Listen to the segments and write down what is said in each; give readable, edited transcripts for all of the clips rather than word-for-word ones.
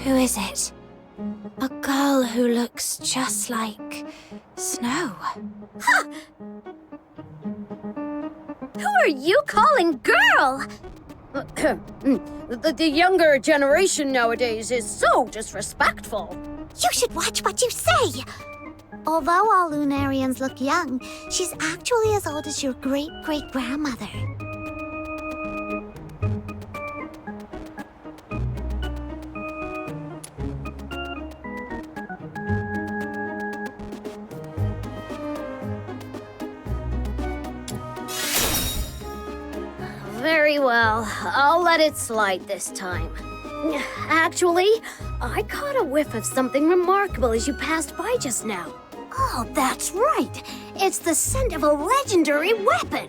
Who is it? A girl who looks just like Snow. Who are you calling girl? The younger generation nowadays is so disrespectful. You should watch what you say! Although all Lunarians look young, she's actually as old as your great-great-grandmother. Very well, I'll let it slide this time. Actually, I caught a whiff of something remarkable as you passed by just now. Oh, that's right. It's the scent of a legendary weapon.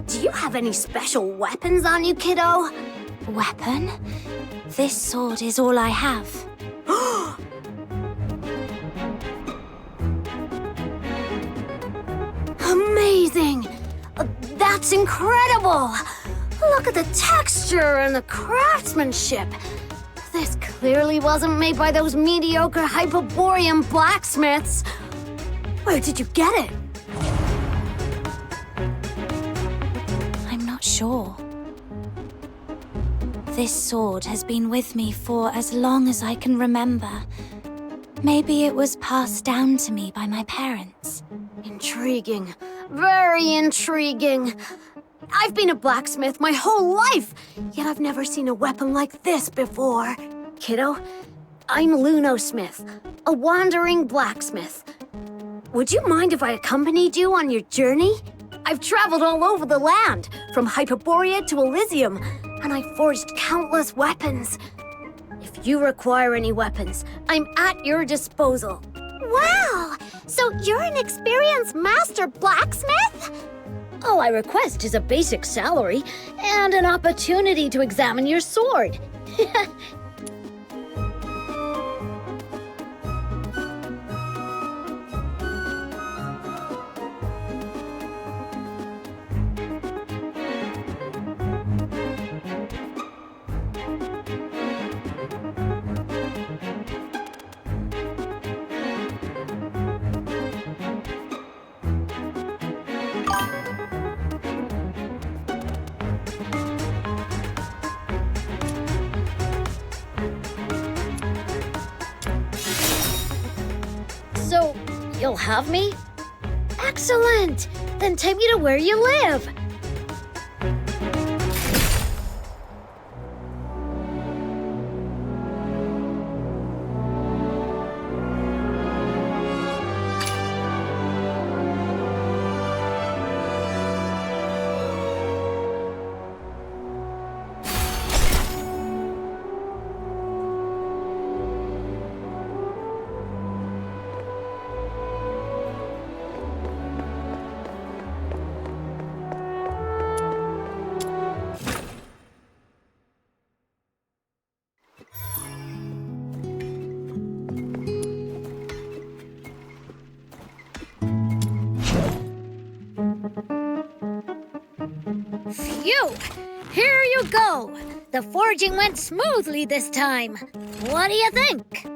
Do you have any special weapons on you, kiddo? Weapon? This sword is all I have. Amazing! That's incredible! Look at the texture and the craftsmanship. This clearly wasn't made by those mediocre Hyperborean blacksmiths. Where did you get it? I'm not sure. This sword has been with me for as long as I can remember. Maybe it was passed down to me by my parents. Intriguing. Very intriguing. I've been a blacksmith my whole life, yet I've never seen a weapon like this before. Kiddo, I'm Lunosmith, a wandering blacksmith. Would you mind if I accompanied you on your journey? I've traveled all over the land, from Hyperborea to Elysium, and I've forged countless weapons. If you require any weapons, I'm at your disposal. Wow! So you're an experienced master blacksmith? All I request is a basic salary and an opportunity to examine your sword. So, you'll have me? Excellent! Then take me to where you live. Phew! Here you go! The forging went smoothly this time. What do you think?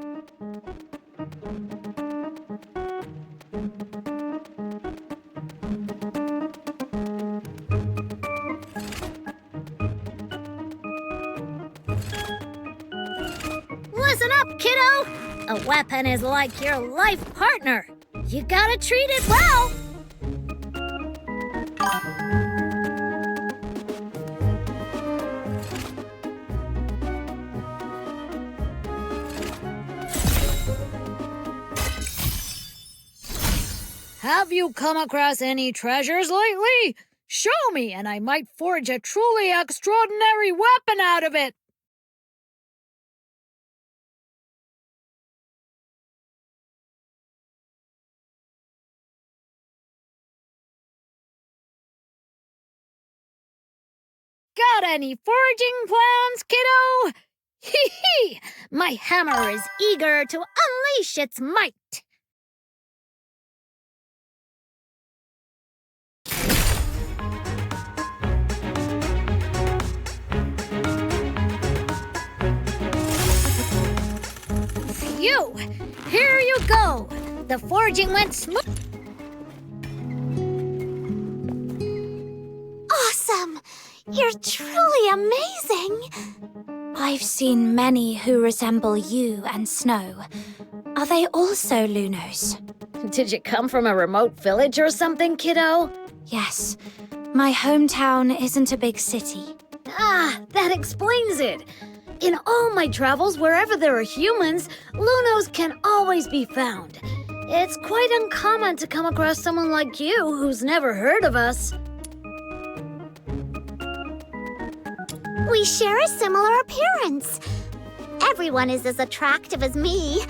Listen up, kiddo! A weapon is like your life partner. You gotta treat it well! Have you come across any treasures lately? Show me, and I might forge a truly extraordinary weapon out of it. Got any forging plans, kiddo? Hee hee! My hammer is eager to unleash its might. The foraging went smooth. Awesome! You're truly amazing! I've seen many who resemble you and Snow. Are they also Lunos? Did you come from a remote village or something, kiddo? Yes. My hometown isn't a big city. Ah, that explains it. In all my travels, wherever there are humans, Lunos can always be found. It's quite uncommon to come across someone like you who's never heard of us. We share a similar appearance. Everyone is as attractive as me,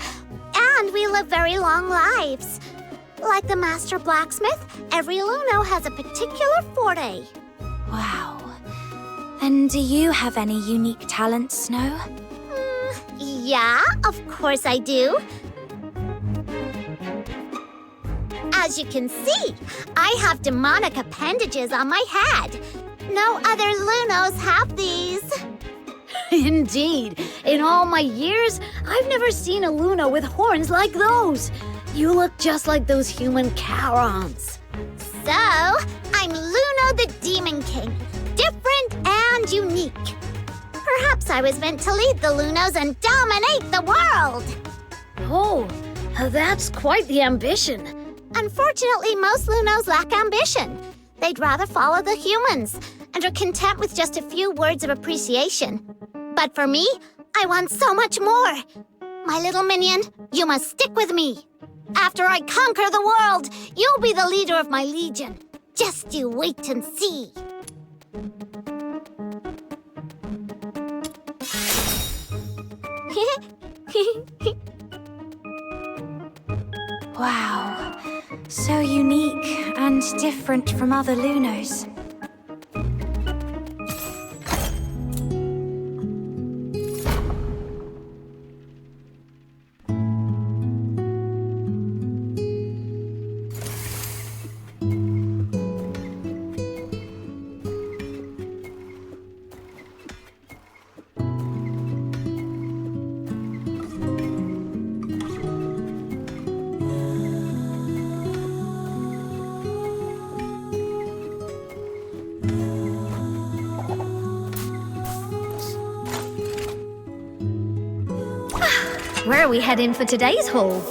and we live very long lives. Like the master blacksmith, every Luno has a particular forte. Wow. And do you have any unique talents, Snow? Yeah, of course I do. As you can see, I have demonic appendages on my head. No other Lunos have these. Indeed. In all my years, I've never seen a Luno with horns like those. You look just like those human Charons. So, I'm Luno the Demon King. Different and unique. Perhaps I was meant to lead the Lunos and dominate the world. Oh, that's quite the ambition. Unfortunately, most Lunos lack ambition. They'd rather follow the humans and are content with just a few words of appreciation. But for me, I want so much more. My little minion, you must stick with me. After I conquer the world, you'll be the leader of my legion. Just you wait and see. Wow. So unique and different from other Lunos. Where are we heading for today's haul?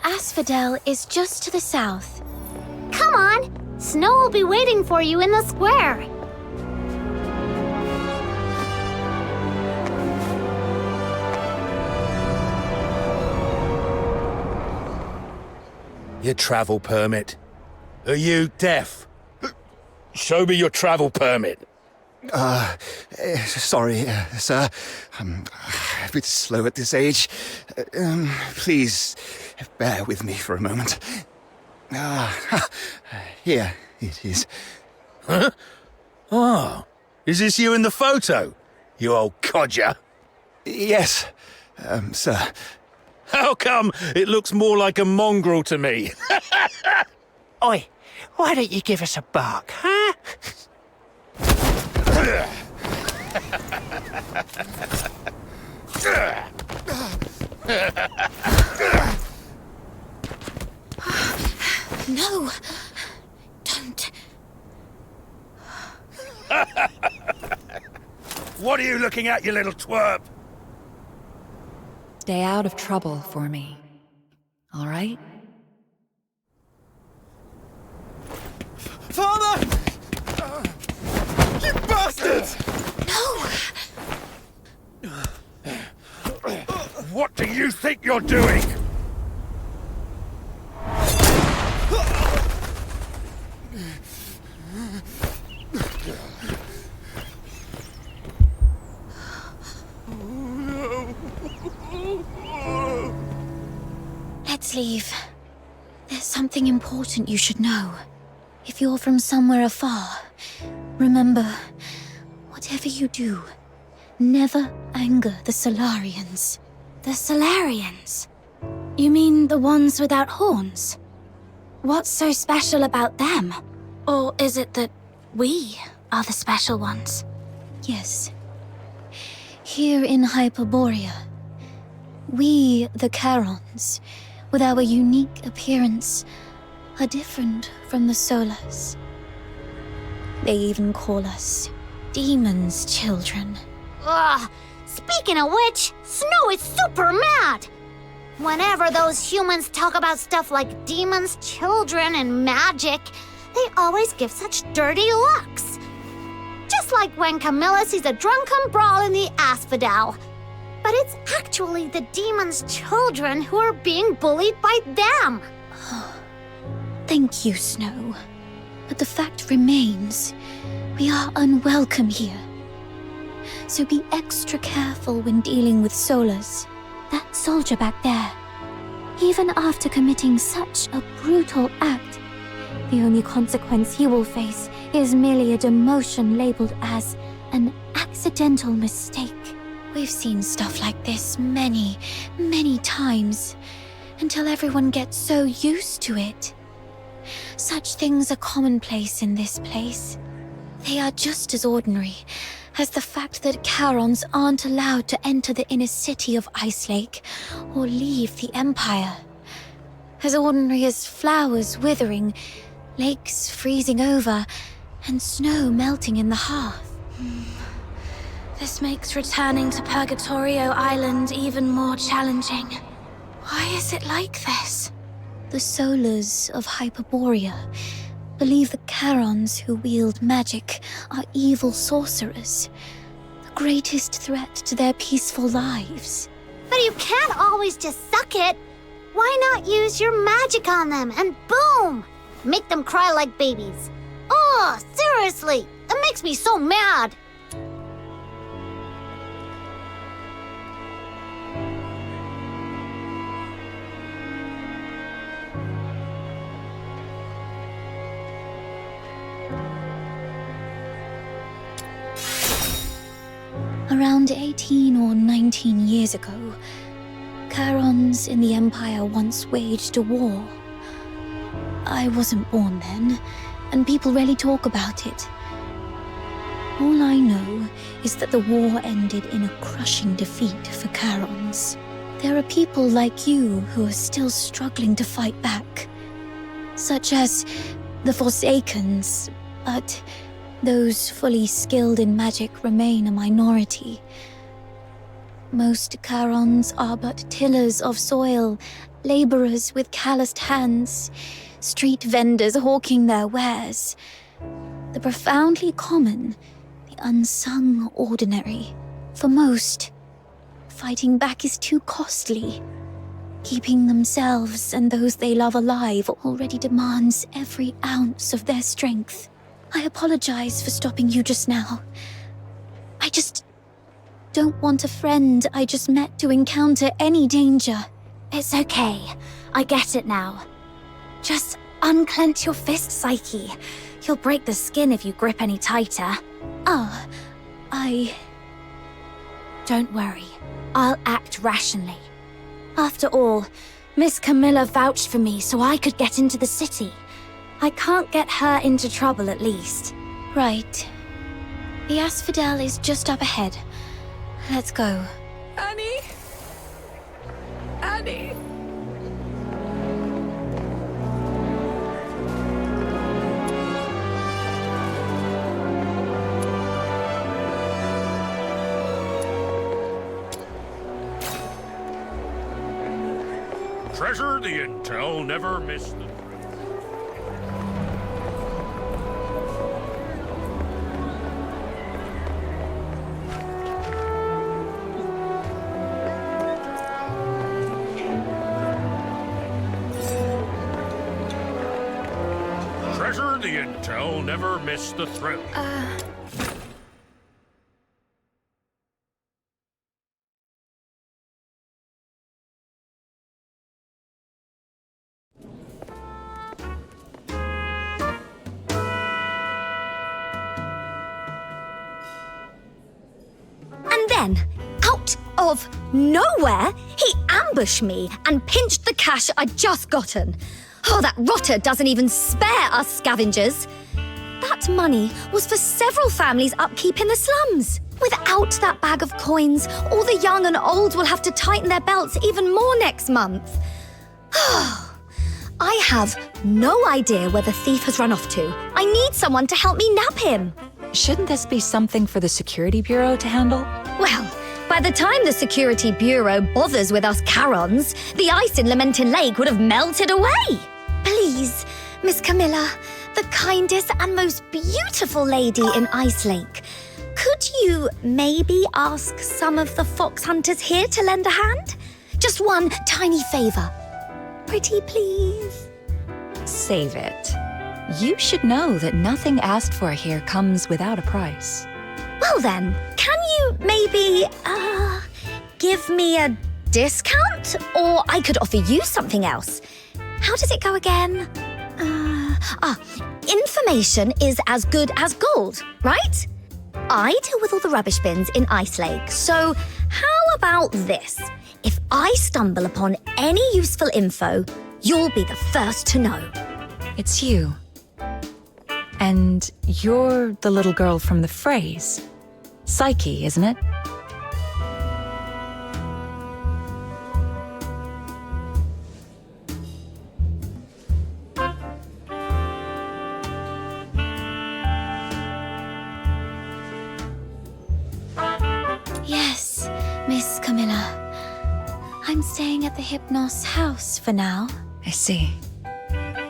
The asphodel is just to the south. Come on! Snow will be waiting for you in the square. Your travel permit. Are you deaf? Show me your travel permit. Sorry, sir. I'm a bit slow at this age. Please, bear with me for a moment. Here it is. Huh? Oh, is this you in the photo? You old codger. Yes, sir. How come it looks more like a mongrel to me? Oi, why don't you give us a bark, huh? No! Don't. What are you looking at, you little twerp? Stay out of trouble for me. All right? Father! You bastards! What do you think you're doing? Let's leave. There's something important you should know. If you're from somewhere afar, remember, whatever you do, never anger the Solarians. The Solarians? You mean the ones without horns? What's so special about them? Or is it that we are the special ones? Yes. Here in Hyperborea, we, the Charons, with our unique appearance, are different from the Solars. They even call us Demon's Children. Ugh! Speaking of which, Snow is super mad! Whenever those humans talk about stuff like demons, children, and magic, they always give such dirty looks. Just like when Camilla sees a drunken brawl in the asphodel. But it's actually the demon's children who are being bullied by them. Thank you, Snow. But the fact remains, we are unwelcome here. So be extra careful when dealing with Solars. That soldier back there, even after committing such a brutal act, the only consequence he will face is merely a demotion labeled as an accidental mistake. We've seen stuff like this many, many times, until everyone gets so used to it. Such things are commonplace in this place. They are just as ordinary as the fact that Charons aren't allowed to enter the inner city of Icalake or leave the Empire. As ordinary as flowers withering, lakes freezing over, and snow melting in the hearth. This makes returning to Purgatorio Island even more challenging. Why is it like this? The Solars of Hyperborea believe the Charons who wield magic are evil sorcerers, the greatest threat to their peaceful lives. But you can't always just suck it. Why not use your magic on them and boom! Make them cry like babies. Oh, seriously, that makes me so mad. Around 18 or 19 years ago, Charons in the Empire once waged a war. I wasn't born then, and people rarely talk about it. All I know is that the war ended in a crushing defeat for Charons. There are people like you who are still struggling to fight back, such as the Forsakens, but those fully skilled in magic remain a minority. Most Charons are but tillers of soil, laborers with calloused hands, street vendors hawking their wares. The profoundly common, the unsung ordinary. For most, fighting back is too costly. Keeping themselves and those they love alive already demands every ounce of their strength. I apologize for stopping you just now. I just don't want a friend I just met to encounter any danger. It's okay. I get it now. Just unclench your fist, Psyche. You'll break the skin if you grip any tighter. Don't worry. I'll act rationally. After all, Miss Camilla vouched for me so I could get into the city. I can't get her into trouble at least. Right. The Asphodel is just up ahead. Let's go. Annie? Annie? Treasure the intel, never miss the... Treasure the intel, never miss the thrill. And then, out of nowhere, he ambushed me and pinched the cash I'd just gotten. Oh, that rotter doesn't even spare us scavengers. That money was for several families' upkeep in the slums. Without that bag of coins, all the young and old will have to tighten their belts even more next month. I have no idea where the thief has run off to. I need someone to help me nab him. Shouldn't this be something for the Security Bureau to handle? Well, by the time the Security Bureau bothers with us Charons, the ice in Lamentin Lake would have melted away. Please, Miss Camilla, the kindest and most beautiful lady in Ice Lake, could you maybe ask some of the fox hunters here to lend a hand? Just one tiny favor. Pretty please. Save it. You should know that nothing asked for here comes without a price. Well then, can you maybe, give me a discount? Or I could offer you something else. How does it go again? Information is as good as gold, right? I deal with all the rubbish bins in Ice Lake, so how about this? If I stumble upon any useful info, you'll be the first to know. It's you. And you're the little girl from the phrase. Psyche, isn't it? Yes, Miss Camilla. I'm staying at the Hypnos house for now. I see.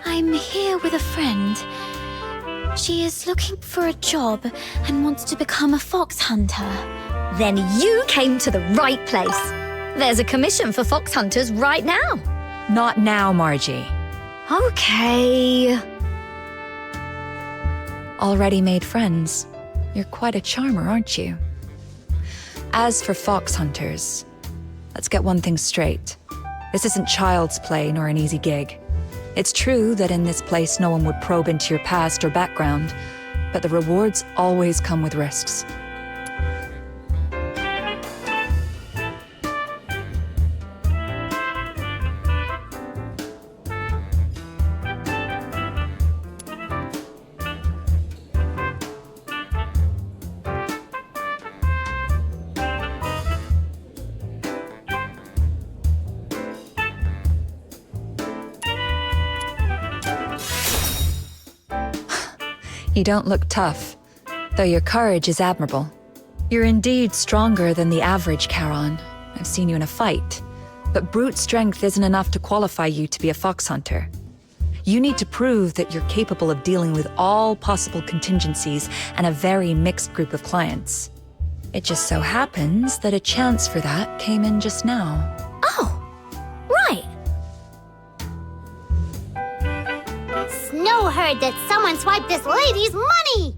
I'm here with a friend. She is looking for a job and wants to become a fox hunter. Then you came to the right place. There's a commission for fox hunters right now. Not now, Margie. Okay. Already made friends. You're quite a charmer, aren't you? As for fox hunters, let's get one thing straight. This isn't child's play nor an easy gig. It's true that in this place no one would probe into your past or background, but the rewards always come with risks. You don't look tough, though your courage is admirable. You're indeed stronger than the average Charon, I've seen you in a fight, but brute strength isn't enough to qualify you to be a fox hunter. You need to prove that you're capable of dealing with all possible contingencies and a very mixed group of clients. It just so happens that a chance for that came in just now. Oh, right. Snow heard that someone swiped this lady's money!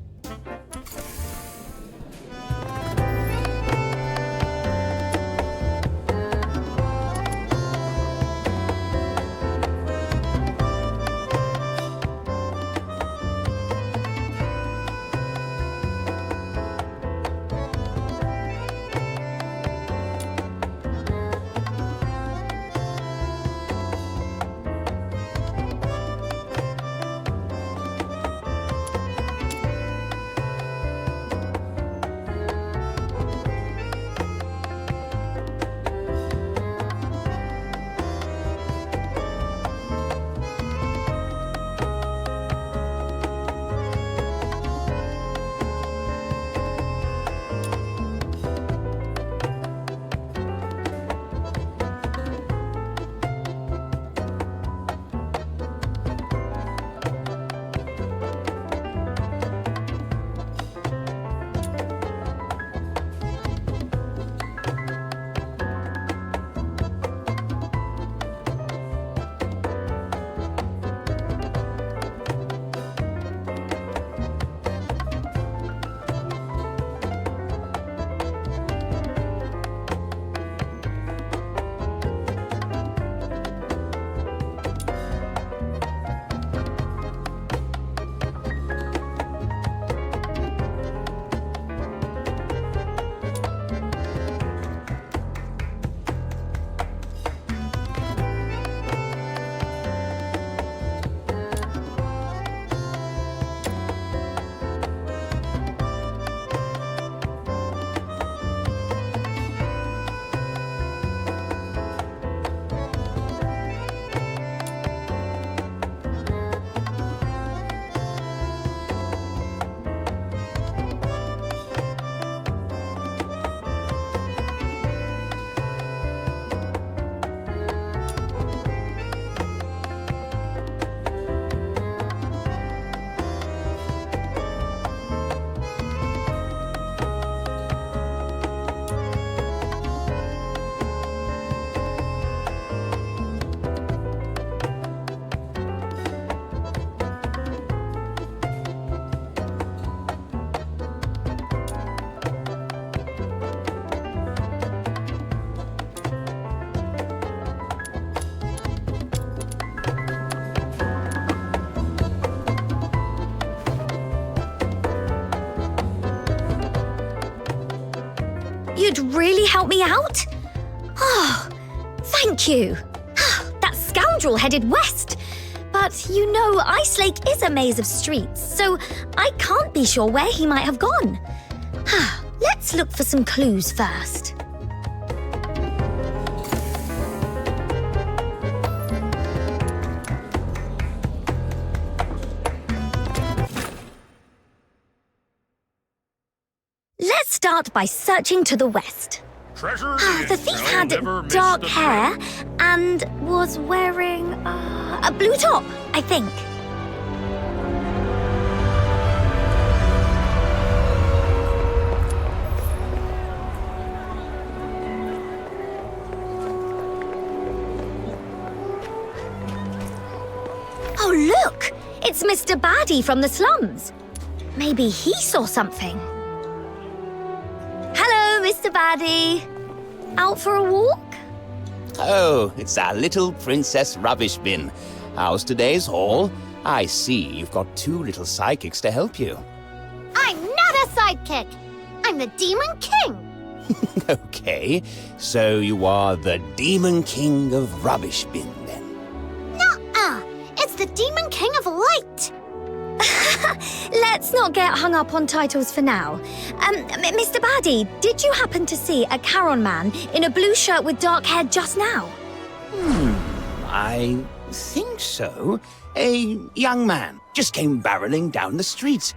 You'd really help me out? Oh, thank you. That scoundrel headed west. But you know, Ice Lake is a maze of streets, so I can't be sure where he might have gone. Let's look for some clues first. Let's start by searching to the west. Treasure The thief had dark hair and was wearing a blue top, I think. Oh, look! It's Mr. Baddie from the slums. Maybe he saw something. Hello, Mr. Baddie. Out for a walk? Oh, it's our little Princess Rubbish Bin. How's today's haul? I see you've got two little psychics to help you. I'm not a sidekick! I'm the Demon King! Okay, so you are the Demon King of Rubbish Bin, then? Nuh-uh! It's the Demon King of Light! Let's not get hung up on titles for now. Mr. Baddie, did you happen to see a Charon man in a blue shirt with dark hair just now? I think so. A young man just came barreling down the street.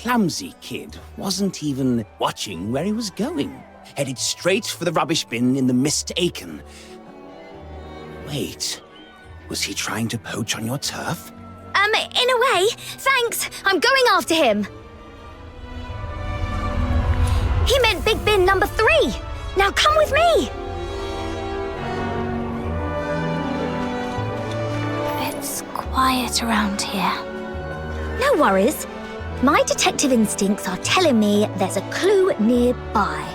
clumsy kid wasn't even watching where he was going. Headed straight for the rubbish bin in the Mist Aiken. Wait, was he trying to poach on your turf? In a way, thanks. I'm going after him. He meant Big Bin number 3. Now come with me. It's quiet around here. No worries. My detective instincts are telling me there's a clue nearby.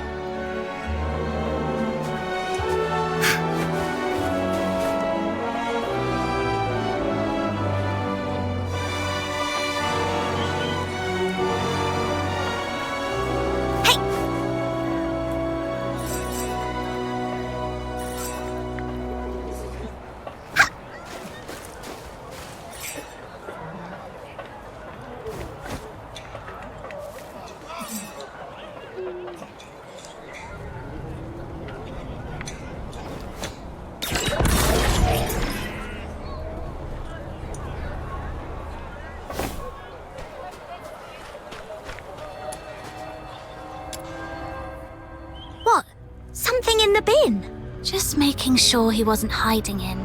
What? Something in the bin? Just making sure he wasn't hiding in.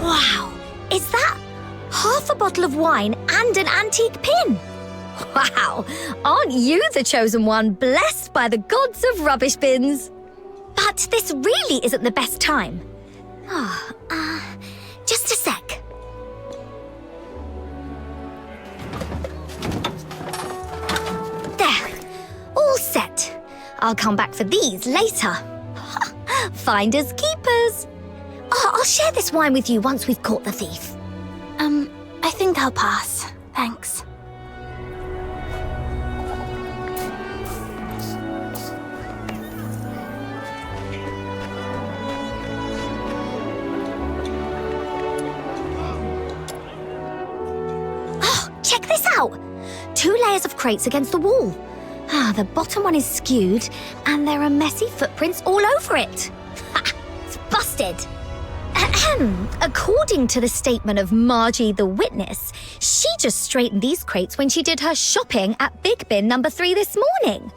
Wow, is that half a bottle of wine and an antique pin? Wow, aren't you the chosen one, blessed by the gods of rubbish bins? But this really isn't the best time. Just a sec. There, all set. I'll come back for these later. Finders keepers. Oh, I'll share this wine with you once we've caught the thief. I think I'll pass. Thanks. Oh, check this out. 2 layers of crates against the wall. The bottom one is skewed, and there are messy footprints all over it. It's busted. According to the statement of Margie the witness, she just straightened these crates when she did her shopping at Big Bin number 3 this morning.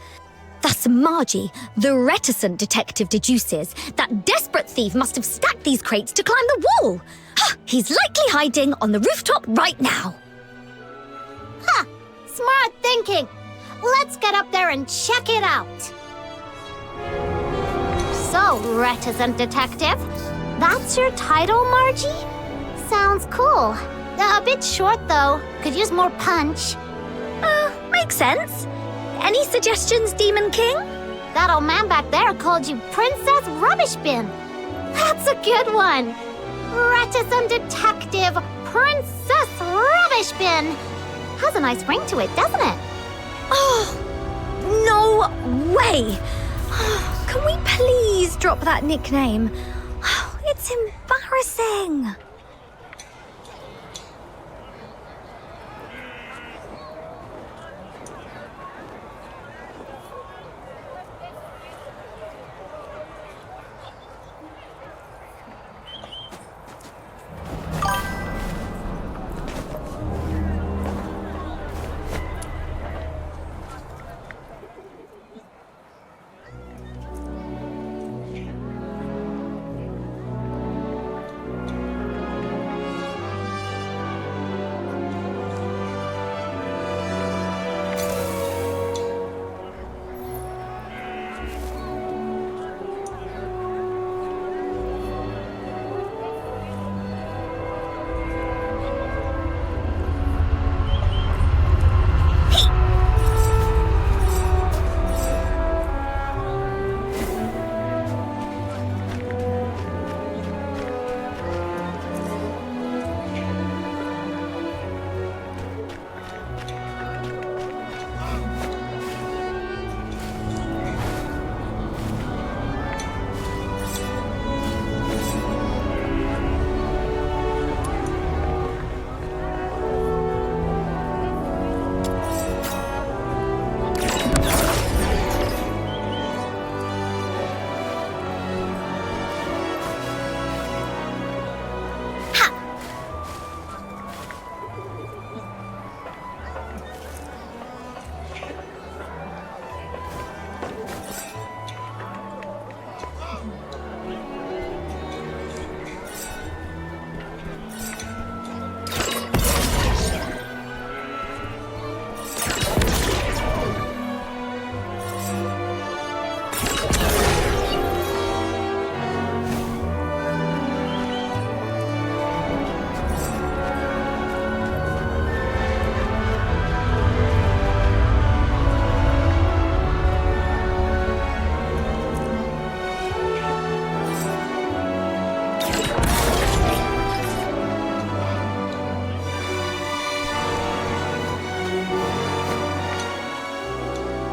Thus, Margie, the reticent detective, deduces that desperate thief must have stacked these crates to climb the wall. He's likely hiding on the rooftop right now. Ha! Smart thinking. Let's get up there and check it out. So, reticent detective, that's your title, Margie? Sounds cool. A bit short, though. Could use more punch. Makes sense. Any suggestions, Demon King? That old man back there called you Princess Rubbish Bin. That's a good one. Reticent detective, Princess Rubbish Bin. Has a nice ring to it, doesn't it? Oh, no way! Can we please drop that nickname? It's embarrassing.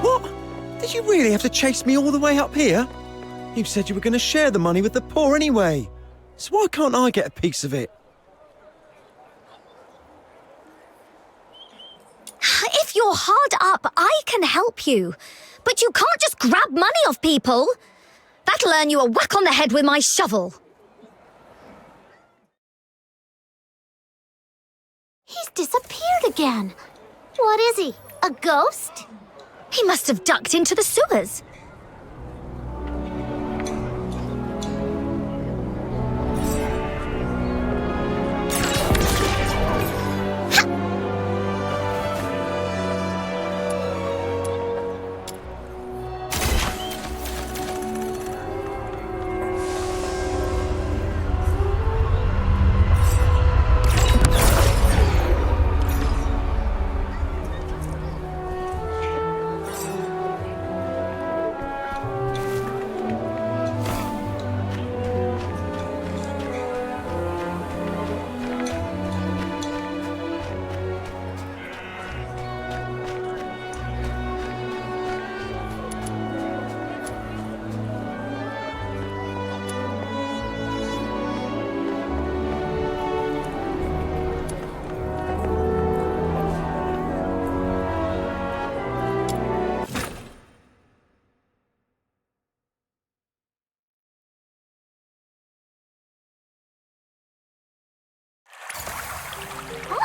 What? Did you really have to chase me all the way up here? You said you were going to share the money with the poor anyway. So why can't I get a piece of it? If you're hard up, I can help you. But you can't just grab money off people. That'll earn you a whack on the head with my shovel. He's disappeared again. What is he? A ghost? He must have ducked into the sewers.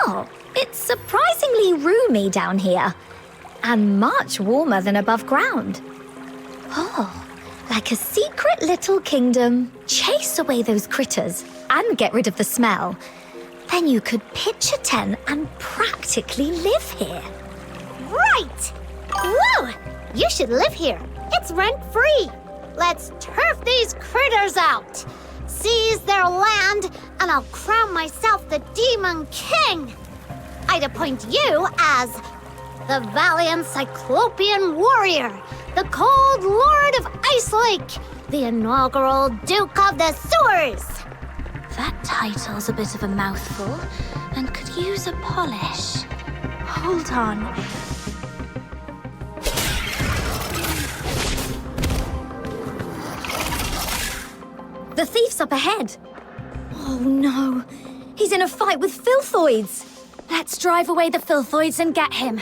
Oh, it's surprisingly roomy down here. And much warmer than above ground. Oh, like a secret little kingdom. Chase away those critters and get rid of the smell. Then you could pitch a tent and practically live here. Right! Woo! You should live here. It's rent-free. Let's turf these critters out. Seize their land, and I'll crown myself the Demon King. I'd appoint you as the valiant Cyclopean warrior, the cold lord of Ice Lake, the inaugural Duke of the Sewers. That title's a bit of a mouthful and could use a polish. Hold on. The thief's up ahead. Oh no, he's in a fight with Filthoids. Let's drive away the Filthoids and get him.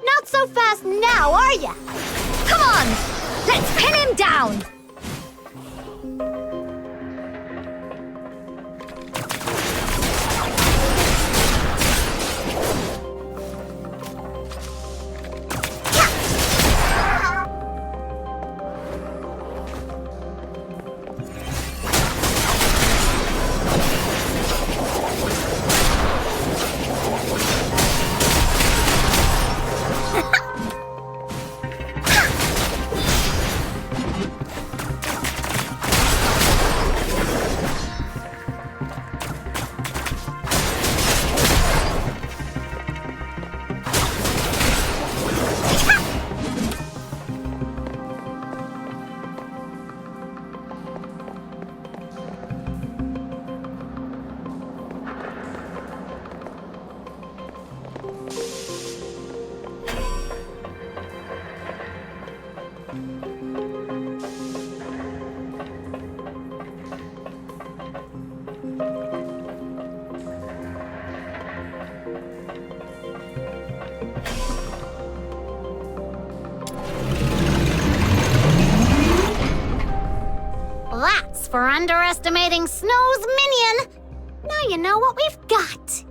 Not so fast now, are ya? Come on, let's pin him down. That's for underestimating Snow's minion. Now you know what we've got.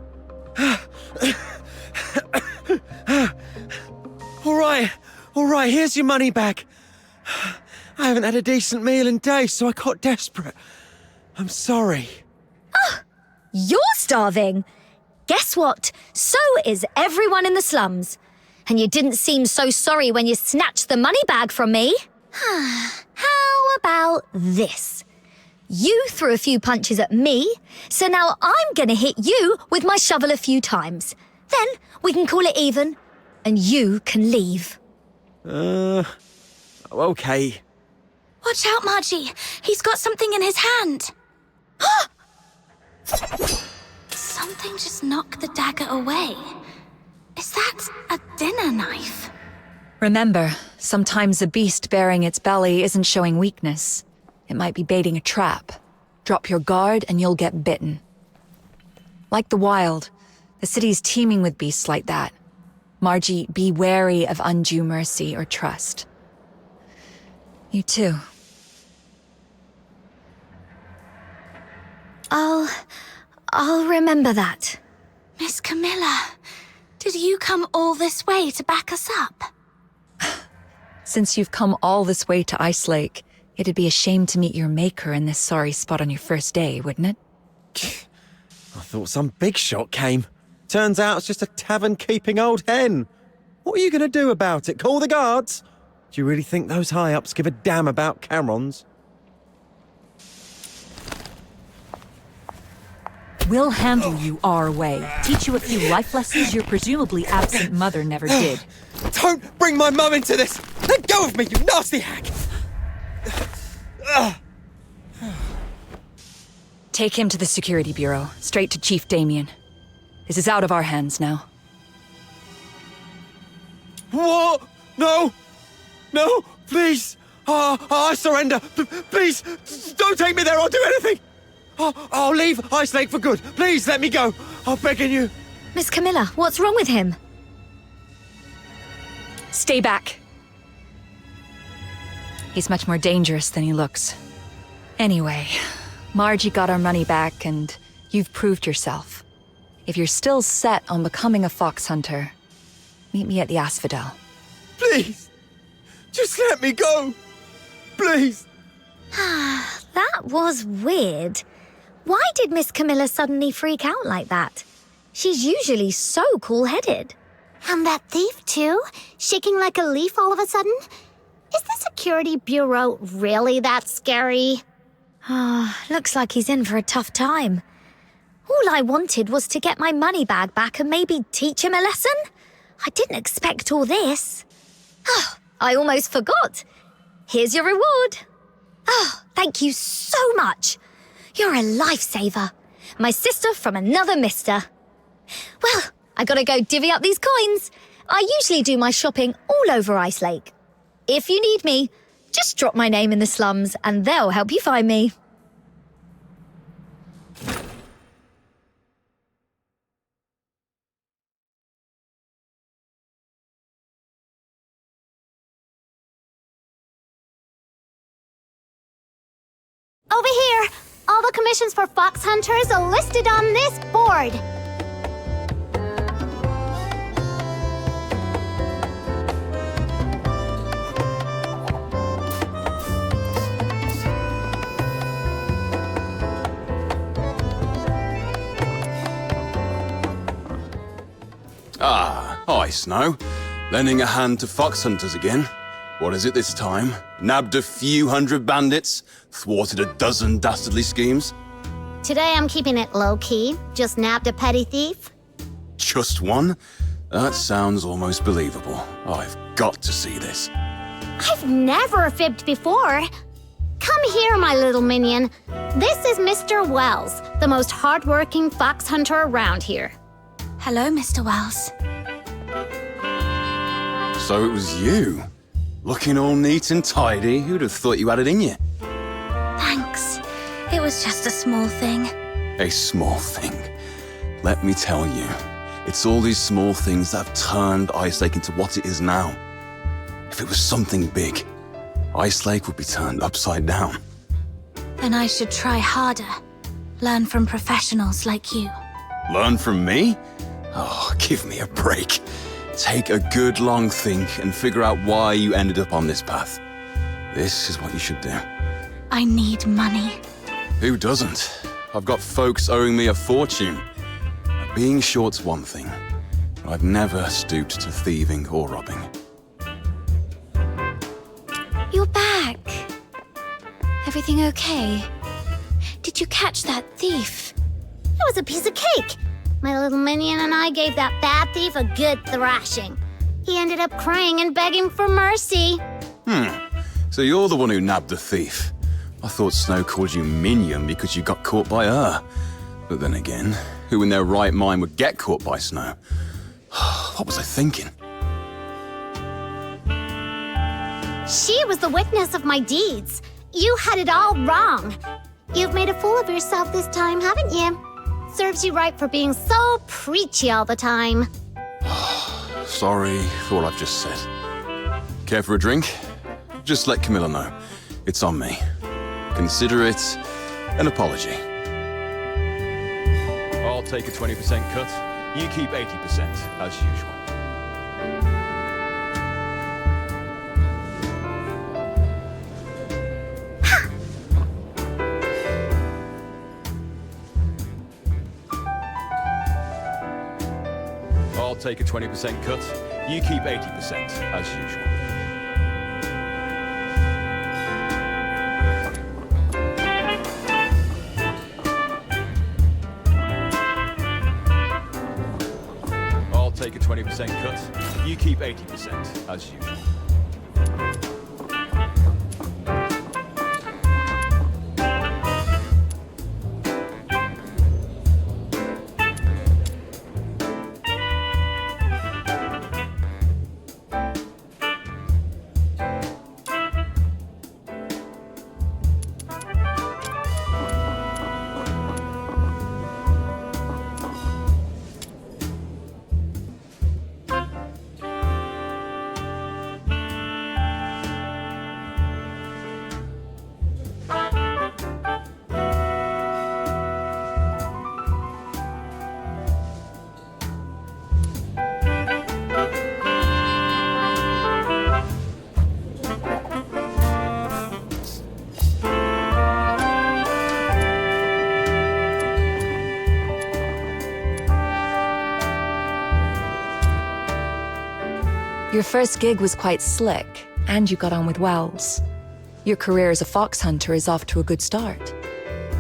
All right, here's your money back. I haven't had a decent meal in days, so I got desperate. I'm sorry. You're starving? Guess what? So is everyone in the slums. And you didn't seem so sorry when you snatched the money bag from me. How about this? You threw a few punches at me, so now I'm gonna hit you with my shovel a few times. Then we can call it even, and you can leave. Okay. Watch out, Margie. He's got something in his hand. Something just knocked the dagger away. Is that a dinner knife? Remember, sometimes a beast bearing its belly isn't showing weakness. It might be baiting a trap. Drop your guard and you'll get bitten. Like the wild, the city's teeming with beasts like that. Margie, be wary of undue mercy or trust. You too. I'll remember that. Miss Camilla, did you come all this way to back us up? Since you've come all this way to Ice Lake, it'd be a shame to meet your maker in this sorry spot on your first day, wouldn't it? I thought some big shot came. Turns out it's just a tavern-keeping old hen. What are you going to do about it? Call the guards? Do you really think those high-ups give a damn about Camerons? We'll handle you our way. Teach you a few life lessons your presumably absent mother never did. Don't bring my mum into this! Let go of me, you nasty hack! Take him to the Security Bureau, straight to Chief Damien. This is out of our hands now. What? No! No, please! I surrender! Please, don't take me there, I'll do anything! I'll leave Ice Lake for good. Please, let me go. I'm begging you. Miss Camilla, what's wrong with him? Stay back. He's much more dangerous than he looks. Anyway, Margie got our money back and you've proved yourself. If you're still set on becoming a fox hunter, meet me at the Asphodel. Please, just let me go. Please. That was weird. Why did Miss Camilla suddenly freak out like that? She's usually so cool-headed. And that thief, too? Shaking like a leaf all of a sudden? Is the Security Bureau really that scary? Looks like he's in for a tough time. All I wanted was to get my money bag back and maybe teach him a lesson. I didn't expect all this. I almost forgot. Here's your reward. Thank you so much. You're a lifesaver. My sister from another mister. Well, I gotta go divvy up these coins. I usually do my shopping all over Ice Lake. If you need me, just drop my name in the slums and they'll help you find me. Over here! All the commissions for fox hunters are listed on this board. Hi, Snow. Lending a hand to fox hunters again. What is it this time? Nabbed a few hundred bandits? Thwarted a dozen dastardly schemes? Today I'm keeping it low-key. Just nabbed a petty thief. Just one? That sounds almost believable. I've got to see this. I've never fibbed before. Come here, my little minion. This is Mr. Wells, the most hardworking fox hunter around here. Hello, Mr. Wells. So it was you? Looking all neat and tidy. Who'd have thought you had it in you? Thanks. It was just a small thing. A small thing. Let me tell you, It's all these small things that have turned Ice Lake into what it is now. If it was something big, Ice Lake would be turned upside down. Then I should try harder. Learn from professionals like you. Learn from me? Oh, give me a break. Take a good long think and figure out why you ended up on this path. This is what you should do. I need money. Who doesn't? I've got folks owing me a fortune. Being short's one thing, but I've never stooped to thieving or robbing. You're back. Everything okay? Did you catch that thief? It was a piece of cake. My little minion and I gave that bad thief a good thrashing. He ended up crying and begging for mercy. So you're the one who nabbed the thief. I thought Snow called you minion because you got caught by her. But then again, who in their right mind would get caught by Snow? What was I thinking? She was the witness of my deeds. You had it all wrong. You've made a fool of yourself this time, haven't you? Serves you right for being so preachy all the time. Sorry for what I've just said. Care for a drink? Just let Camilla know. It's on me. Consider it an apology. I'll take a 20% cut. You keep 80%, as usual. I'll take a 20% cut. You keep 80%, as usual. I'll take a 20% cut. You keep 80%, as usual. Your first gig was quite slick, and you got on with Wells. Your career as a fox hunter is off to a good start.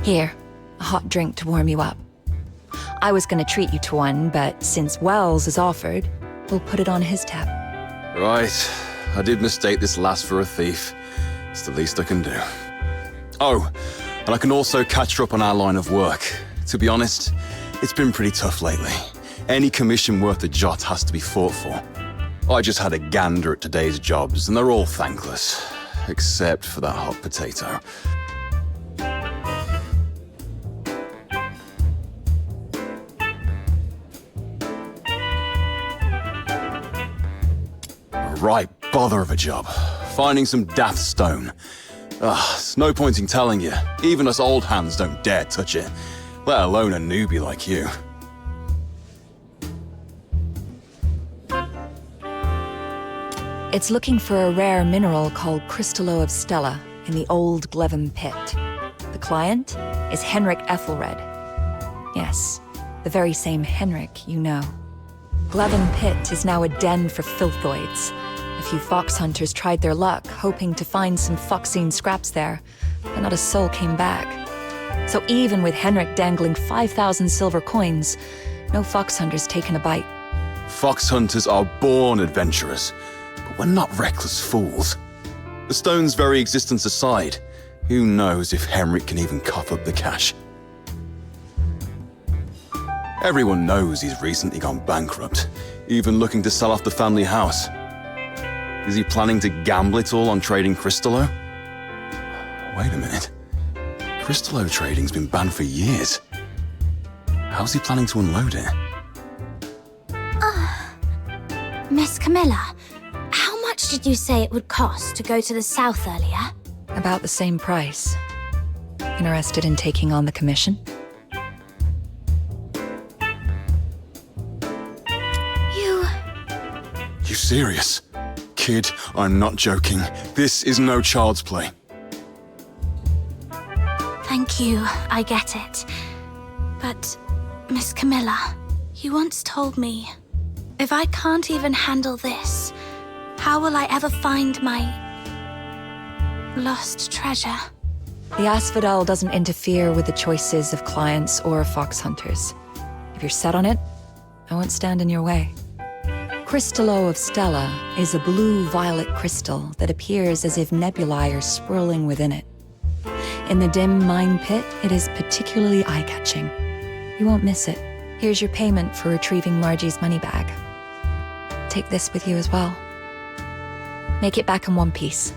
Here, a hot drink to warm you up. I was gonna treat you to one, but since Wells has offered, we'll put it on his tab. Right. I did mistake this lass for a thief. It's the least I can do. Oh, and I can also catch her up on our line of work. To be honest, it's been pretty tough lately. Any commission worth a jot has to be fought for. I just had a gander at today's jobs, and they're all thankless. Except for that hot potato. A right bother of a job. Finding some daft stone. It's no point in telling you. Even us old hands don't dare touch it. Let alone a newbie like you. It's looking for a rare mineral called Crystallo of Stella in the old Glevin pit. The client is Henrik Ethelred. Yes, the very same Henrik you know. Glevin pit is now a den for filthoids. A few fox hunters tried their luck, hoping to find some foxine scraps there, but not a soul came back. So even with Henrik dangling 5,000 silver coins, no fox hunters taken a bite. Fox hunters are born adventurers. But we're not reckless fools. The stone's very existence aside, who knows if Henrik can even cough up the cash? Everyone knows he's recently gone bankrupt, even looking to sell off the family house. Is he planning to gamble it all on trading Crystallo? Wait a minute. Crystallo trading's been banned for years. How's he planning to unload it? Miss Camilla, how much did you say it would cost to go to the south earlier? About the same price. Interested in taking on the commission? You serious? Kid, I'm not joking. This is no child's play. Thank you, I get it. But, Miss Camilla, you once told me, if I can't even handle this, how will I ever find my lost treasure? The Asphodel doesn't interfere with the choices of clients or fox hunters. If you're set on it, I won't stand in your way. Crystallo of Stella is a blue-violet crystal that appears as if nebulae are swirling within it. In the dim mine pit, it is particularly eye-catching. You won't miss it. Here's your payment for retrieving Margie's money bag. Take this with you as well. Make it back in one piece.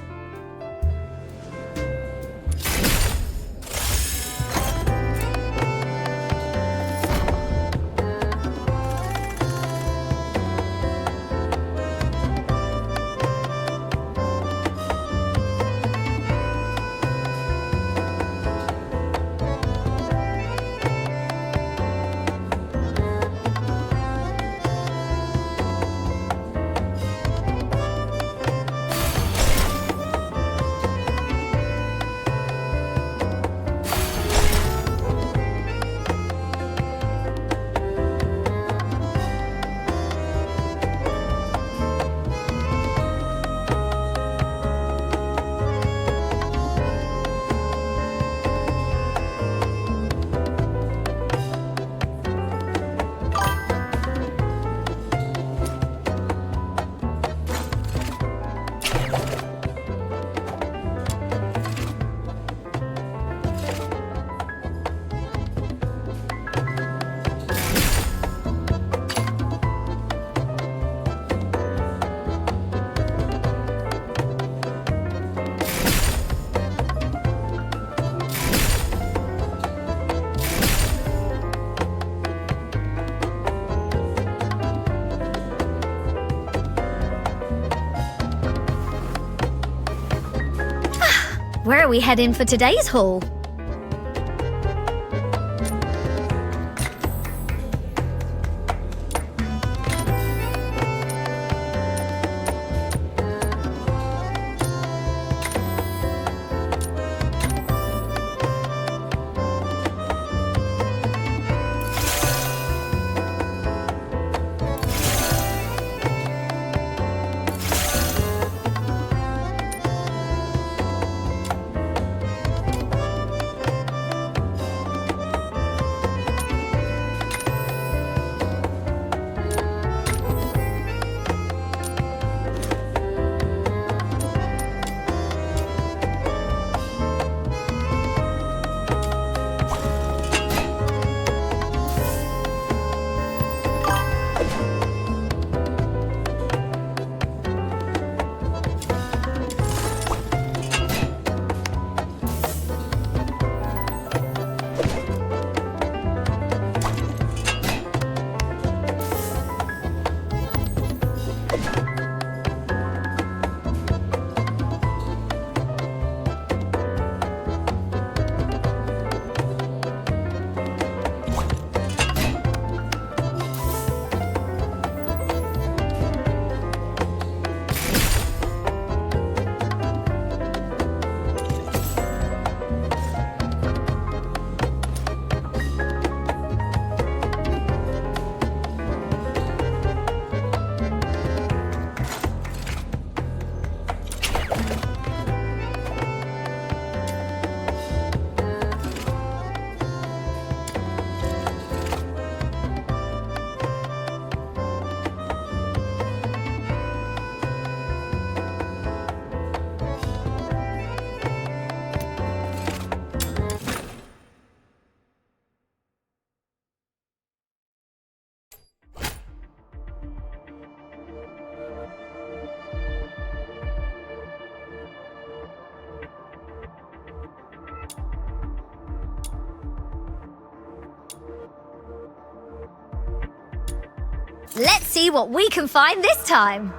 Where are we heading for today's haul? Let's see what we can find this time.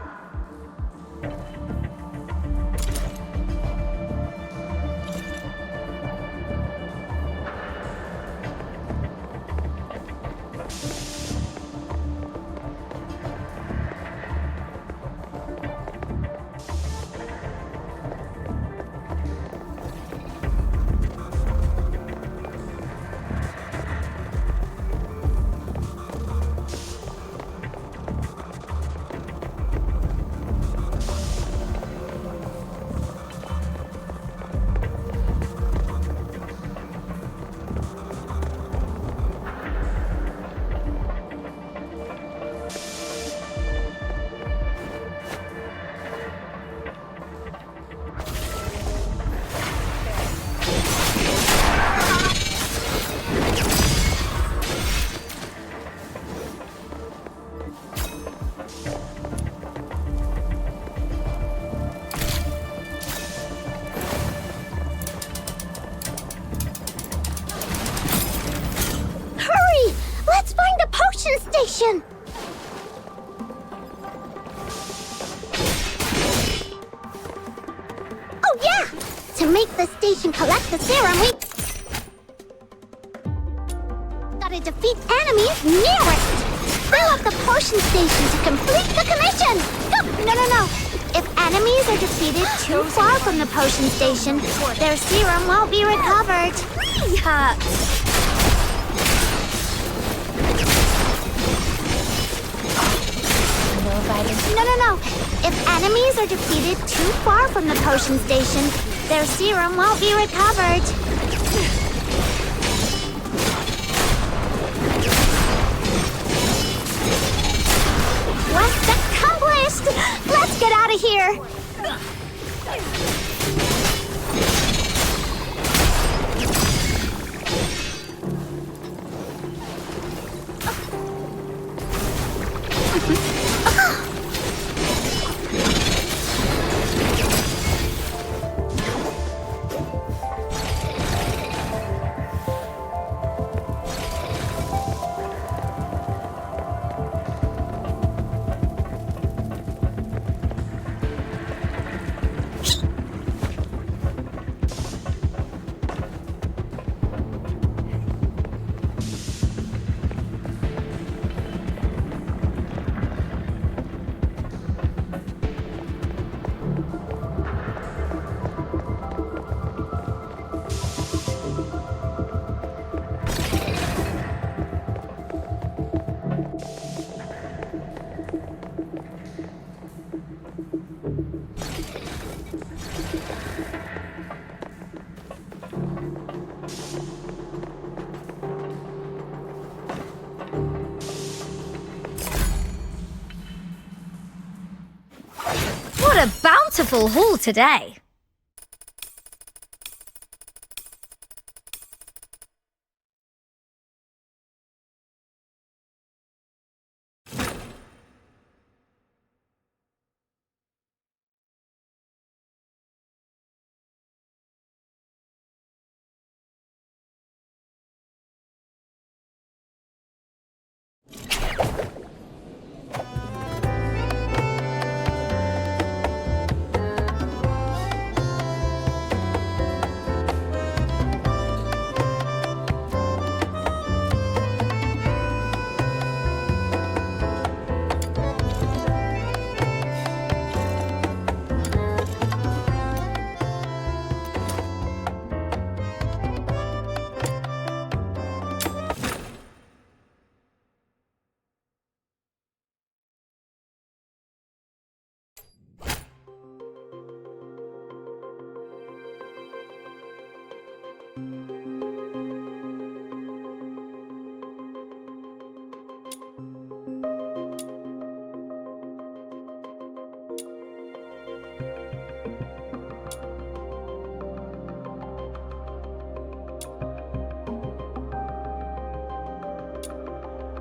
Station! Oh yeah! To make the station collect the serum, we gotta defeat enemies nearest! Fill up the potion station to complete the commission! Go! No. If enemies are defeated too far from the potion station, their serum won't be recovered. No. If enemies are defeated too far from the potion station, their serum won't be recovered. Quest accomplished! Let's get out of here! What a bountiful haul today!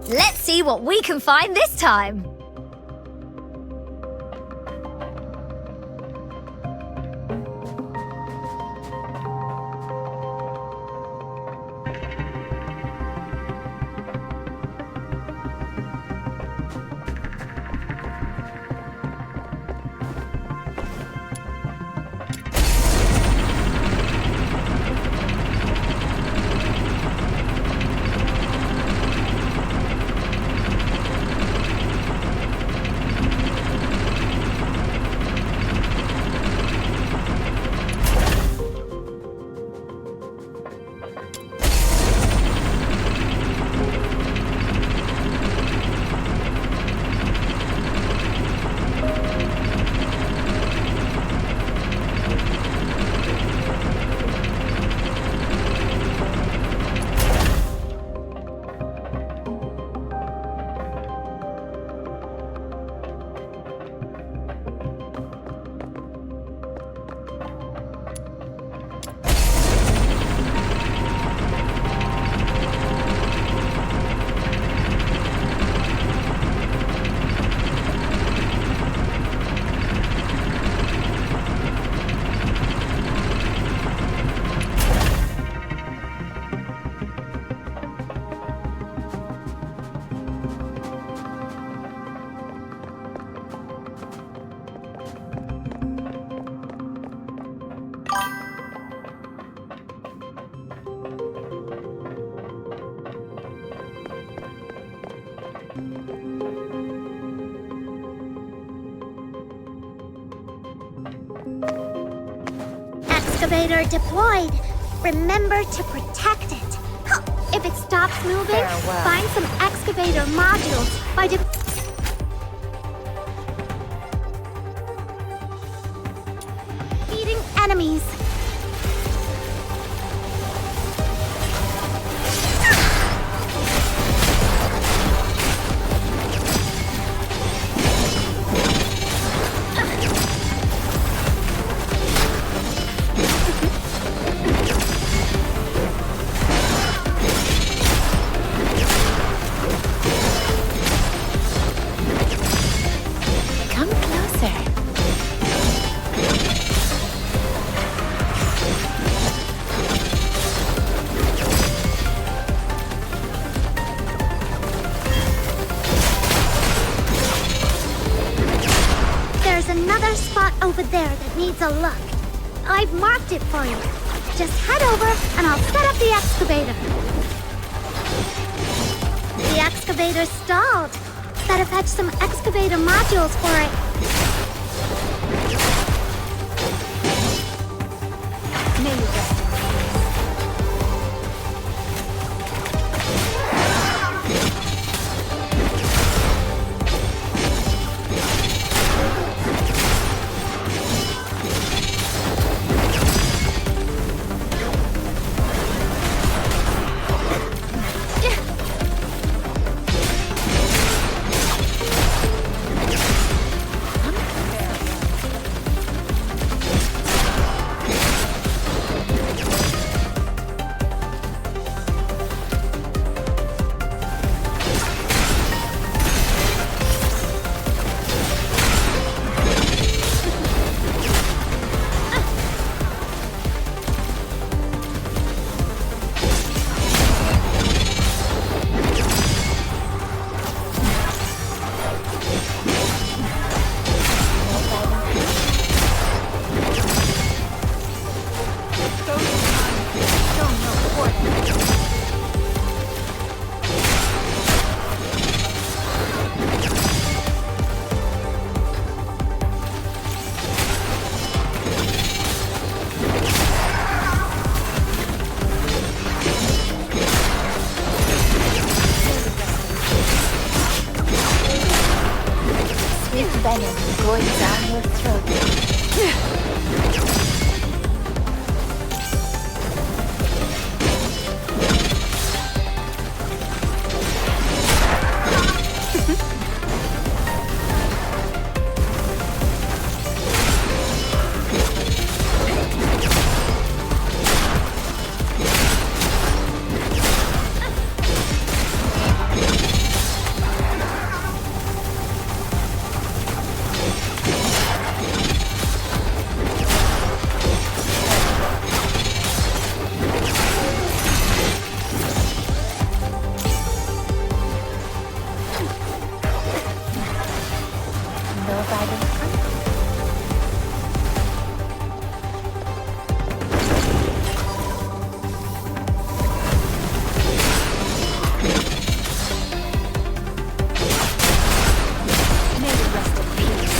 Let's see what we can find this time. excavator deployed. Remember to protect it. If it stops moving, find some excavator modules by defeating enemies. Come closer. There's another spot over there that needs a look. I've marked it for you. Just head over and I'll set up the excavator. The excavator stalled. Better fetch some excavator modules for it. May you rest in peace. Sweet venom going down your throat. No violence. May you rest in peace.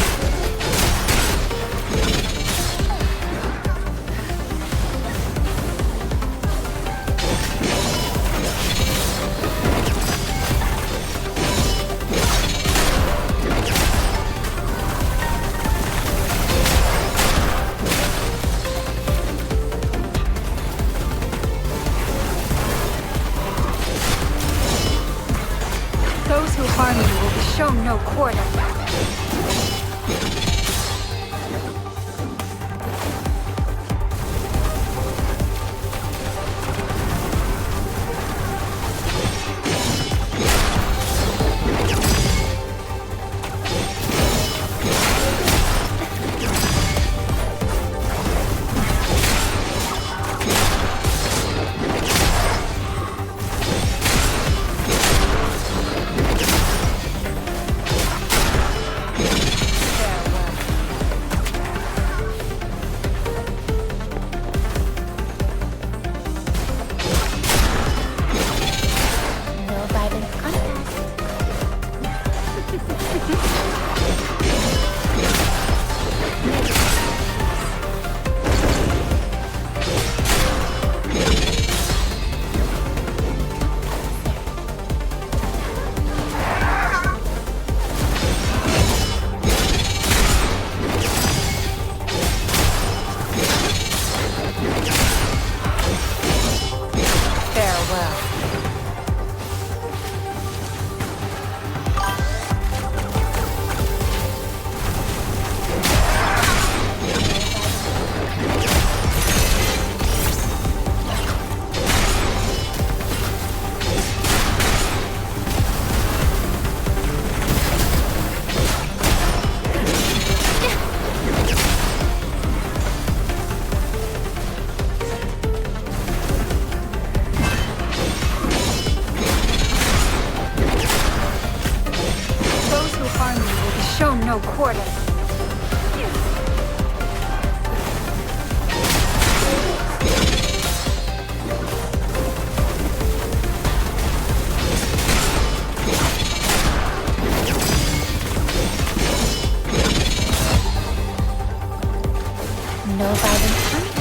no quarter. No violent punch.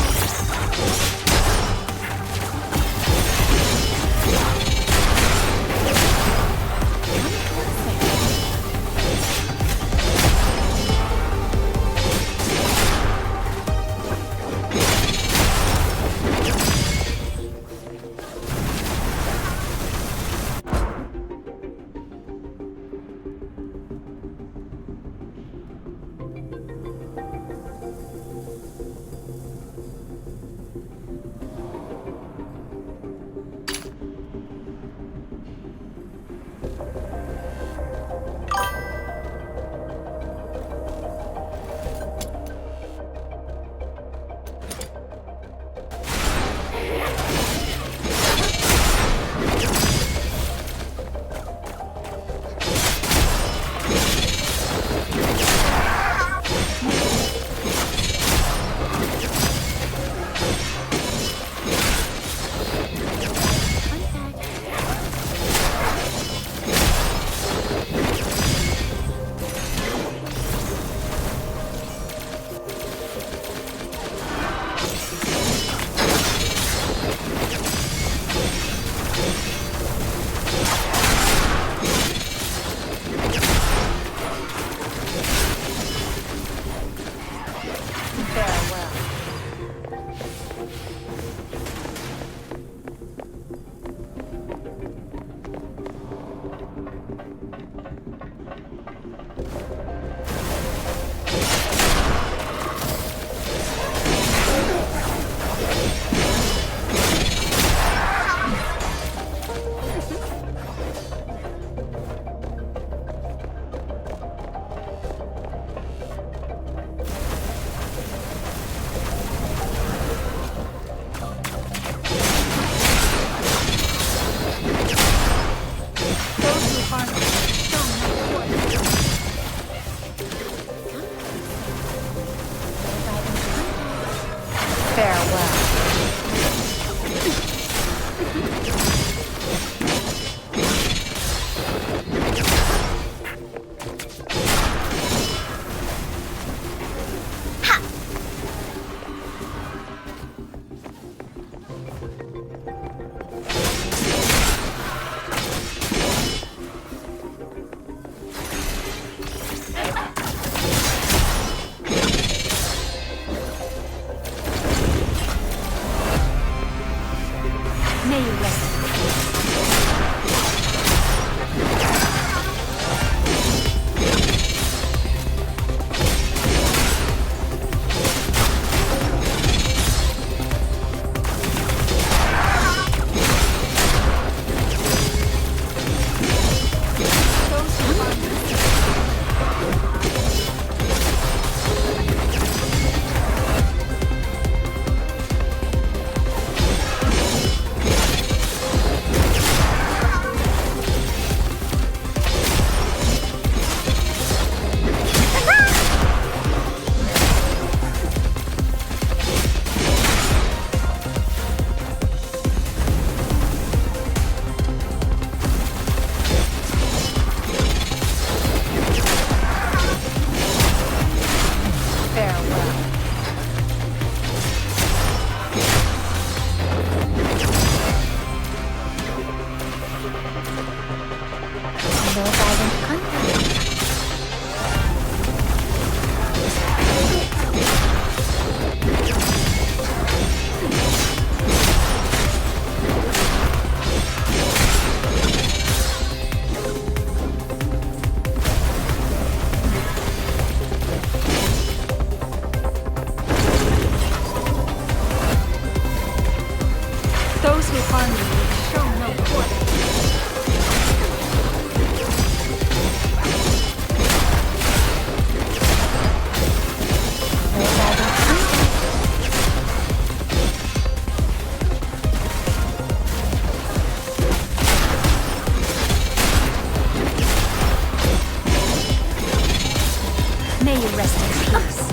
May you rest in peace.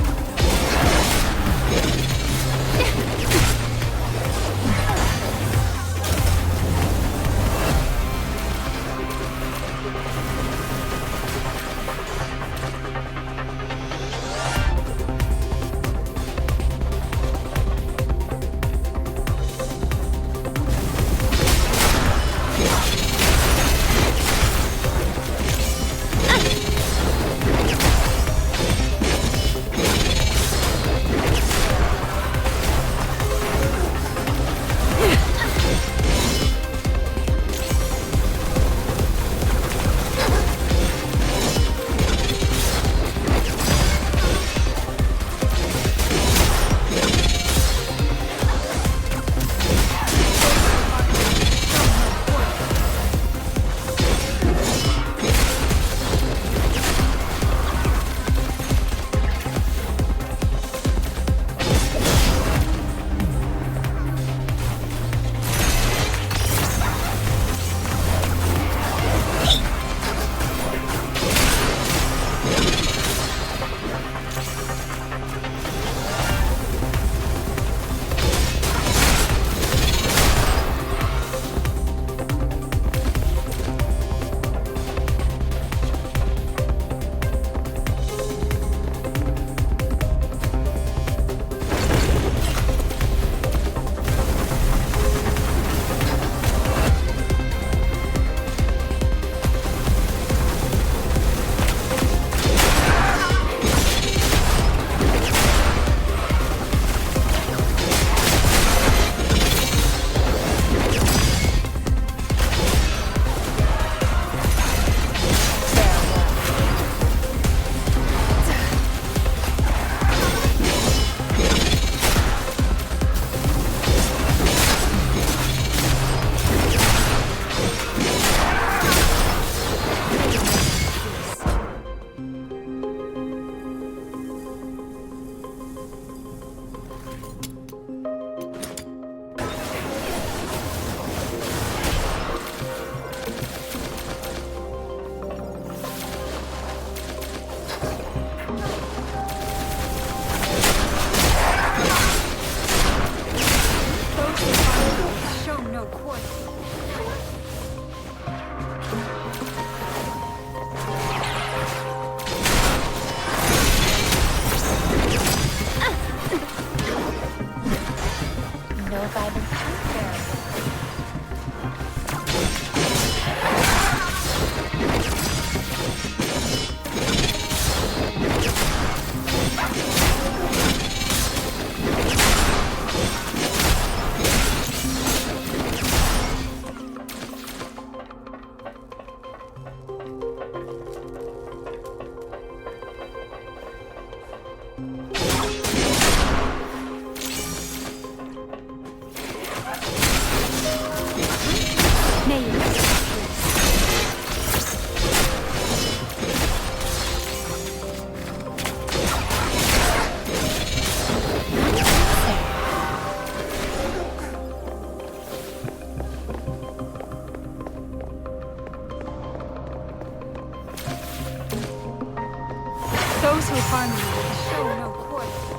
Those who harm you will show no quarter.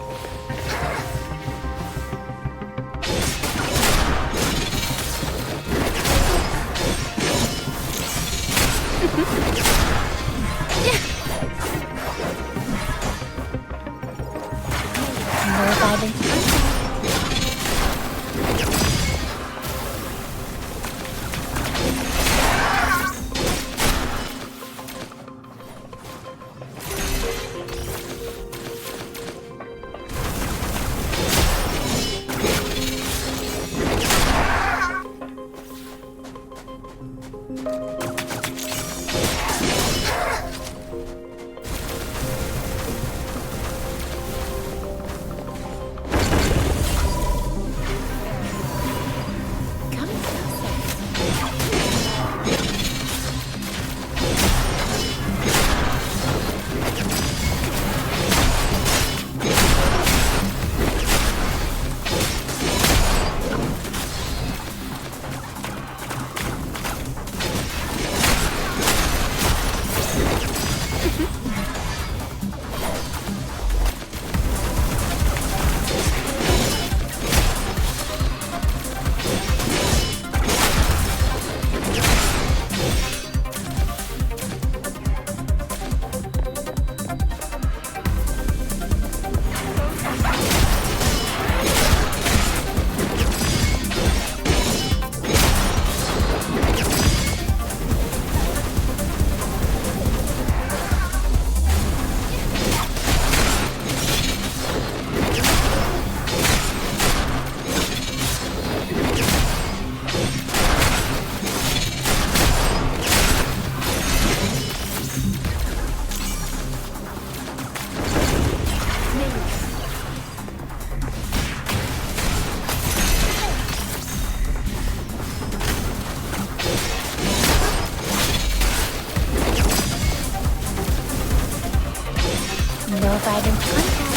No violent contact.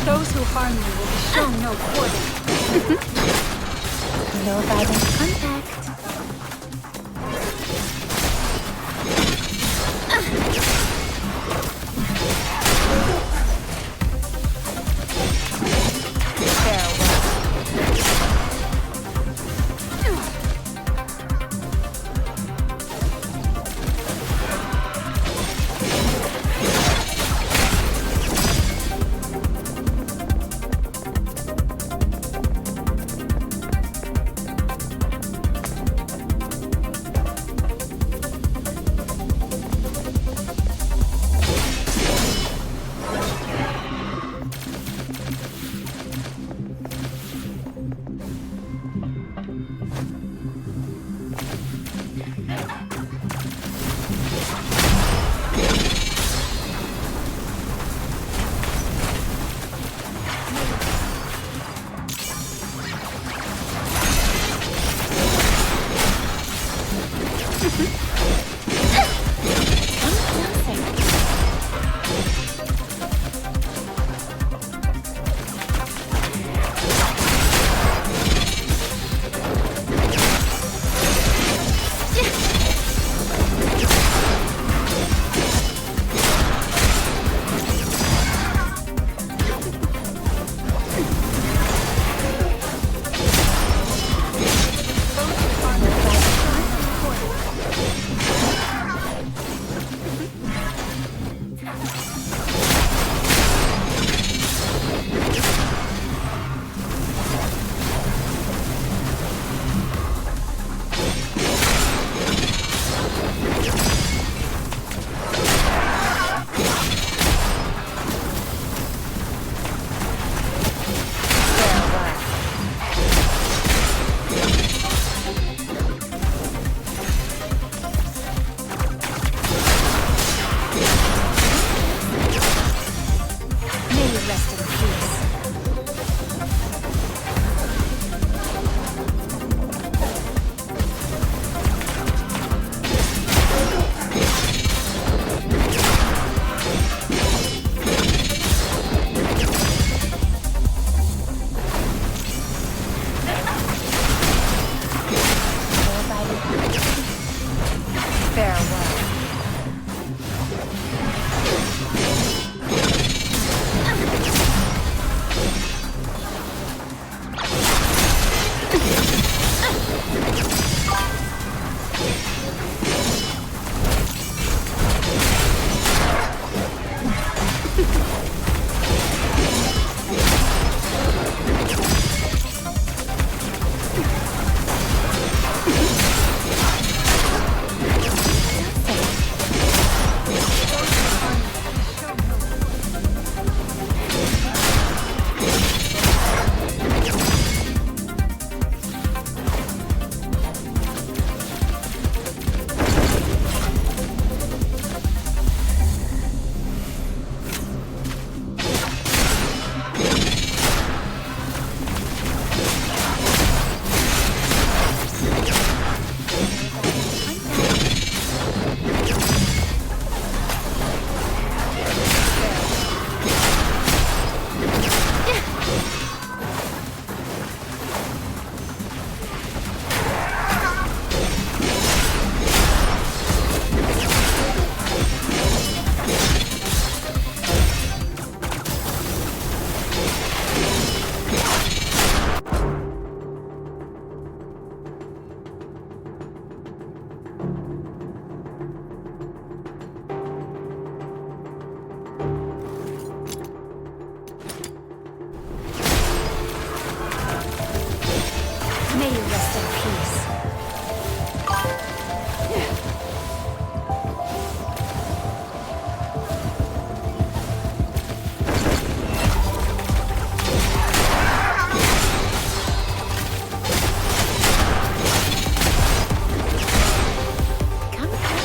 Those who harm you will be shown no quarter. No violent contact.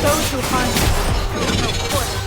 Those who harm you show no quarter.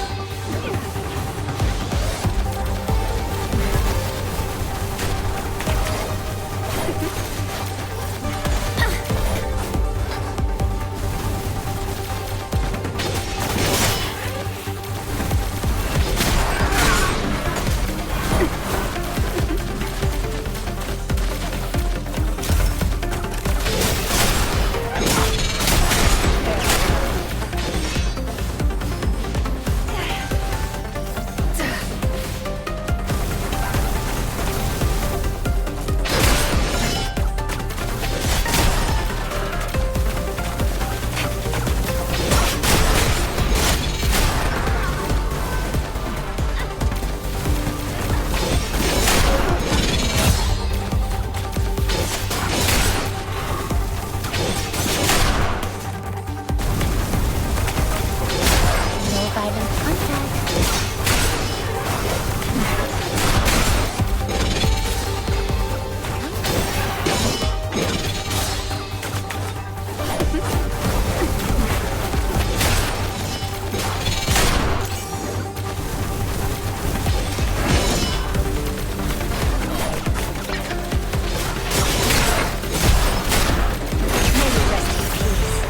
No violent contact. May you rest in peace.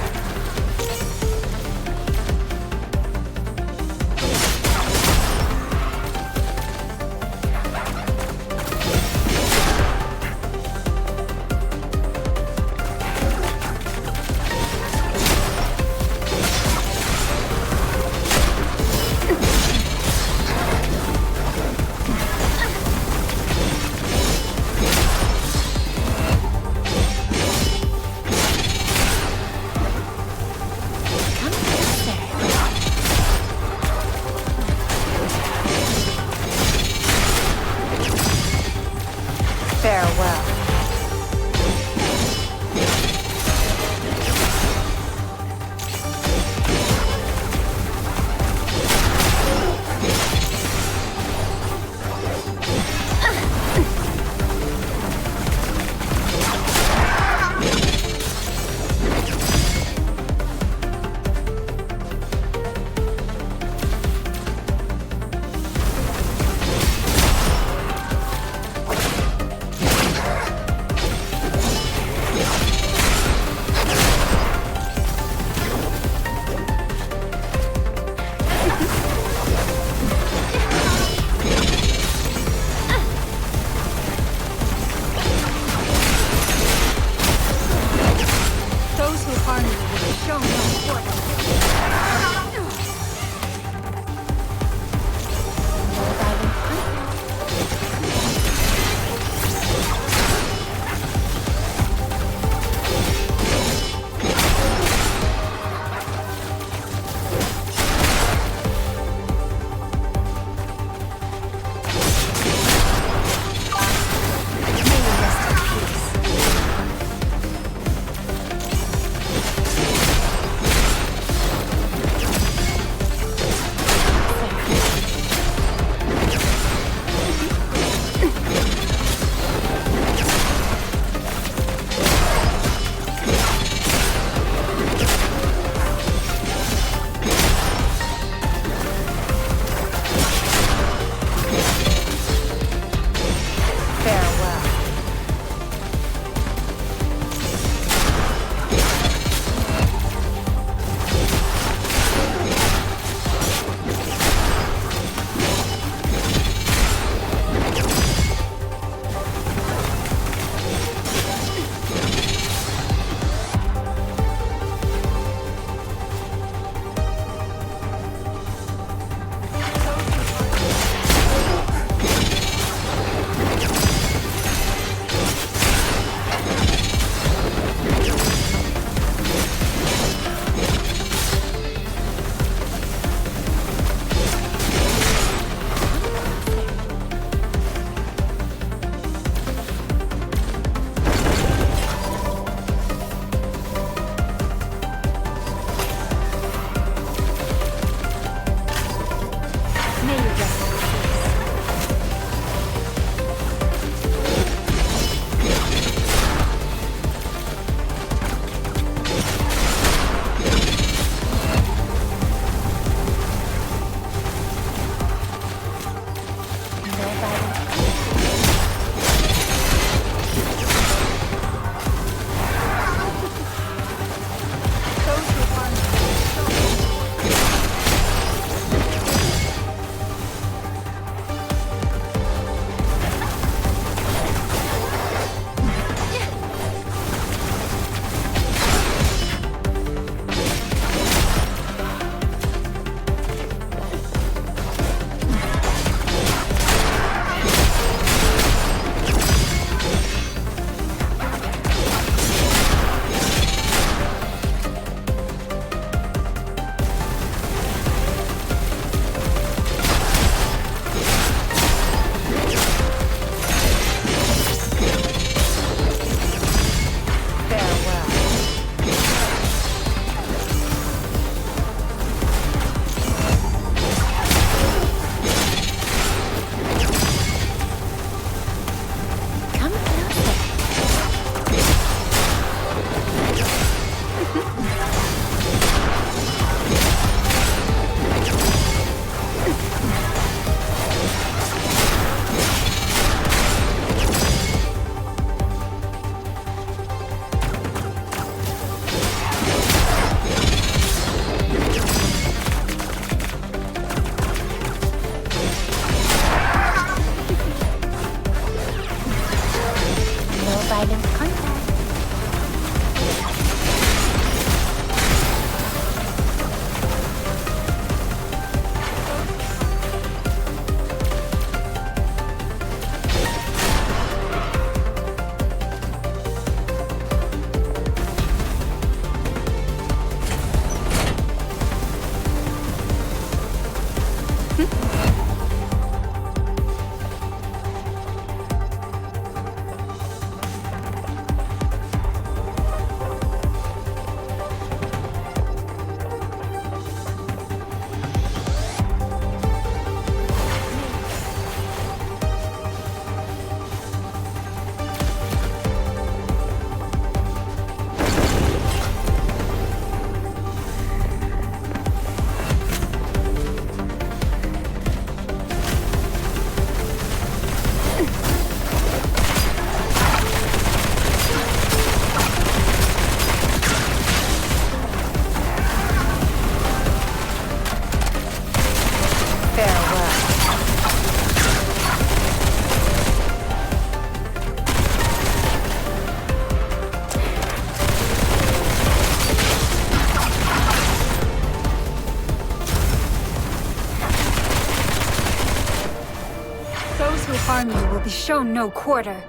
Those who harm you will be shown no quarter.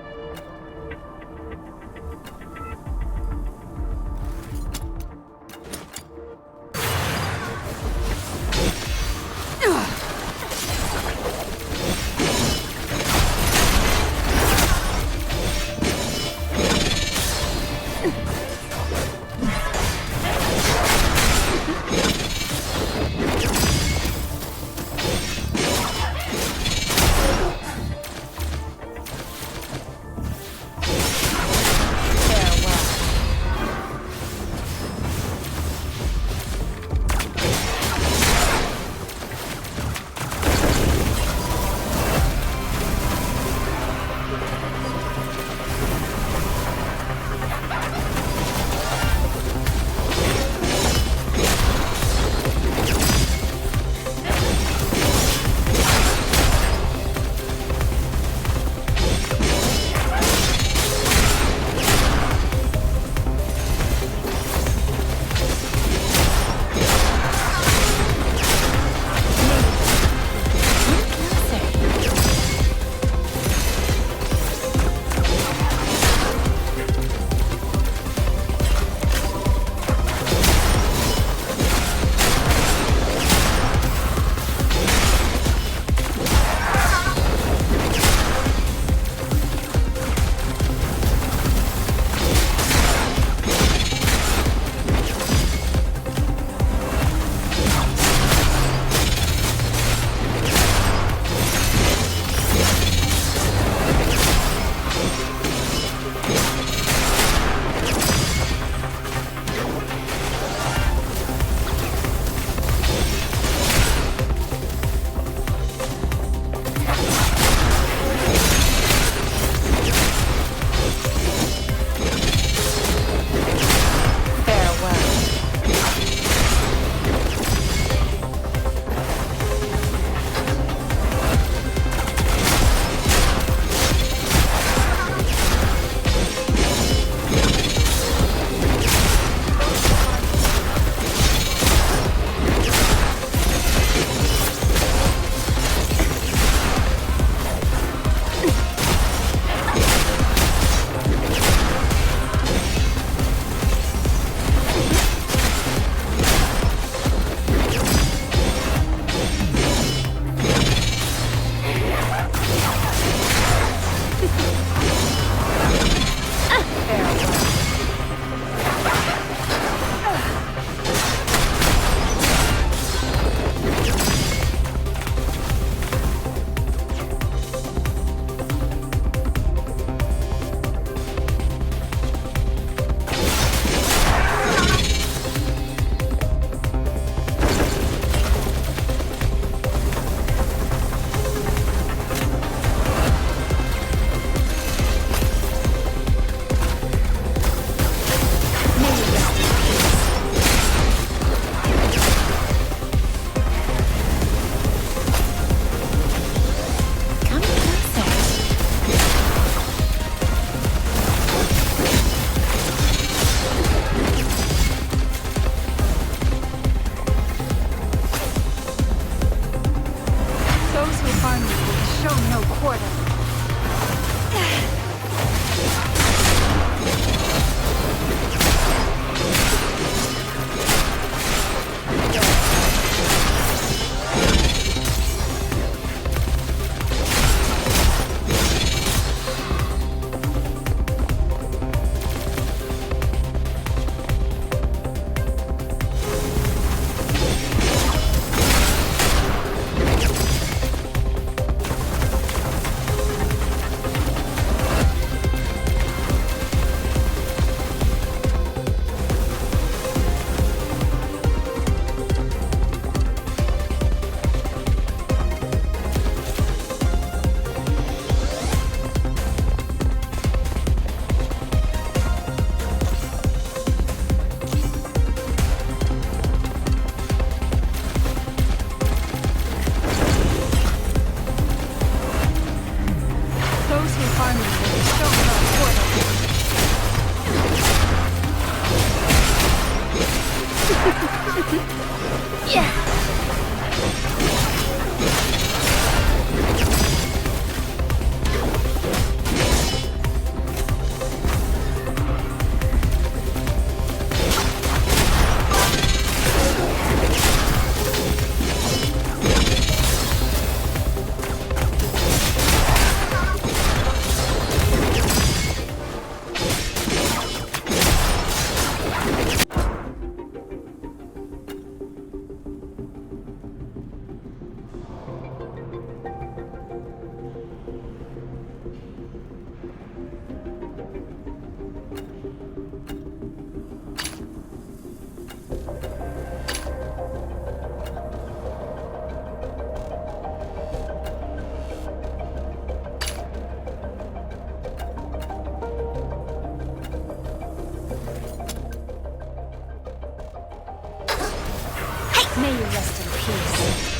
May you rest in peace.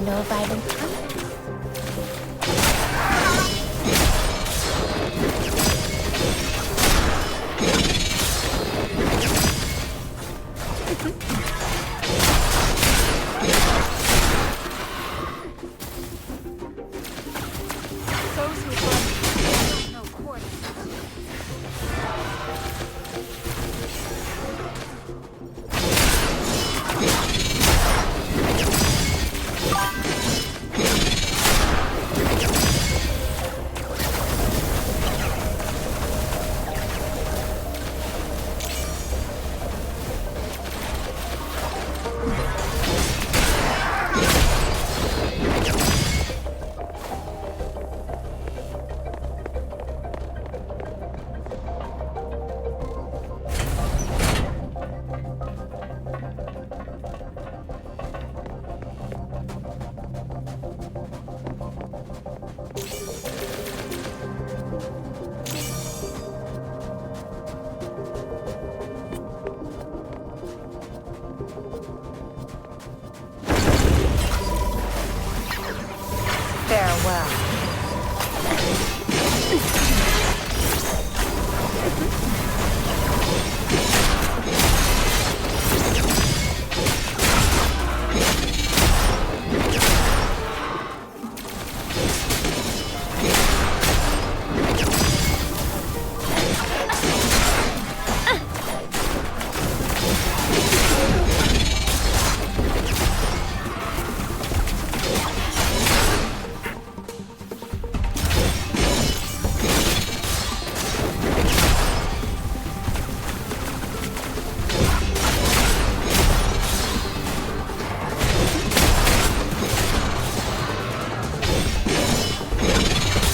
No violent contact. Those who harm you will know quarter. Farewell.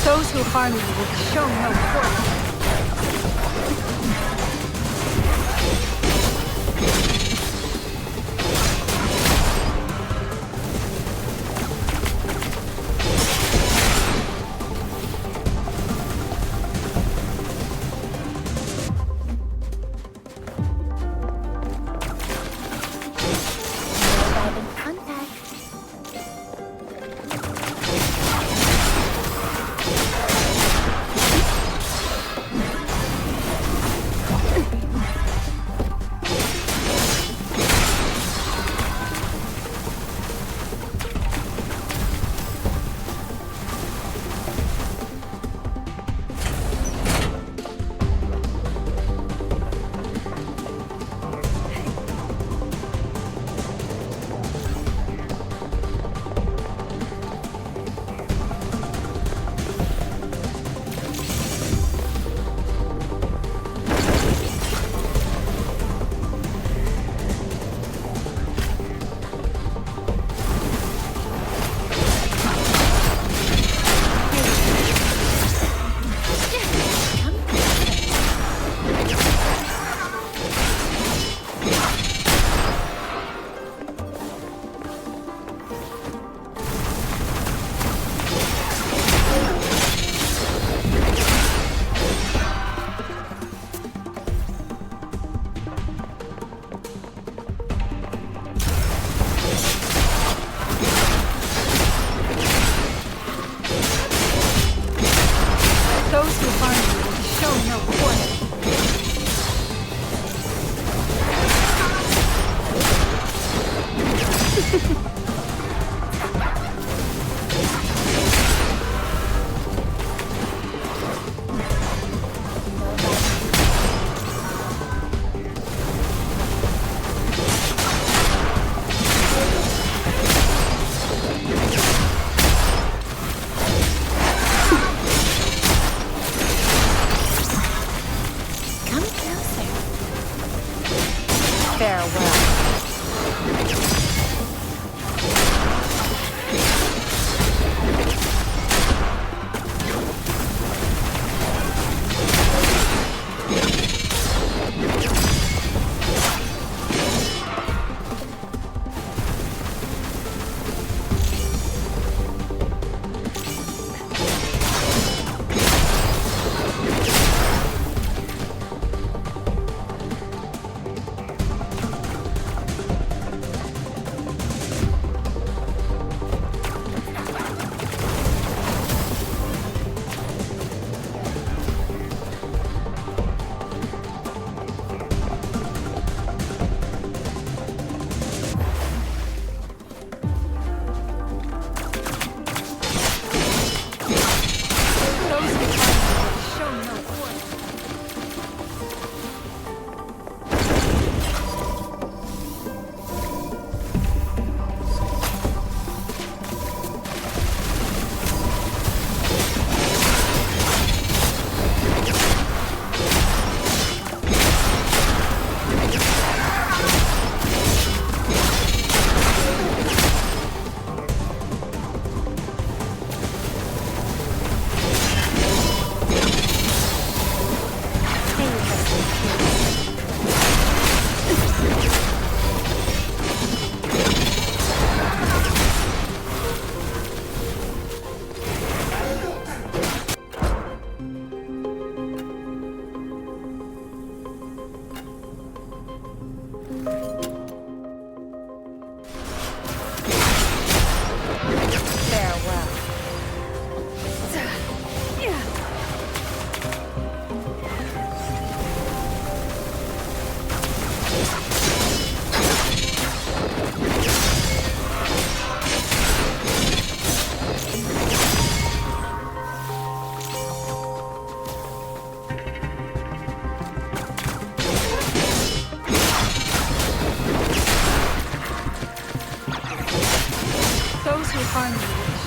Those who harm you will be shown no quarter. No violent contact.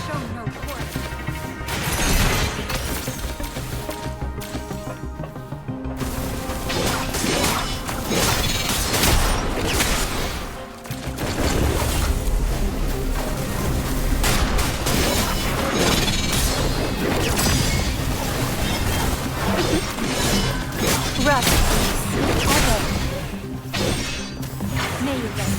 show no quarter. Rest, please. All right. May you rest.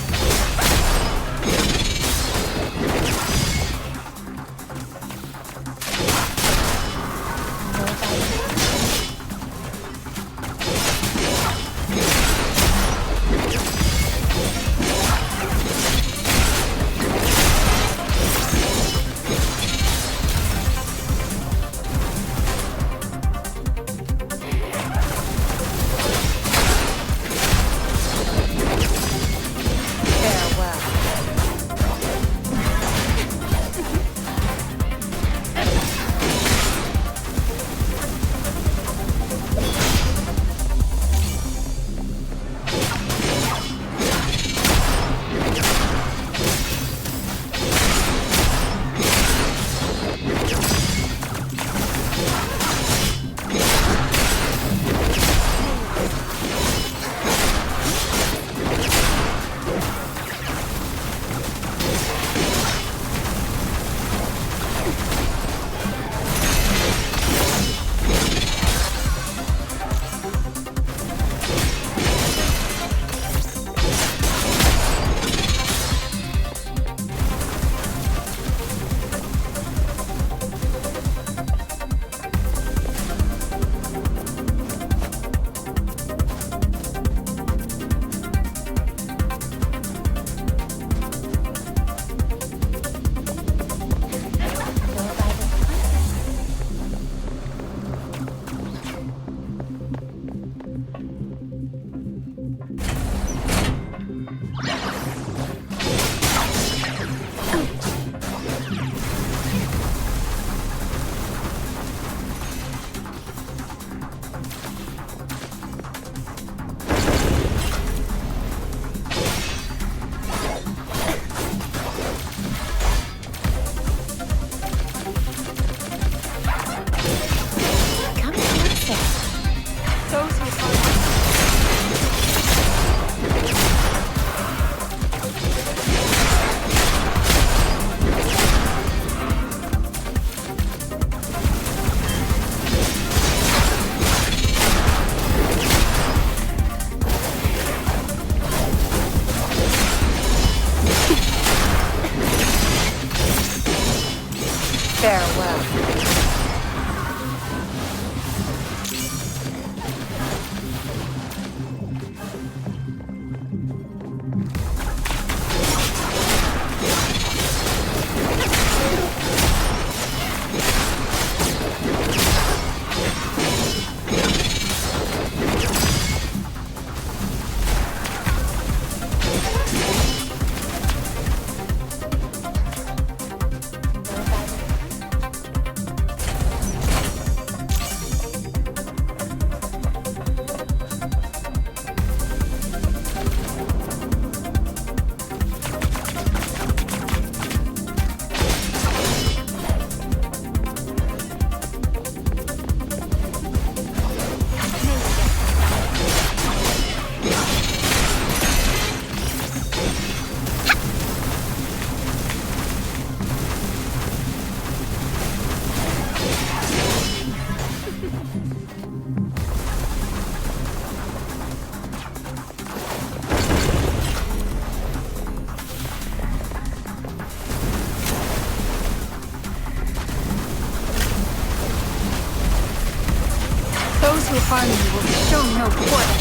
Those who harm you will be shown no quarter.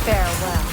Farewell.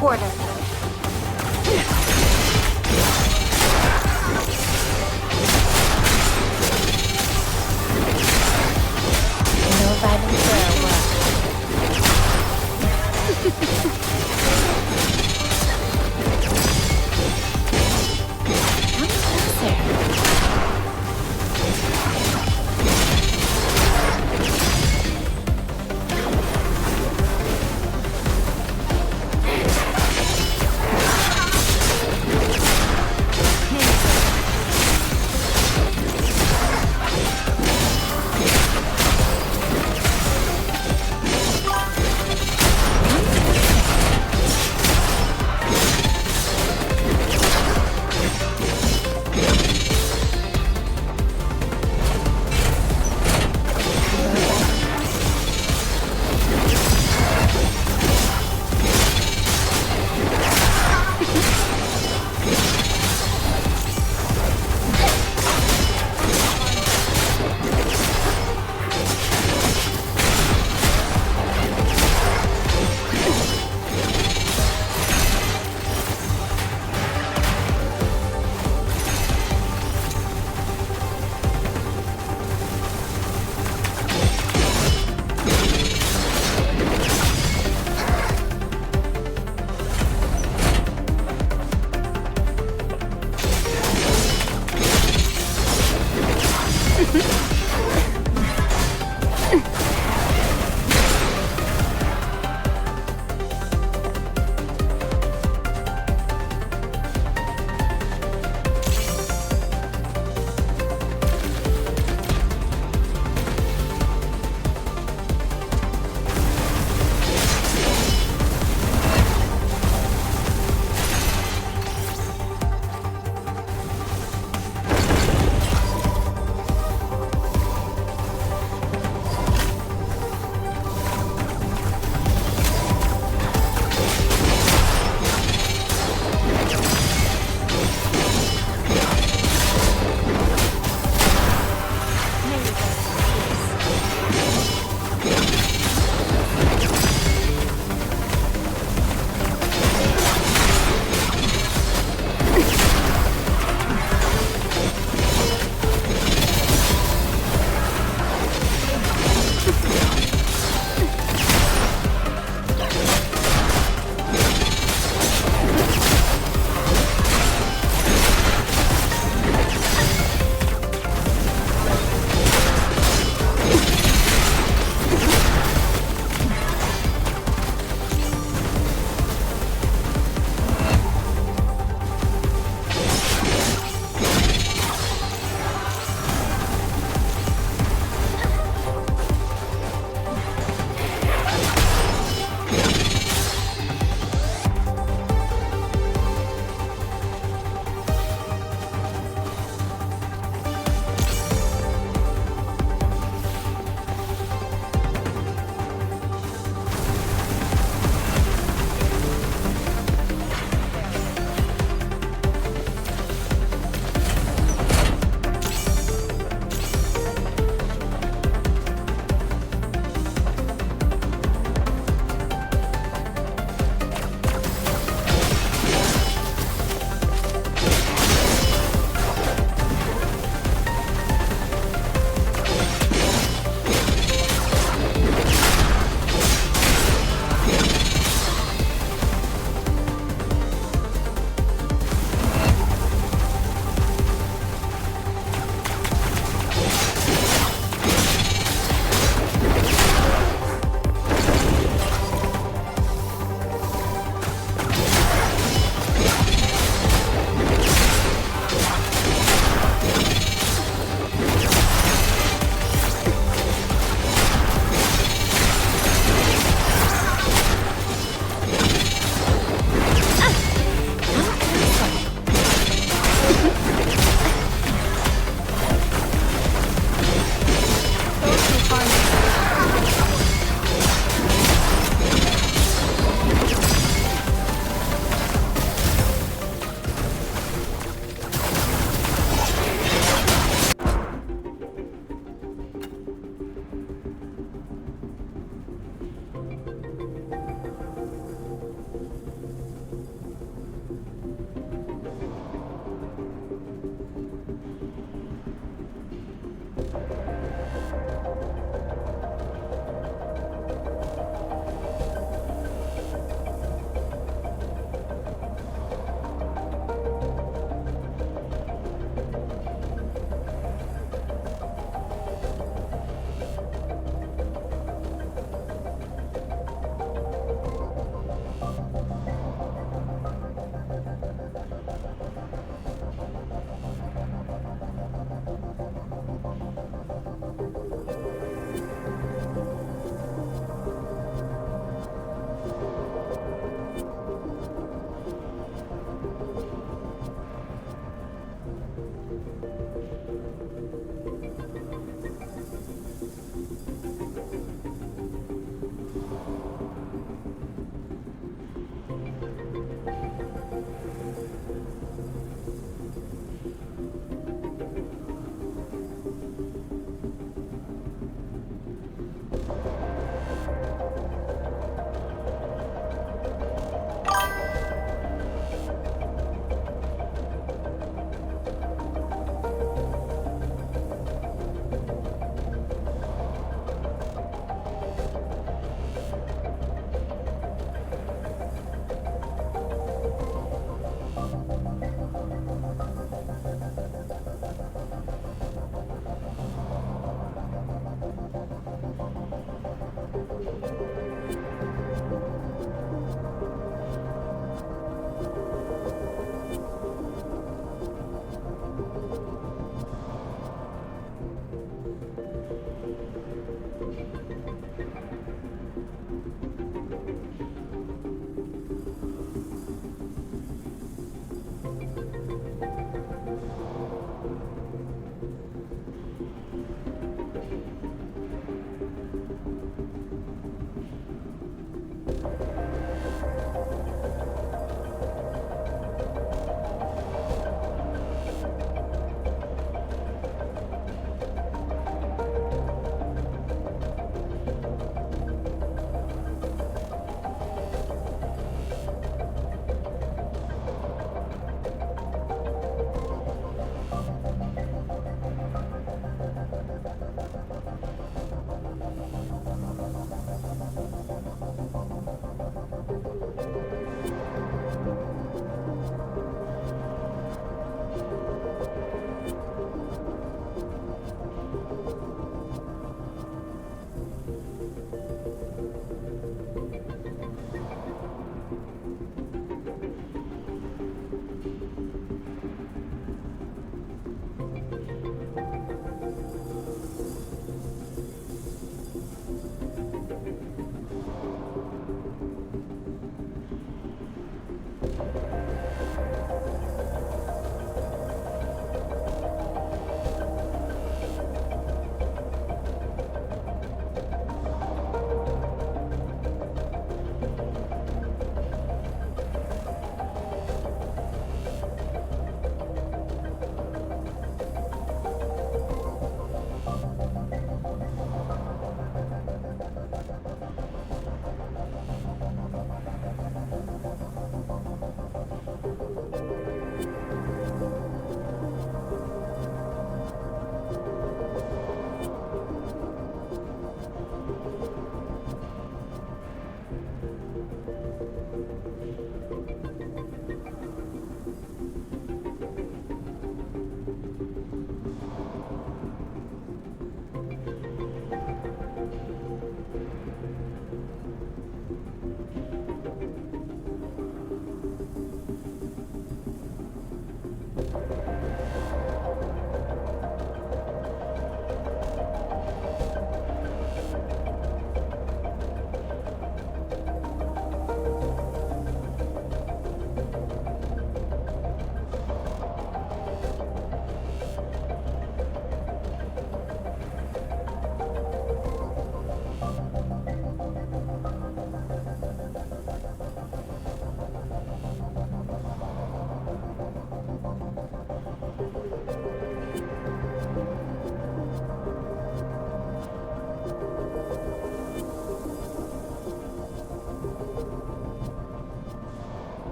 quarter. No violent prayer work.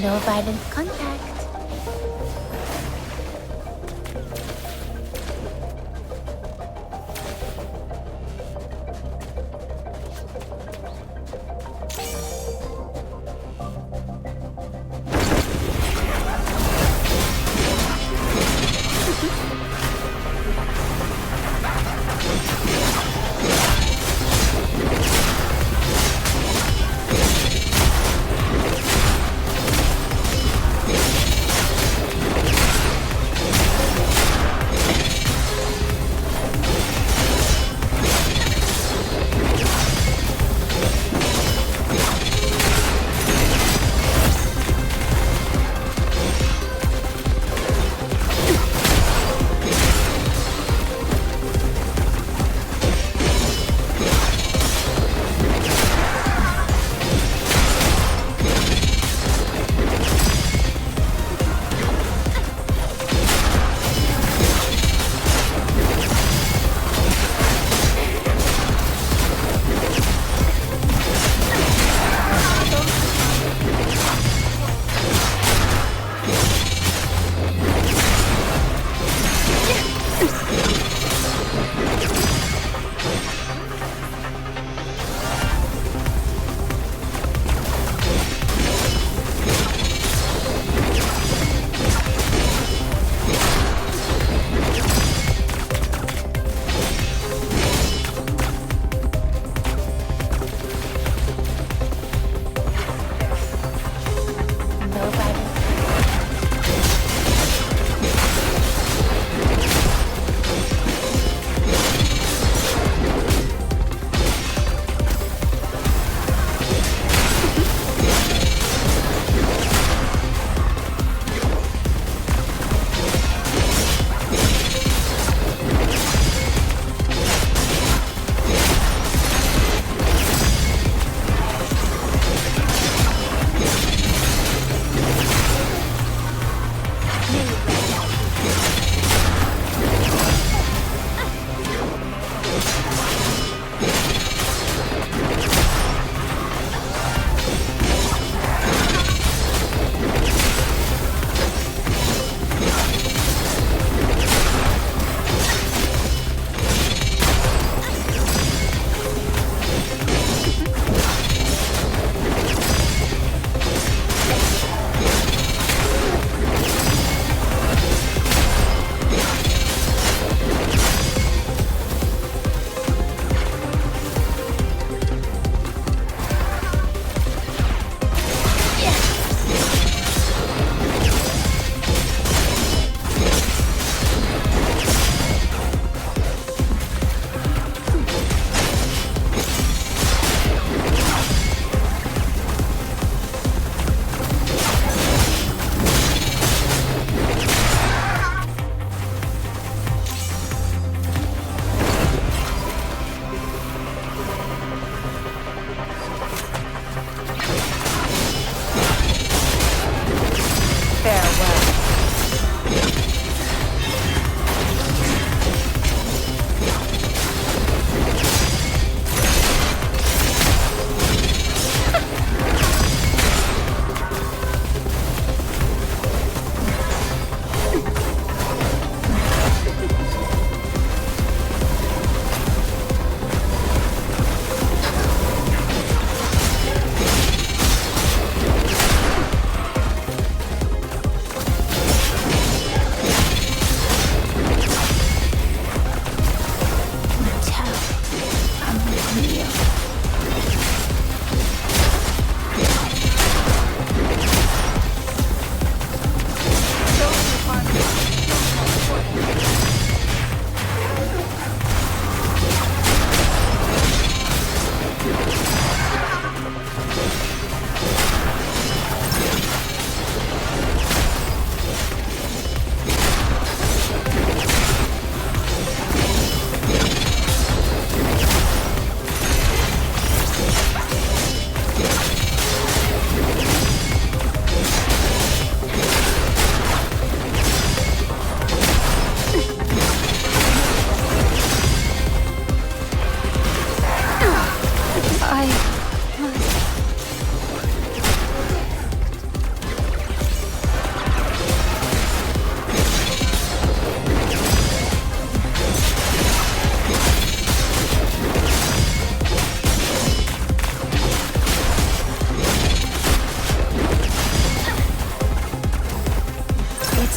No violent contact.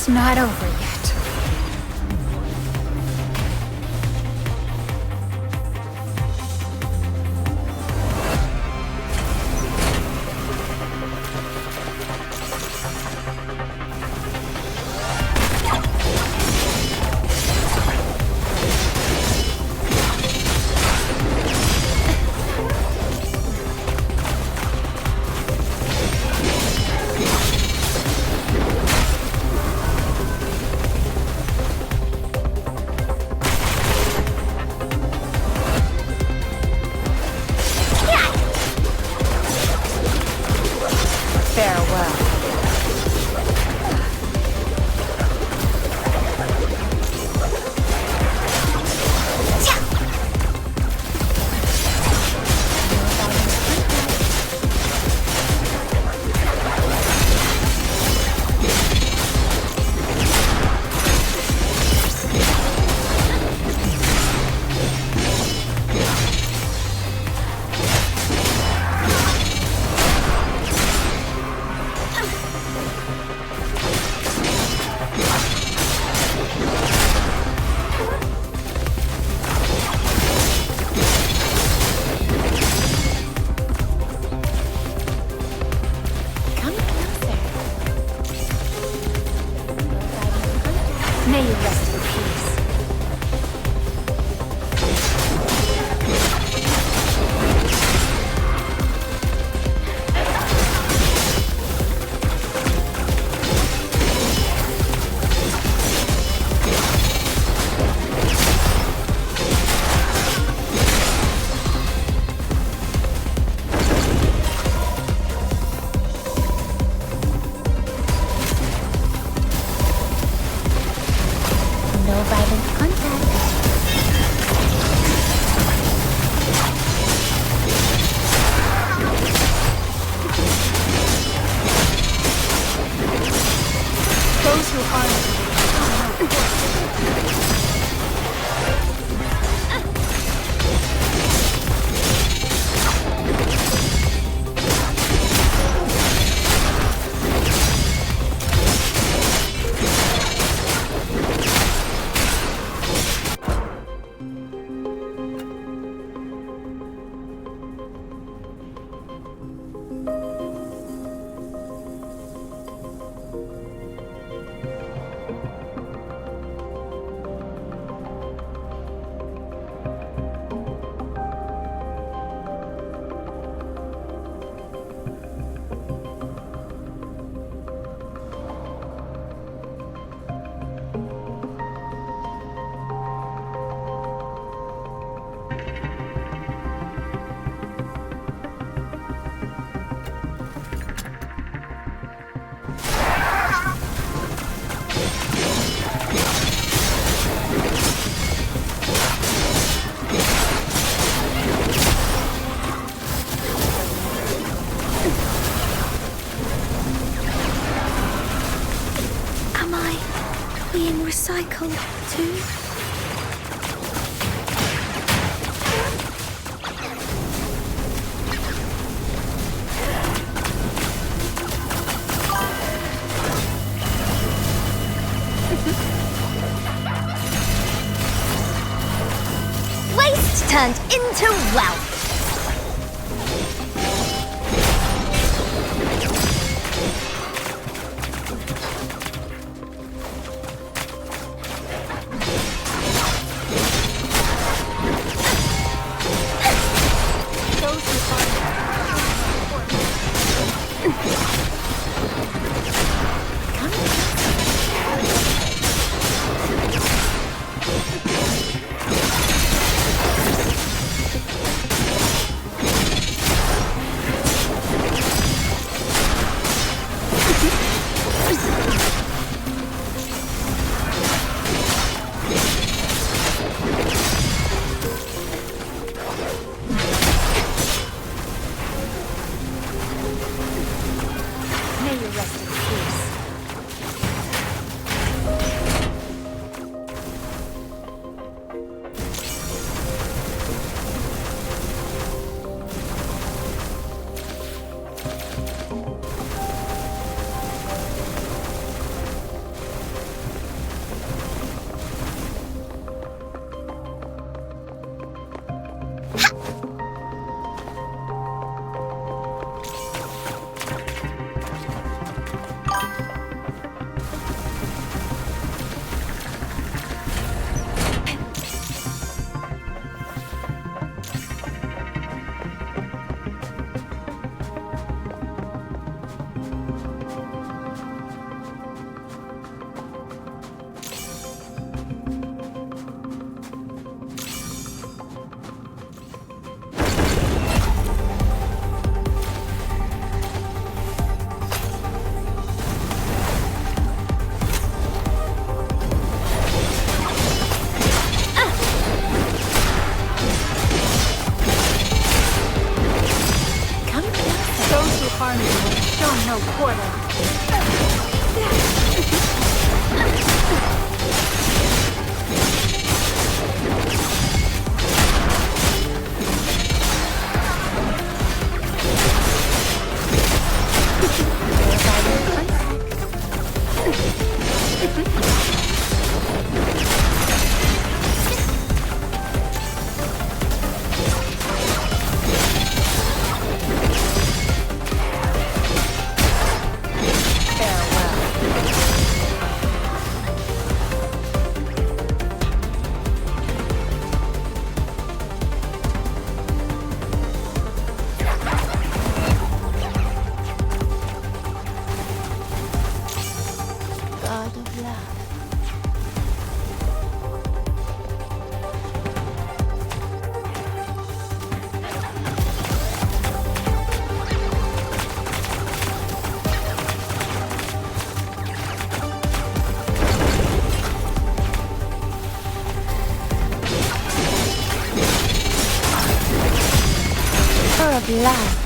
It's not over yet. May you rest in peace. No violent contact. Those who harm you. Am I being recycled too? Waste turned into wealth. Those who harm May you rest in peace. Show no quarter. God of love. Her of love.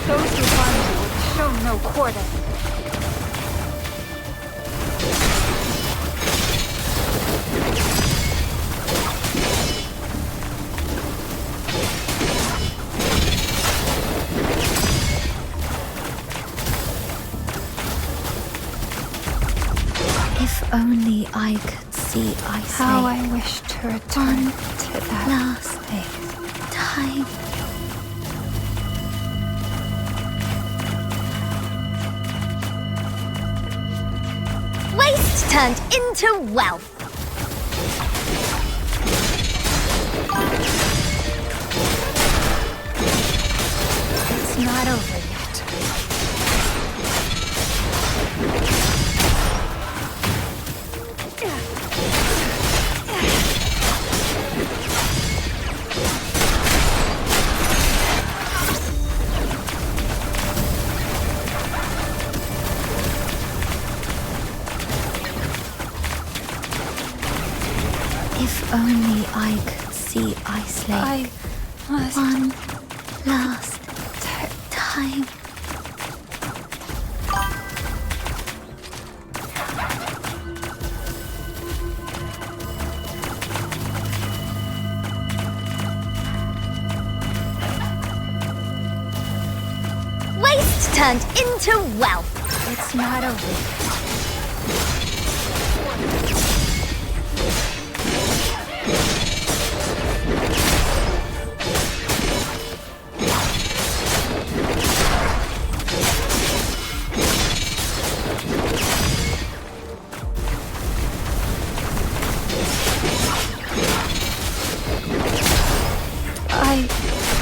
Those who harm you will be shown no quarter. If only I could see Ice How Lake I wish to return to that last place. time. Waste turned into wealth. It's not over yet. If only I could see Ice Lake I must one last time. Waste turned into wealth. It's not over yet. I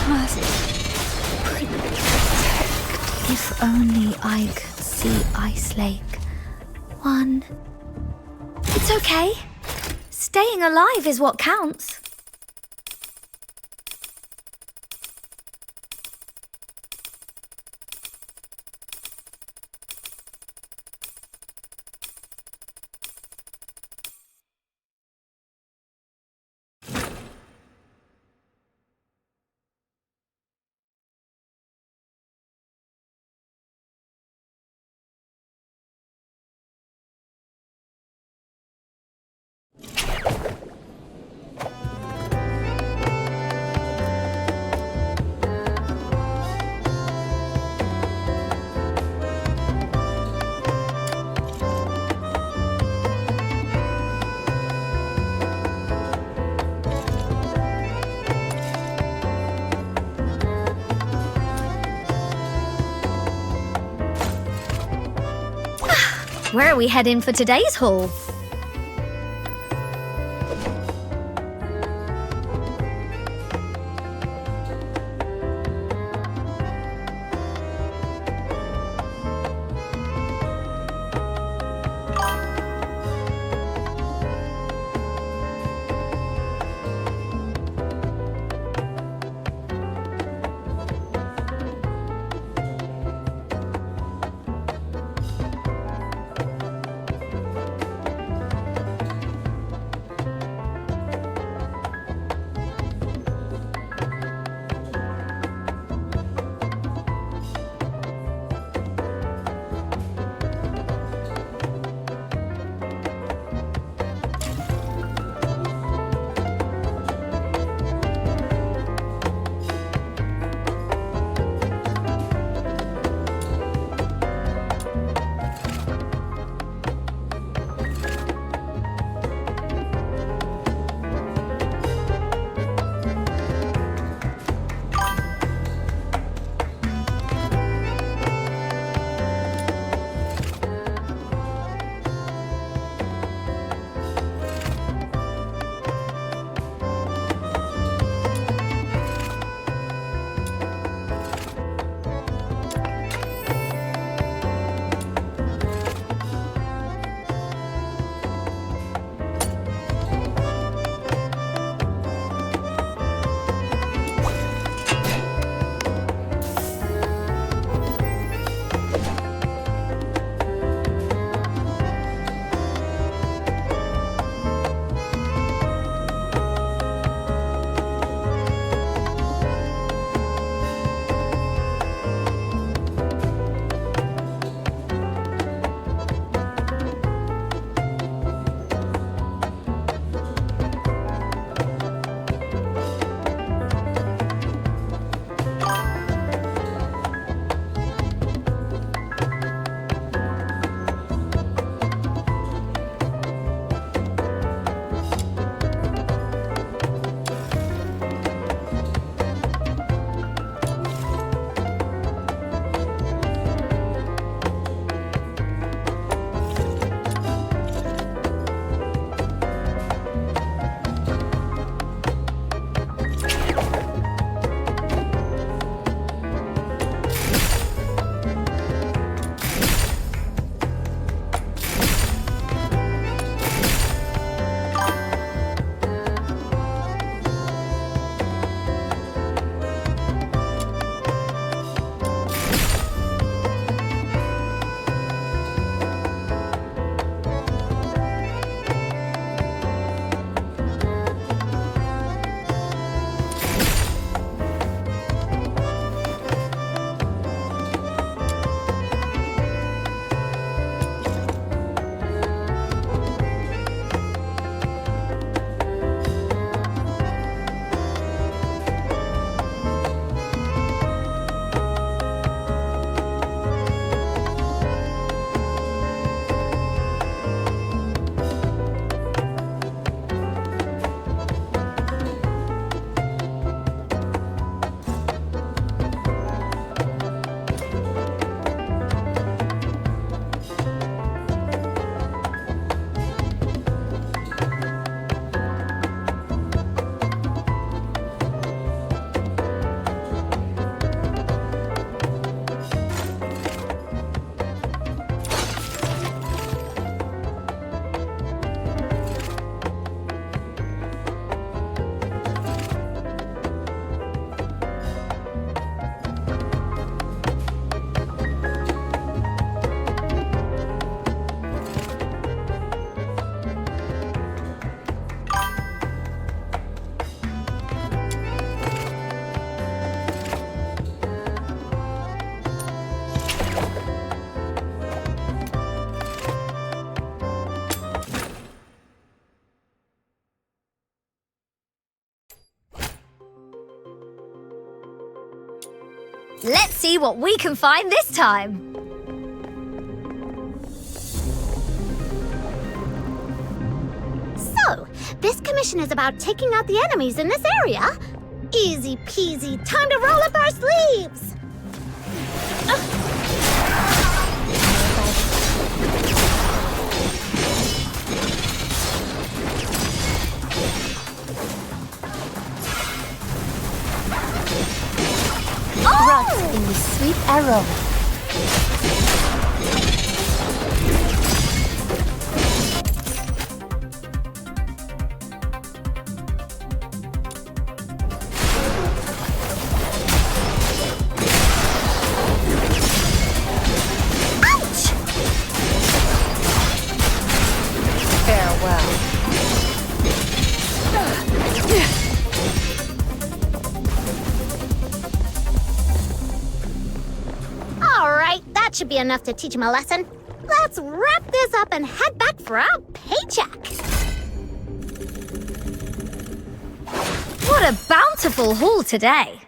must If only I could see Ice Lake one. It's okay. Staying alive is what counts. Where are we heading for today's haul? Let's see what we can find this time. So, this commission is about taking out the enemies in this area? Easy peasy, time to roll up our sleeves! Thrust in the sweet arrow. Should be enough to teach him a lesson. Let's wrap this up and head back for our paycheck. What a bountiful haul today.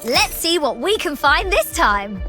Let's see what we can find this time.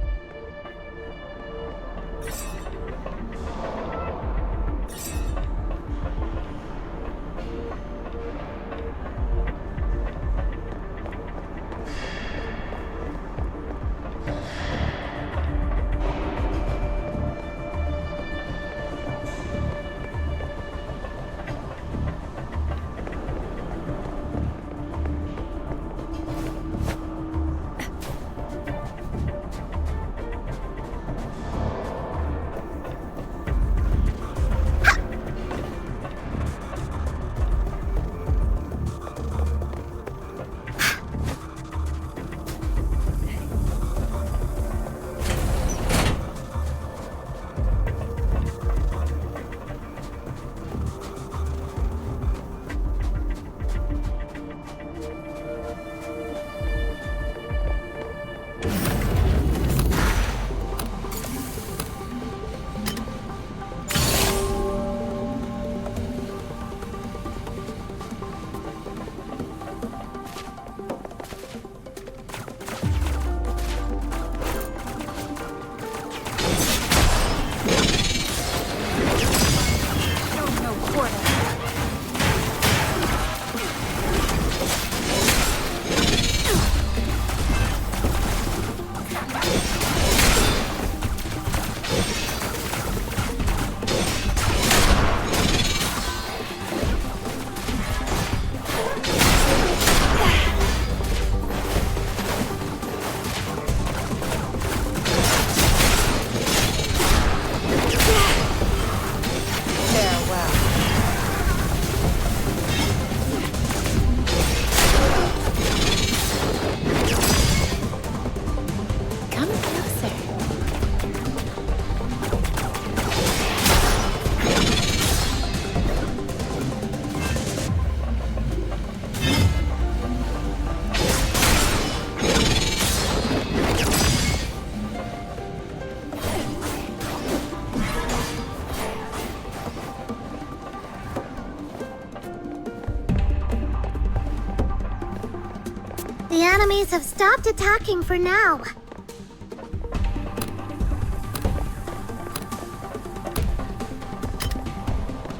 The enemies have stopped attacking for now.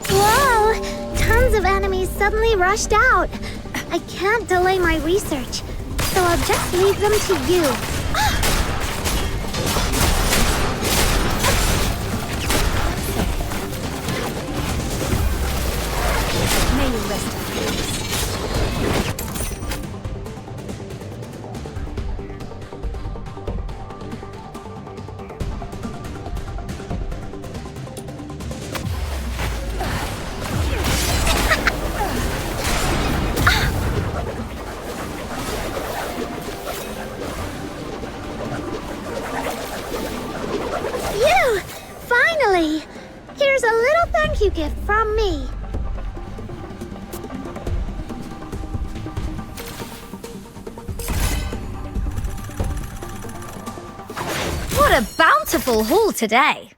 Whoa! Tons of enemies suddenly rushed out. I can't delay my research, so I'll just leave them to you. beautiful haul today.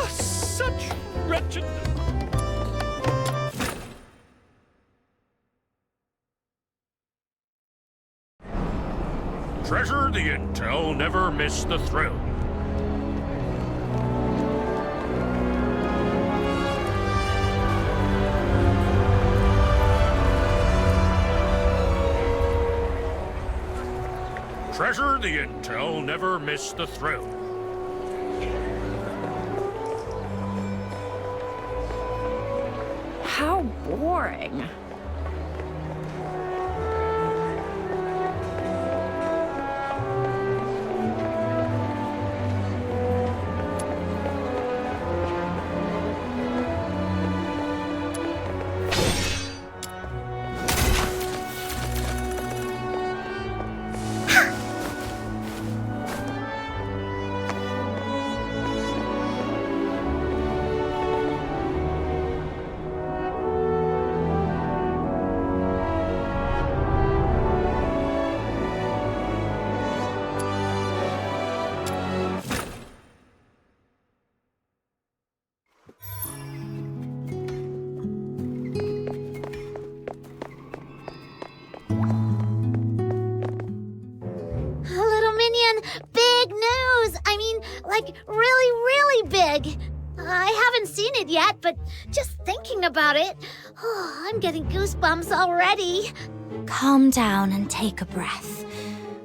Such wretched... Treasure the intel, never miss the thrill. Treasure the intel, never miss the thrill. How boring. Little Minion, big news! I mean, like, really, really big. I haven't seen it yet, but just thinking about it, I'm getting goosebumps already. Calm down and take a breath.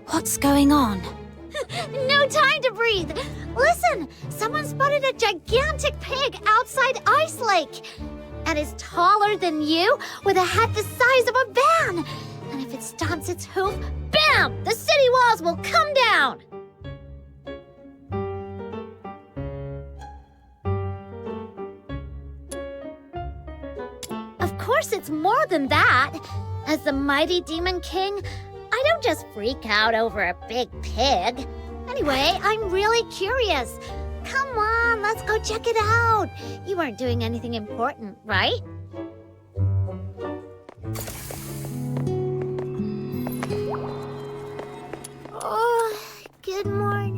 What's going on? No time to breathe. Listen, someone spotted a gigantic pig outside Ice Lake. And is taller than you, with a head the size of a van. And if it stomps its hoof, bam! The city walls will come down. Of course, it's more than that. As the mighty Demon King, I don't just freak out over a big pig. Anyway, I'm really curious. Come on, let's go check it out. You weren't doing anything important, right? Oh, good morning.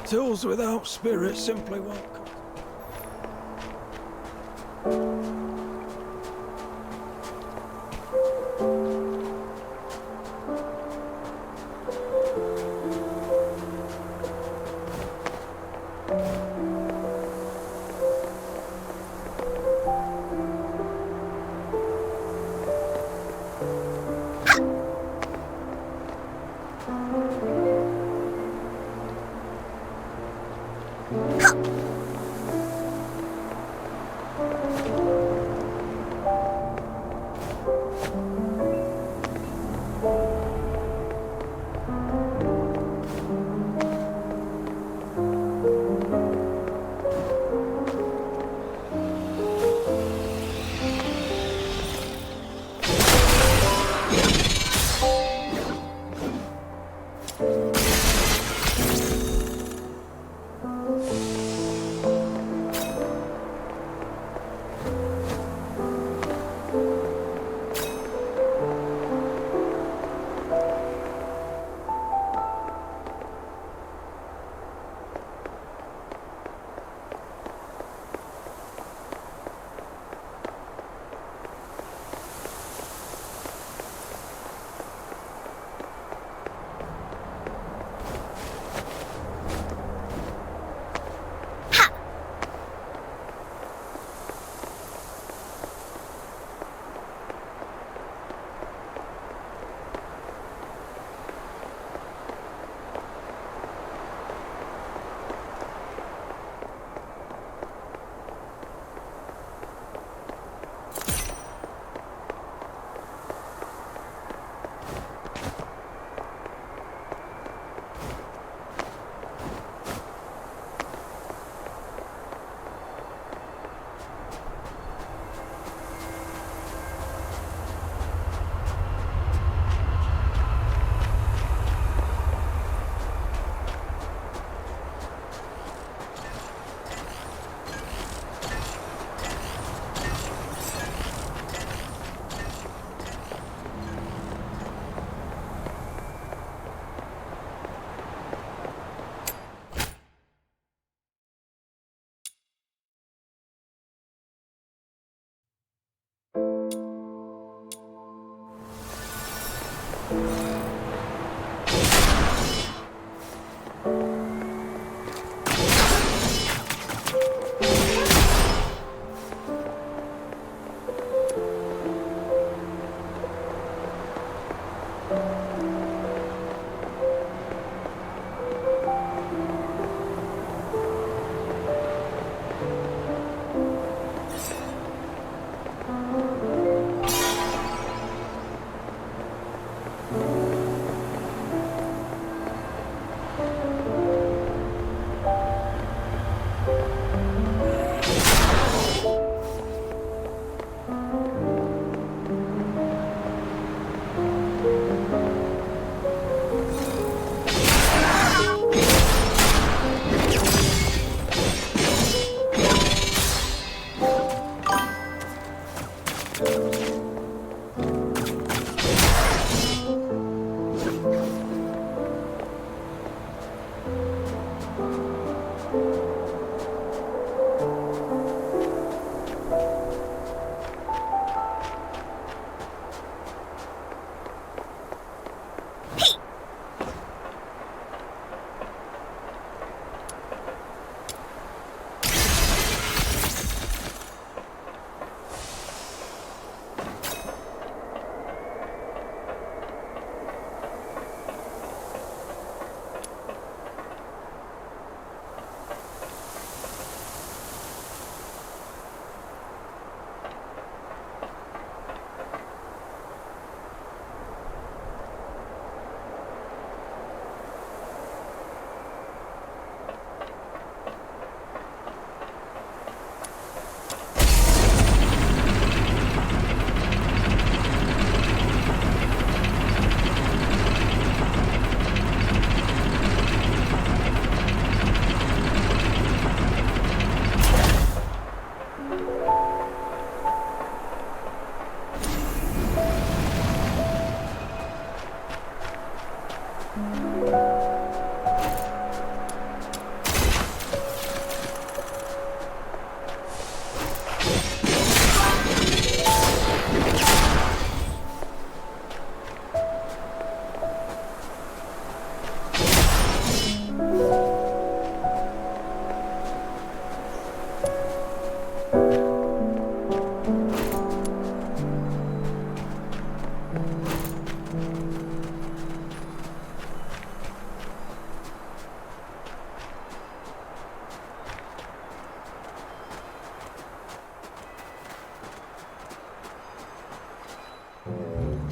Tools without spirit simply won't come.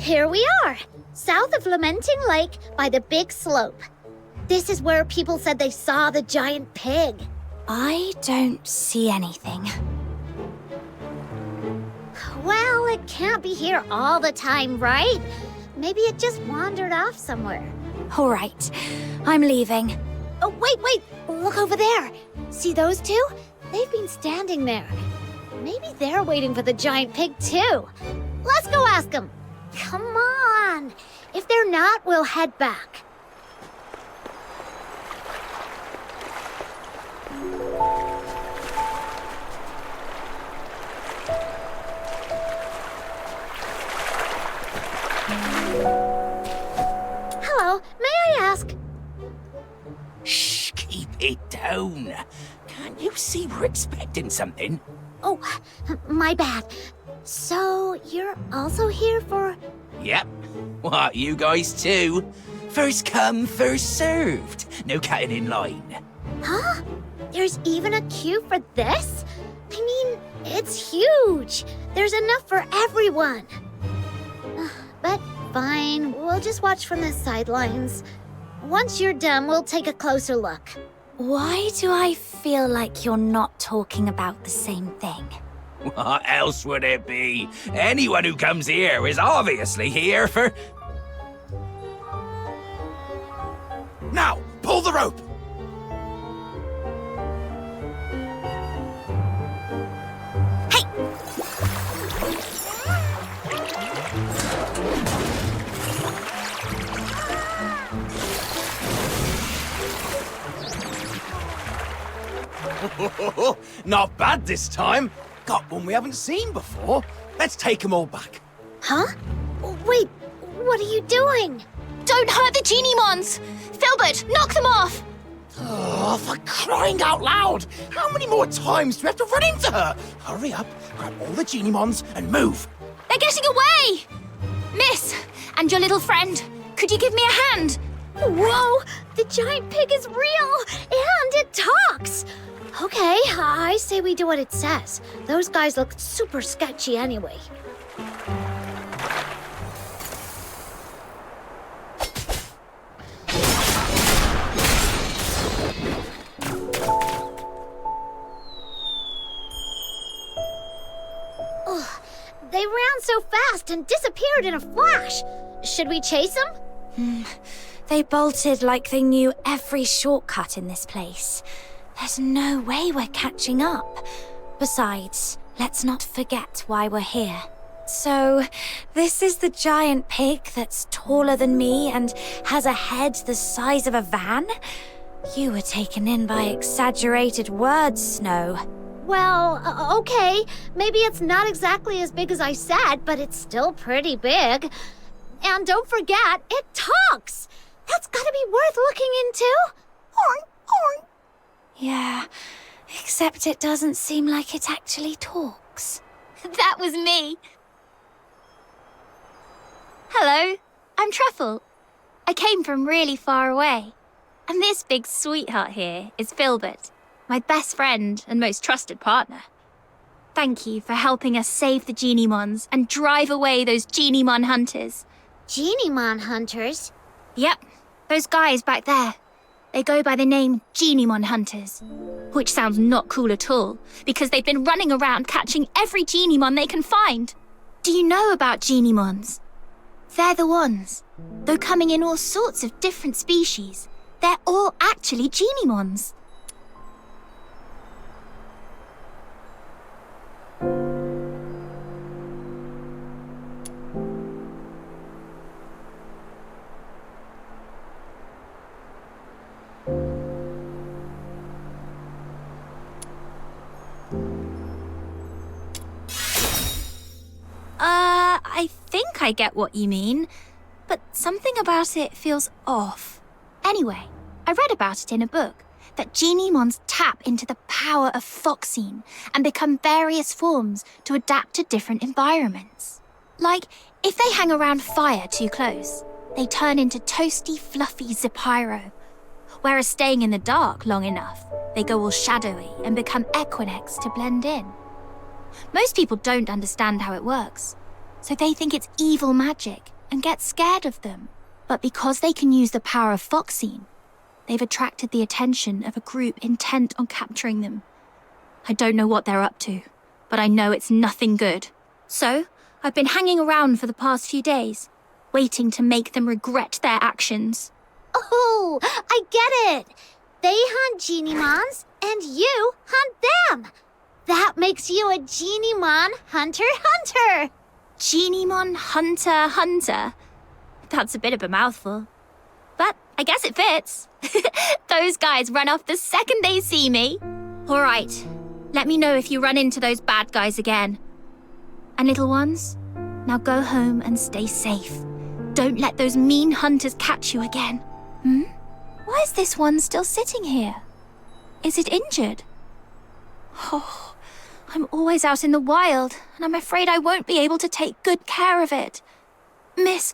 Here we are, south of Lamenting Lake by the big slope. This is where people said they saw the giant pig. I don't see anything. Well, it can't be here all the time, right? Maybe it just wandered off somewhere. All right, I'm leaving. Oh, wait, look over there. See those two? They've been standing there. Maybe they're waiting for the giant pig too. Let's go ask them. Come on. If they're not, we'll head back. Hello, may I ask? Shh, keep it down. Can't you see we're expecting something? Oh, my bad. So, you're also here for... Yep. What, you guys too? First come, first served. No cutting in line. Huh? There's even a queue for this? I mean, it's huge. There's enough for everyone. But fine, we'll just watch from the sidelines. Once you're done, we'll take a closer look. Why do I feel like you're not talking about the same thing? What else would it be? Anyone who comes here is obviously here for... Now, pull the rope! Not bad this time. Got one we haven't seen before. Let's take them all back. Huh? Wait, what are you doing? Don't hurt the Geniemons! Filbert, knock them off! Oh, for crying out loud! How many more times do we have to run into her? Hurry up, grab all the Geniemons and move. They're getting away! Miss, and your little friend, could you give me a hand? Whoa! The giant pig is real! And it talks! Okay, I say we do what it says. Those guys look super sketchy anyway. Oh, they ran so fast and disappeared in a flash. Should we chase them? They bolted like they knew every shortcut in this place. There's no way we're catching up. Besides, let's not forget why we're here. So, this is the giant pig that's taller than me and has a head the size of a van? You were taken in by exaggerated words, Snow. Well, okay. Maybe it's not exactly as big as I said, but it's still pretty big. And don't forget, it talks! That's gotta be worth looking into. Horn, horn. Yeah, except it doesn't seem like it actually talks. That was me. Hello, I'm Truffle. I came from really far away. And this big sweetheart here is Filbert, my best friend and most trusted partner. Thank you for helping us save the Geniemons and drive away those Geniemon hunters. Geniemon hunters? Yep, those guys back there. They go by the name Geniemon Hunters, which sounds not cool at all, because they've been running around catching every Geniemon they can find. Do you know about Geniemons? They're the ones. Though coming in all sorts of different species, they're all actually Geniemons. I think I get what you mean, but something about it feels off. Anyway, I read about it in a book, that Geniemons tap into the power of Foxine and become various forms to adapt to different environments. Like, if they hang around fire too close, they turn into toasty, fluffy Zepyro. Whereas staying in the dark long enough, they go all shadowy and become Equinix to blend in. Most people don't understand how it works, so they think it's evil magic and get scared of them. But because they can use the power of Foxine, they've attracted the attention of a group intent on capturing them. I don't know what they're up to, but I know it's nothing good. So, I've been hanging around for the past few days, waiting to make them regret their actions. Oh, I get it. They hunt Genimons, and you hunt them. That makes you a Genimon hunter-hunter. Genimon hunter-hunter? That's a bit of a mouthful. But I guess it fits. Those guys run off the second they see me. All right, let me know if you run into those bad guys again. And little ones, now go home and stay safe. Don't let those mean hunters catch you again. Why is this one still sitting here? Is it injured? Oh, I'm always out in the wild, and I'm afraid I won't be able to take good care of it. Miss,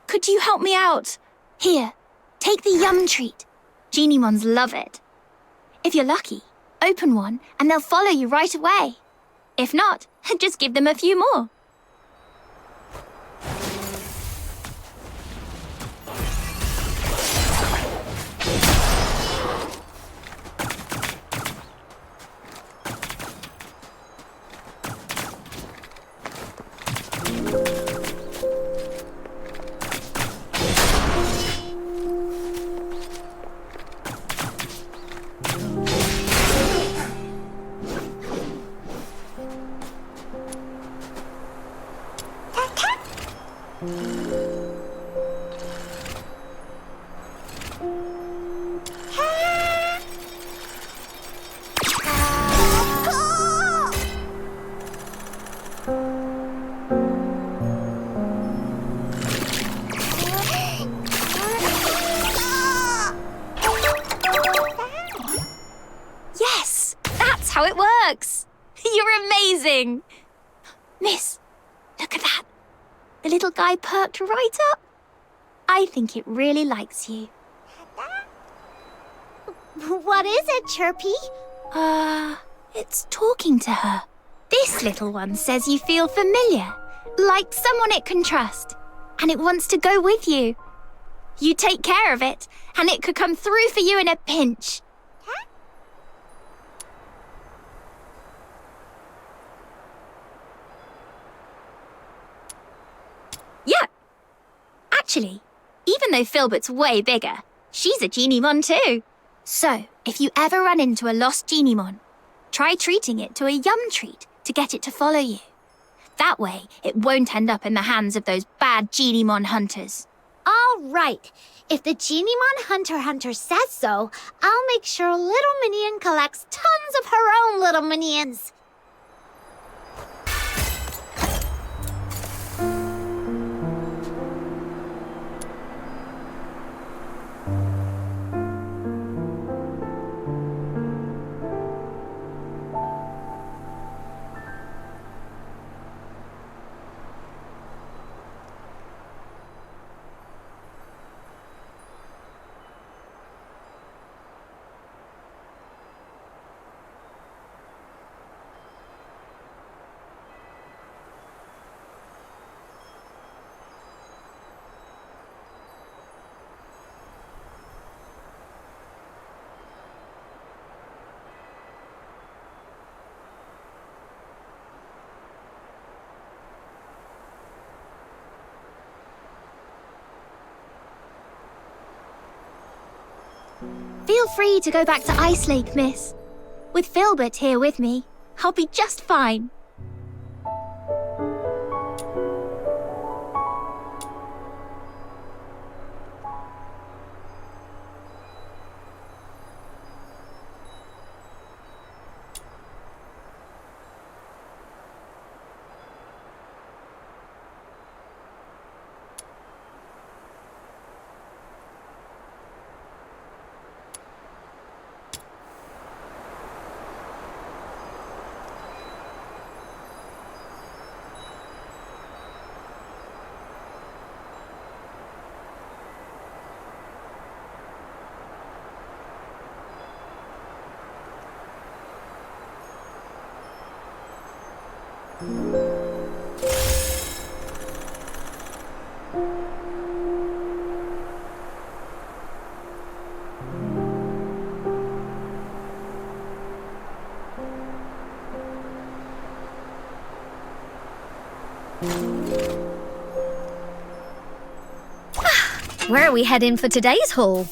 could you help me out? Here, take the yum treat. Genimons love it. If you're lucky, open one and they'll follow you right away. If not, just give them a few more. Yes, that's how it works. You're amazing. Miss, look at that. The little guy perked right up. I think it really likes you. What is it, Chirpy? It's talking to her. This little one says you feel familiar, like someone it can trust, and it wants to go with you. You take care of it, and it could come through for you in a pinch. Yeah. Actually, even though Filbert's way bigger, she's a Genimon too. So, if you ever run into a lost Genimon, try treating it to a yum treat to get it to follow you. That way, it won't end up in the hands of those bad Genimon hunters. All right. If the Genimon hunter says so, I'll make sure Little Minion collects tons of her own little minions. Feel free to go back to Ice Lake, miss. With Filbert here with me, I'll be just fine. Where are we heading for today's haul?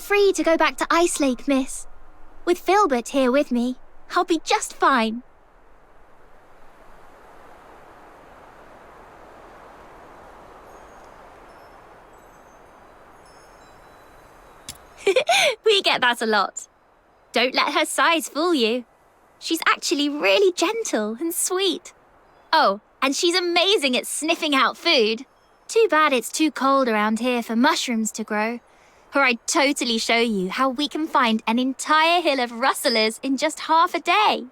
free to go back to Ice Lake, miss. With Filbert here with me, I'll be just fine. We get that a lot. Don't let her size fool you. She's actually really gentle and sweet. Oh, and she's amazing at sniffing out food. Too bad it's too cold around here for mushrooms to grow. Or I'd totally show you how we can find an entire hill of rustlers in just half a day.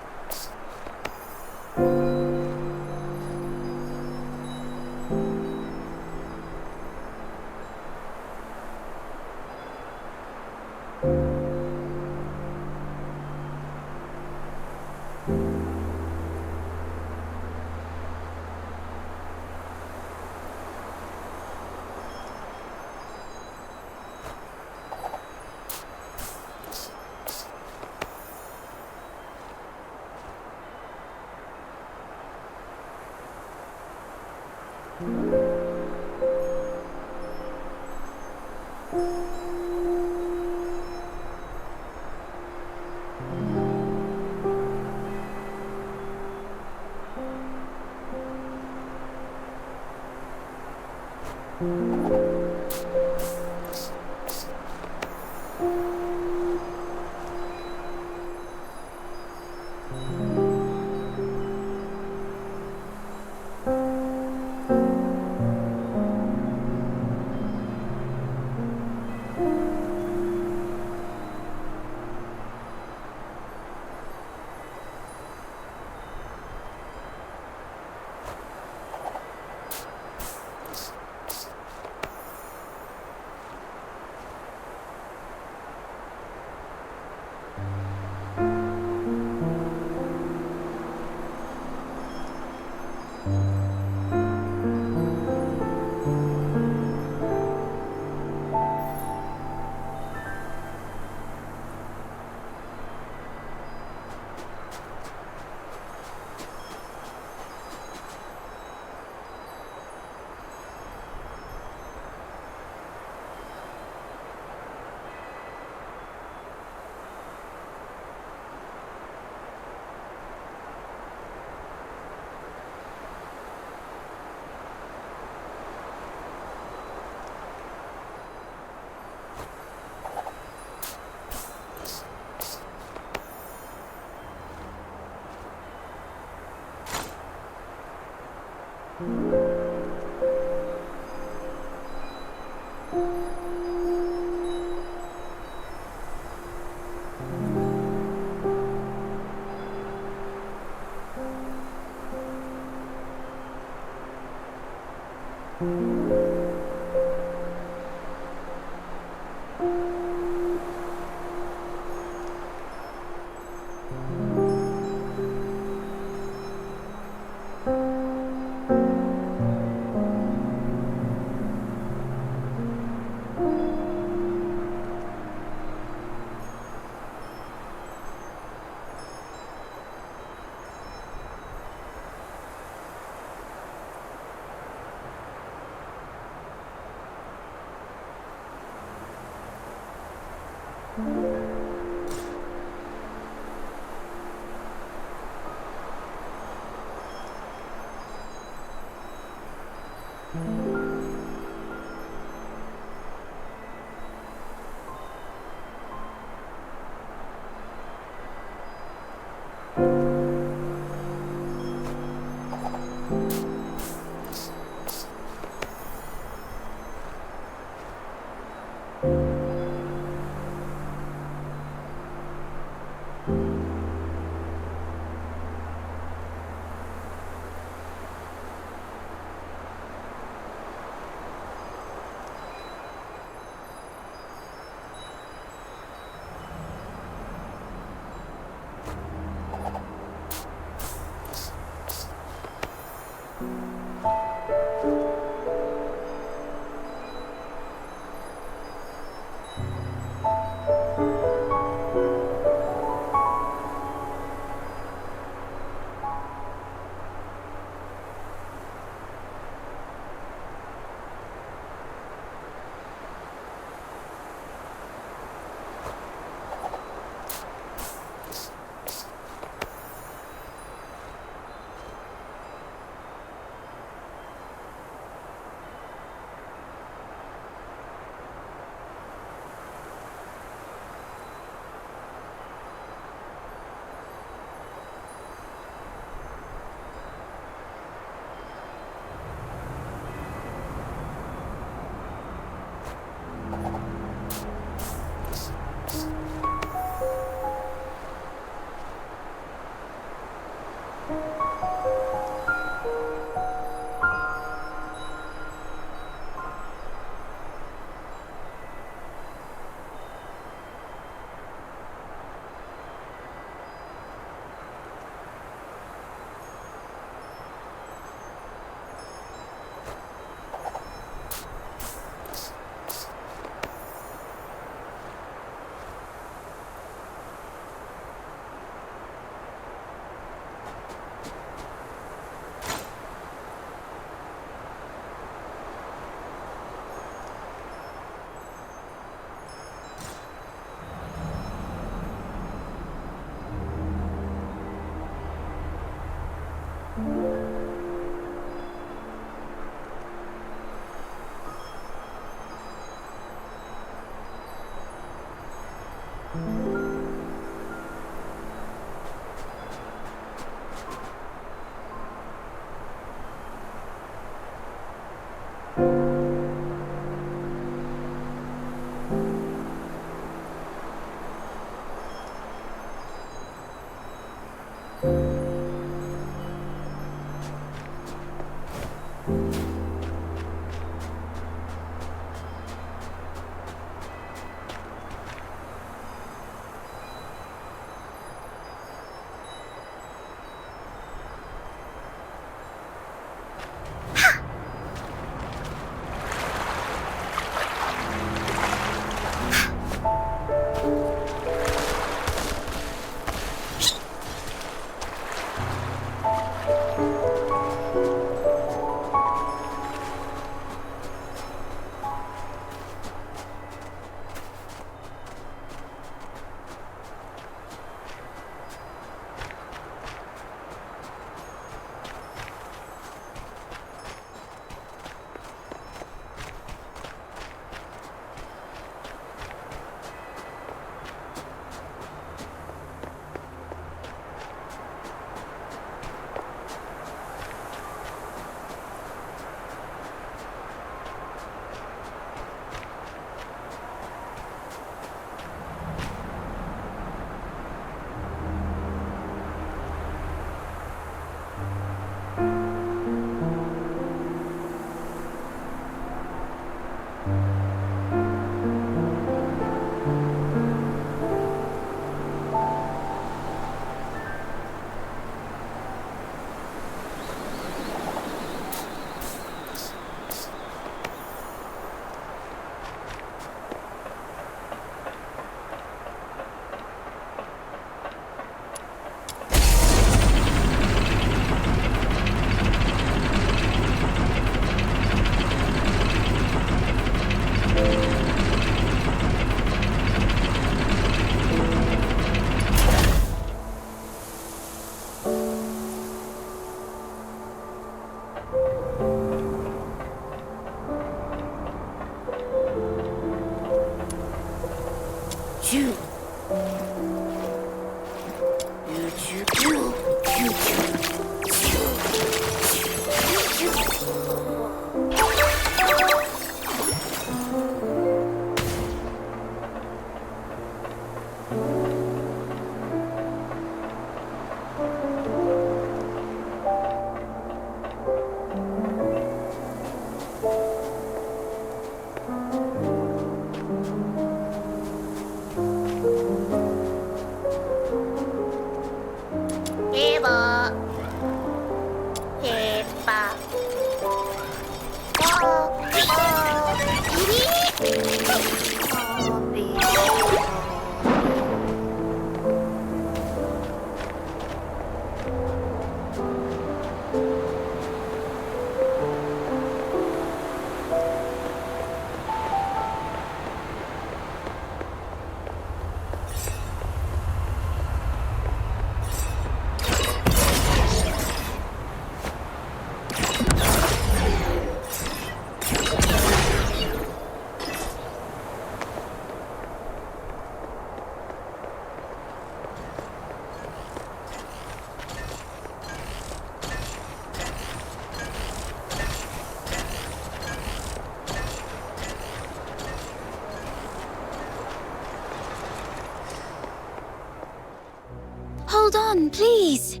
Hold on, please.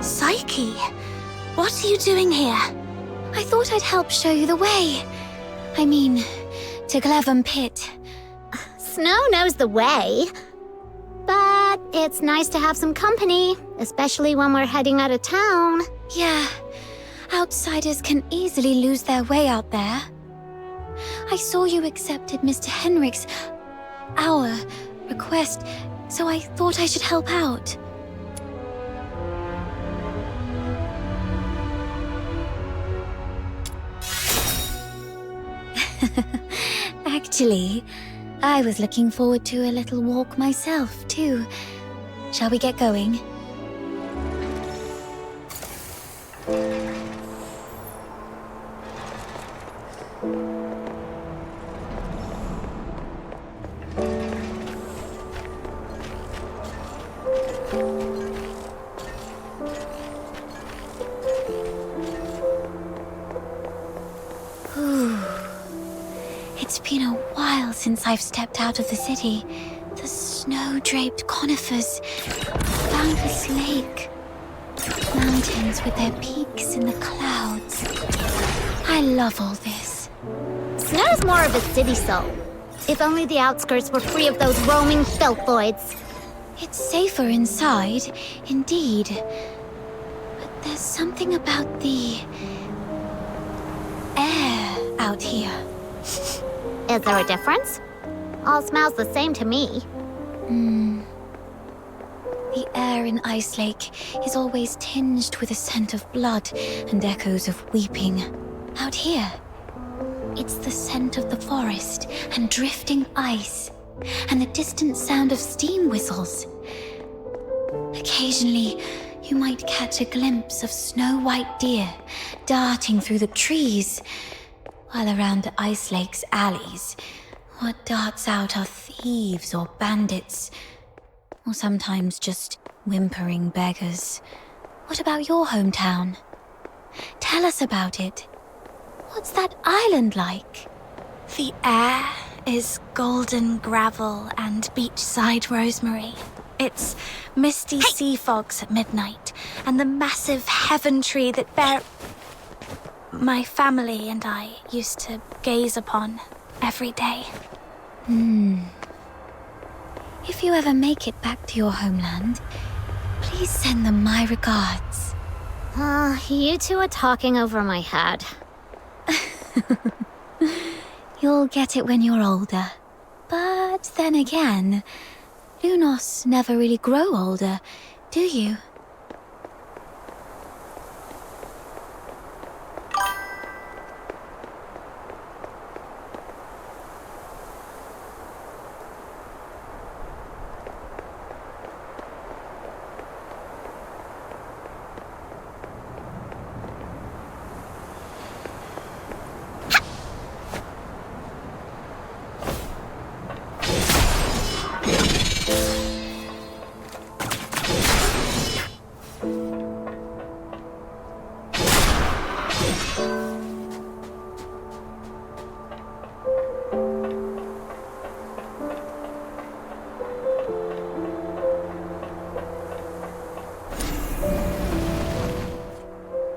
Psyche, what are you doing here? I thought I'd help show you the way. I mean, to Glevum Pit. Snow knows the way. But it's nice to have some company, especially when we're heading out of town. Yeah, outsiders can easily lose their way out there. I saw you accepted Mr. Henrik's, our request, so I thought I should help out. Actually, I was looking forward to a little walk myself, too. Shall we get going? Ooh. It's been a while since I've stepped out of the city. The snow-draped conifers, boundless lake, mountains with their peaks in the clouds. I love all this. Snow's more of a city soul. If only the outskirts were free of those roaming filthoids. It's safer inside, indeed. But there's something about the air out here. Is there a difference? All smells the same to me. The air in Ice Lake is always tinged with a scent of blood and echoes of weeping. Out here, it's the scent of the forest and drifting ice, and the distant sound of steam whistles. Occasionally, you might catch a glimpse of snow-white deer darting through the trees, while around the Ice Lake's alleys, what darts out are thieves or bandits, or sometimes just whimpering beggars. What about your hometown? Tell us about it. What's that island like? The air is golden gravel and beachside rosemary. It's misty sea fogs at midnight, and the massive heaven tree that my family and I used to gaze upon every day. If you ever make it back to your homeland, please send them my regards. You two are talking over my head. You'll get it when you're older. But then again, Lunos never really grow older, do you?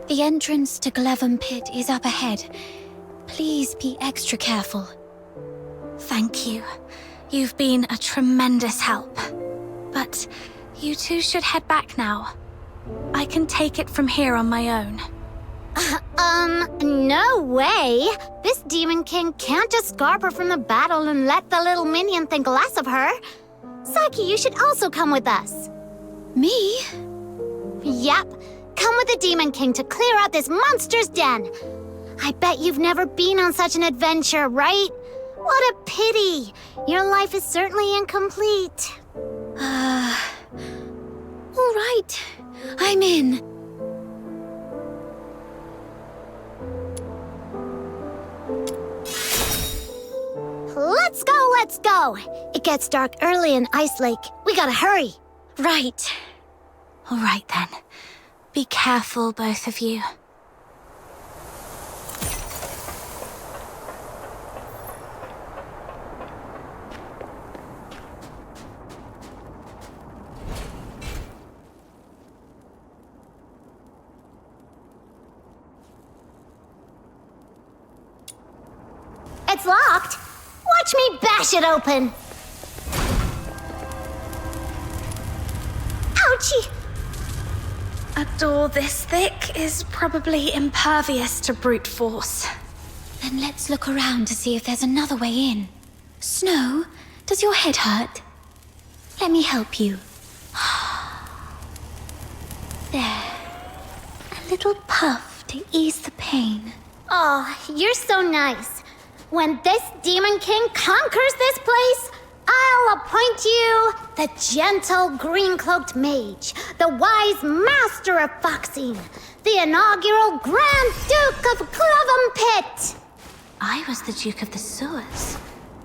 The entrance to Glevum Pit is up ahead. Please be extra careful. Thank you. You've been a tremendous help. But you two should head back now. I can take it from here on my own. No way! This Demon King can't just scarp her from the battle and let the little minion think less of her. Saki, you should also come with us. Me? Yep. Come with the Demon King to clear out this monster's den. I bet you've never been on such an adventure, right? What a pity. Your life is certainly incomplete. All right. I'm in. Let's go, let's go. It gets dark early in Ice Lake. We gotta hurry. Right. All right then. Be careful, both of you. It's locked. Watch me bash it open. Ouchie! A door this thick is probably impervious to brute force. Then let's look around to see if there's another way in. Snow, does your head hurt? Let me help you. There. A little puff to ease the pain. Oh, you're so nice. When this Demon King conquers this place, I'll appoint you the gentle green-cloaked mage, the wise master of Foxine, the inaugural Grand Duke of Glevum Pit. I was the Duke of the Sewers.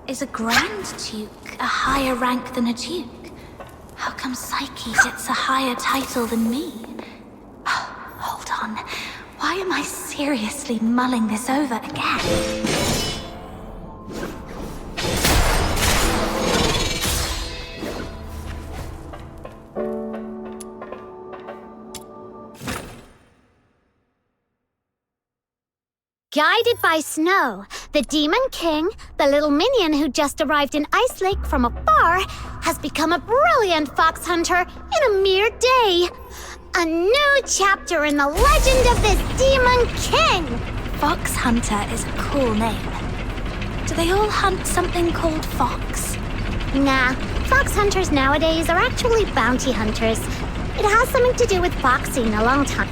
Is a Grand Duke a higher rank than a Duke? How come Psyche gets a higher title than me? Oh, hold on. Why am I seriously mulling this over again? Guided by Snow, the Demon King, the little minion who just arrived in Ice Lake from afar, has become a brilliant fox hunter in a mere day. A new chapter in the legend of this Demon King! Fox Hunter is a cool name. Do they all hunt something called fox? Nah, fox hunters nowadays are actually bounty hunters. It has something to do with foxing a long time.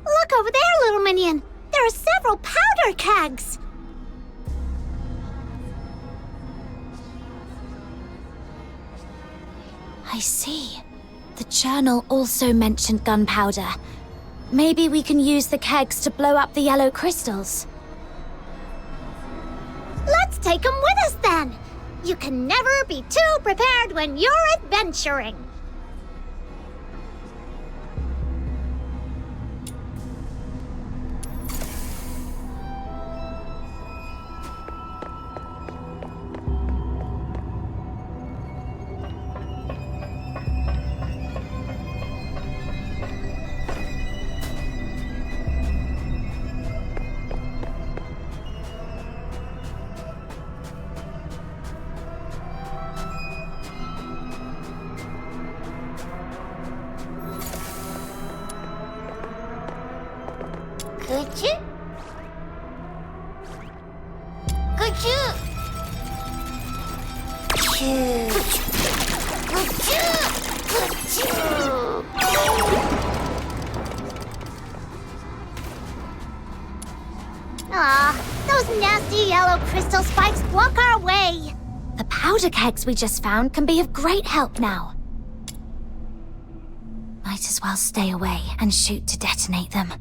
Look over there, little minion! There are several powder kegs! I see. The journal also mentioned gunpowder. Maybe we can use the kegs to blow up the yellow crystals. Let's take them with us then! You can never be too prepared when you're adventuring! Kuchu? Kuchu! Kuchu! Kuchu! Aw, those nasty yellow crystal spikes block our way. The powder kegs we just found can be of great help now. Might as well stay away and shoot to detonate them.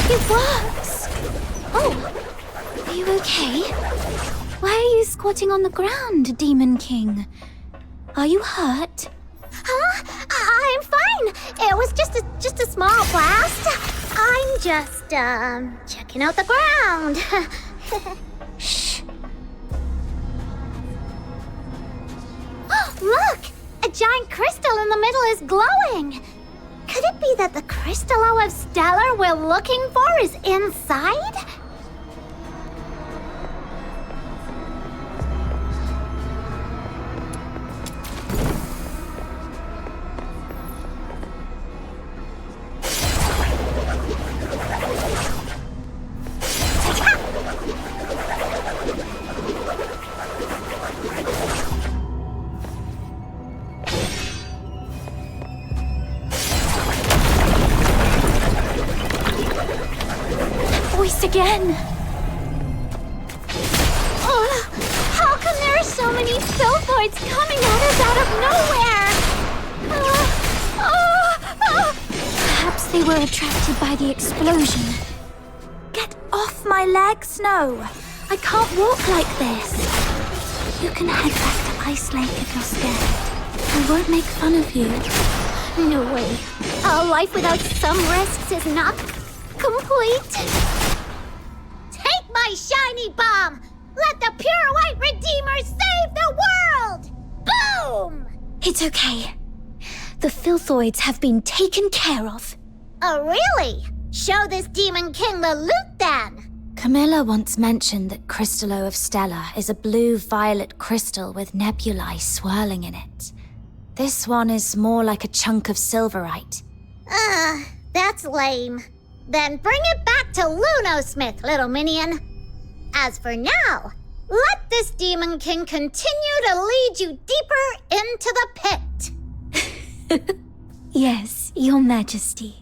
It works! Oh, are you okay? Why are you squatting on the ground, Demon King? Are you hurt? Huh? I'm fine. It was just a small blast. I'm just, checking out the ground. Shh. Look! A giant crystal in the middle is glowing. Could it be that the crystallo of Stellar we're looking for is inside? again. How come there are so many Filthoids coming at us out of nowhere? Perhaps they were attracted by the explosion. Get off my leg, Snow. I can't walk like this. You can head back to Ice Lake if you're scared. I won't make fun of you. No way. A life without some risks is not complete. Take my shiny bomb! Let the pure white Redeemer save the world! Boom! It's okay. The Filthoids have been taken care of. Oh, really? Show this Demon King the loot then! Camilla once mentioned that Crystallo of Stella is a blue-violet crystal with nebulae swirling in it. This one is more like a chunk of silverite. That's lame. Then bring it back to Lunosmith, little minion. As for now, let this Demon King continue to lead you deeper into the pit. Yes, Your Majesty.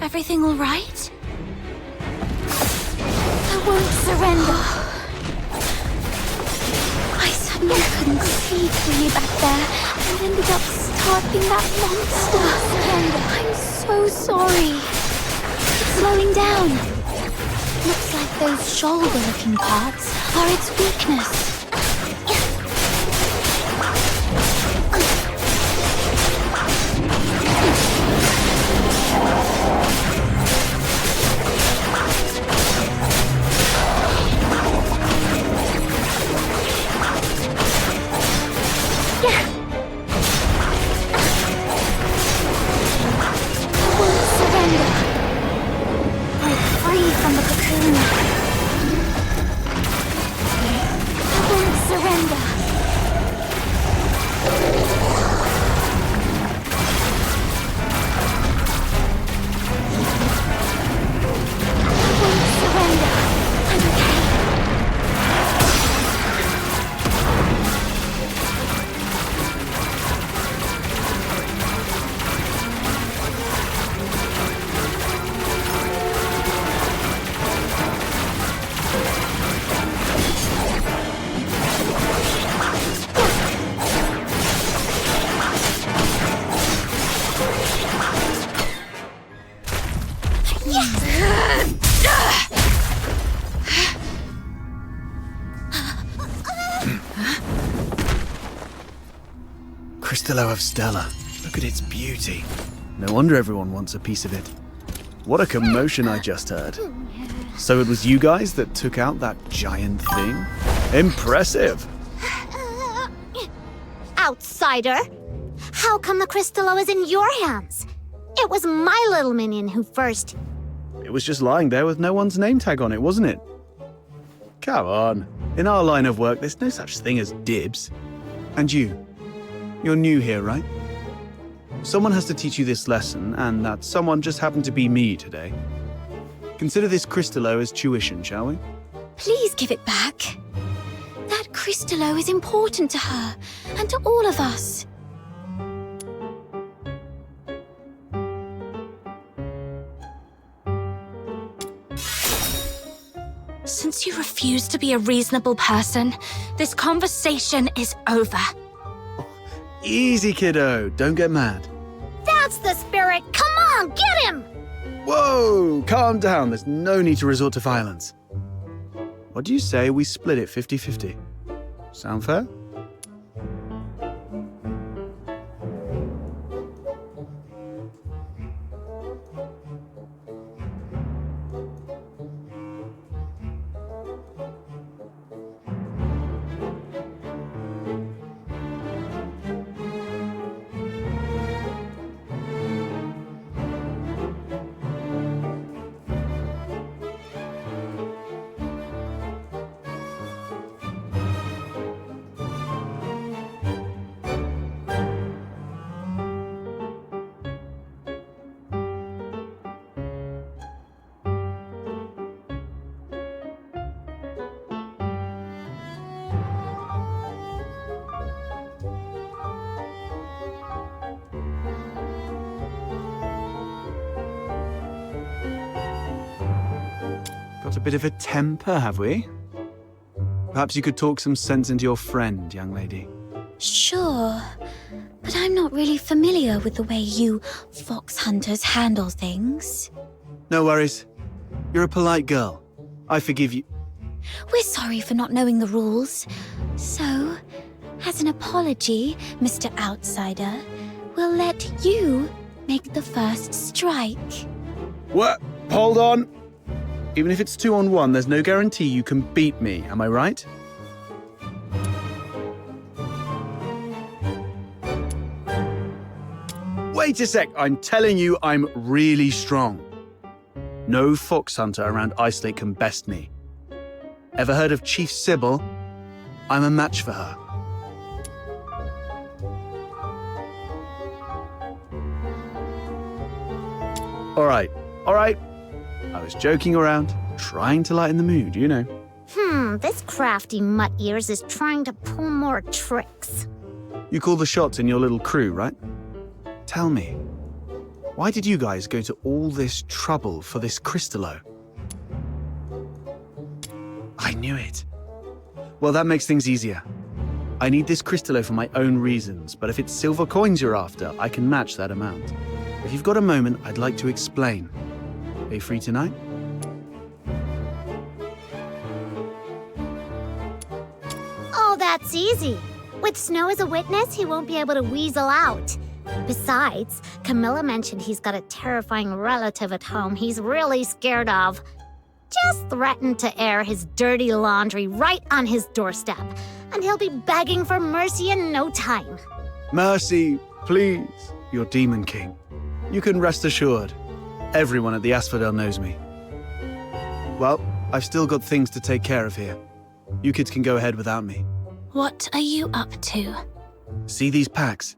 Everything all right? I won't surrender. I suddenly couldn't see clearly back there. and ended up starting that monster. I'm so sorry. It's slowing down. Looks like those shoulder-looking parts are its weakness. Cristallo of Stella. Look at its beauty. No wonder everyone wants a piece of it. What a commotion I just heard. So it was you guys that took out that giant thing? Impressive! Outsider! How come the Cristallo is in your hands? It was my little minion who first... It was just lying there with no one's name tag on it, wasn't it? Come on. In our line of work, there's no such thing as dibs. And you're new here, right? Someone has to teach you this lesson, and that someone just happened to be me today. Consider this Cristallo as tuition, shall we? Please give it back. That Cristallo is important to her, and to all of us. Since you refuse to be a reasonable person, this conversation is over. Easy, kiddo. Don't get mad. That's the spirit! Come on, get him! Whoa! Calm down. There's no need to resort to violence. What do you say we split it 50-50? Sound fair? Got a bit of a temper, have we? Perhaps you could talk some sense into your friend, young lady. Sure, but I'm not really familiar with the way you fox hunters handle things. No worries. You're a polite girl. I forgive you. We're sorry for not knowing the rules. So, as an apology, Mr. Outsider, we'll let you make the first strike. What? Hold on. Even if it's 2-on-1, there's no guarantee you can beat me, am I right? Wait a sec, I'm telling you I'm really strong. No fox hunter around Ice Lake can best me. Ever heard of Chief Sybil? I'm a match for her. All right. I was joking around, trying to lighten the mood, you know. This crafty mutt ears is trying to pull more tricks. You call the shots in your little crew, right? Tell me, why did you guys go to all this trouble for this Cristallo? I knew it. Well, that makes things easier. I need this Crystallo for my own reasons, but if it's silver coins you're after, I can match that amount. If you've got a moment, I'd like to explain. Are you free tonight? Oh, that's easy. With Snow as a witness, he won't be able to weasel out. Besides, Camilla mentioned he's got a terrifying relative at home he's really scared of. Just threaten to air his dirty laundry right on his doorstep, and he'll be begging for mercy in no time. Mercy, please, your Demon King. You can rest assured. Everyone at the Asphodel knows me. Well, I've still got things to take care of here. You kids can go ahead without me. What are you up to? See these packs?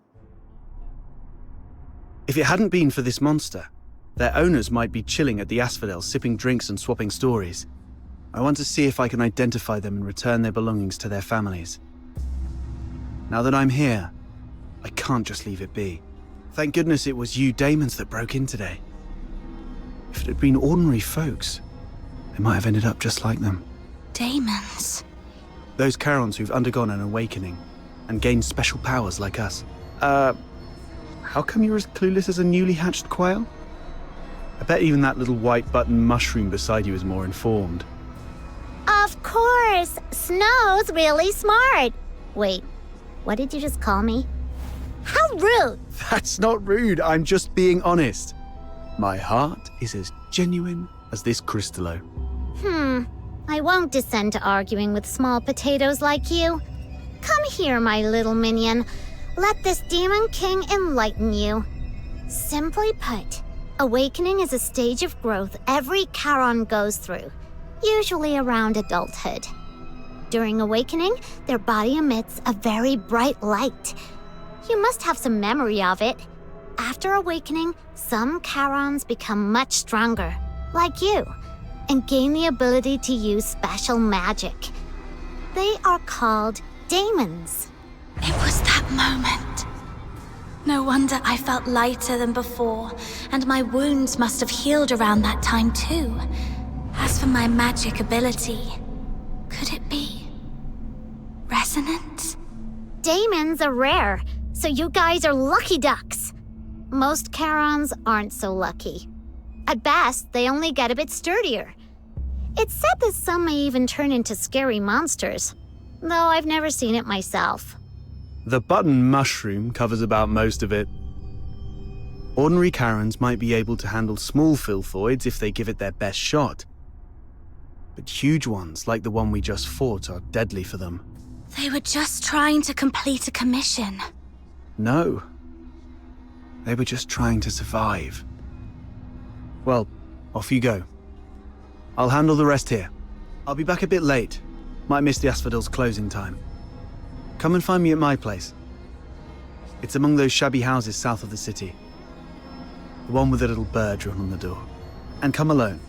If it hadn't been for this monster, their owners might be chilling at the Asphodel, sipping drinks and swapping stories. I want to see if I can identify them and return their belongings to their families. Now that I'm here, I can't just leave it be. Thank goodness it was you Daemons that broke in today. If it had been ordinary folks, they might have ended up just like them. Daemons? Those Charons who've undergone an awakening and gained special powers like us. How come you're as clueless as a newly hatched quail? I bet even that little white button mushroom beside you is more informed. Of course! Snow's really smart. Wait, what did you just call me? How rude! That's not rude, I'm just being honest. My heart is as genuine as this Crystallo. I won't descend to arguing with small potatoes like you. Come here, my little minion. Let this Demon King enlighten you. Simply put, awakening is a stage of growth every Charon goes through, usually around adulthood. During awakening, their body emits a very bright light. You must have some memory of it. After awakening, some Charons become much stronger, like you, and gain the ability to use special magic. They are called Daemons. It was that moment. No wonder I felt lighter than before, and my wounds must have healed around that time too. As for my magic ability, could it be resonance? Daemons are rare, so you guys are lucky ducks. Most Charons aren't so lucky. At best, they only get a bit sturdier. It's said that some may even turn into scary monsters, though I've never seen it myself. The button mushroom covers about most of it. Ordinary Charons might be able to handle small filthoids if they give it their best shot. But huge ones, like the one we just fought, are deadly for them. They were just trying to complete a commission. No. They were just trying to survive. Well, off you go. I'll handle the rest here. I'll be back a bit late. Might miss the Asphodel's closing time. Come and find me at my place. It's among those shabby houses south of the city. The one with the little bird drawn on the door. And come alone.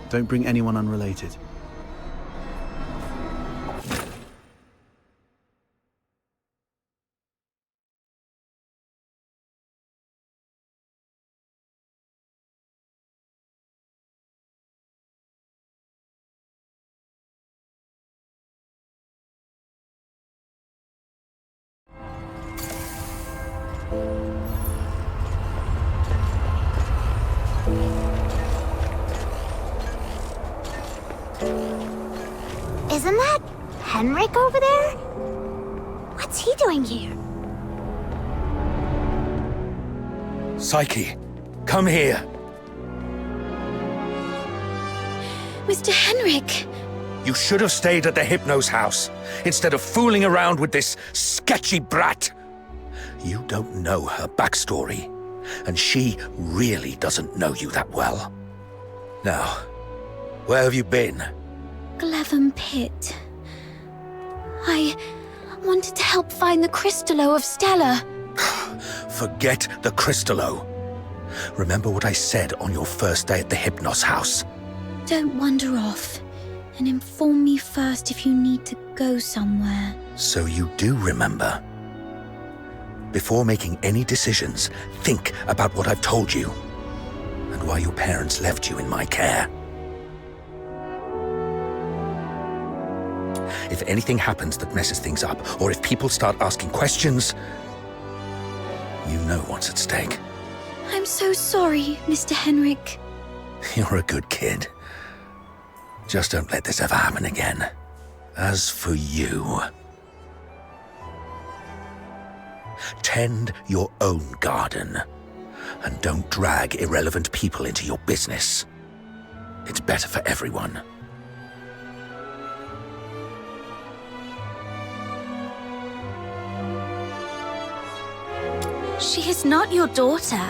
Don't bring anyone unrelated. Isn't that Henrik over there? What's he doing here? Psyche, come here. Mr. Henrik! You should have stayed at the Hypnos house, instead of fooling around with this sketchy brat. You don't know her backstory, and she really doesn't know you that well. Now, where have you been? Glevum Pit. I wanted to help find the Crystallo of Stella. Forget the Crystallo. Remember what I said on your first day at the Hypnos house. Don't wander off, and inform me first if you need to go somewhere. So you do remember. Before making any decisions, think about what I've told you, and why your parents left you in my care. If anything happens that messes things up, or if people start asking questions, you know what's at stake. I'm so sorry, Mr. Henrik. You're a good kid. Just don't let this ever happen again. As for you, tend your own garden, and don't drag irrelevant people into your business. It's better for everyone. She is not your daughter.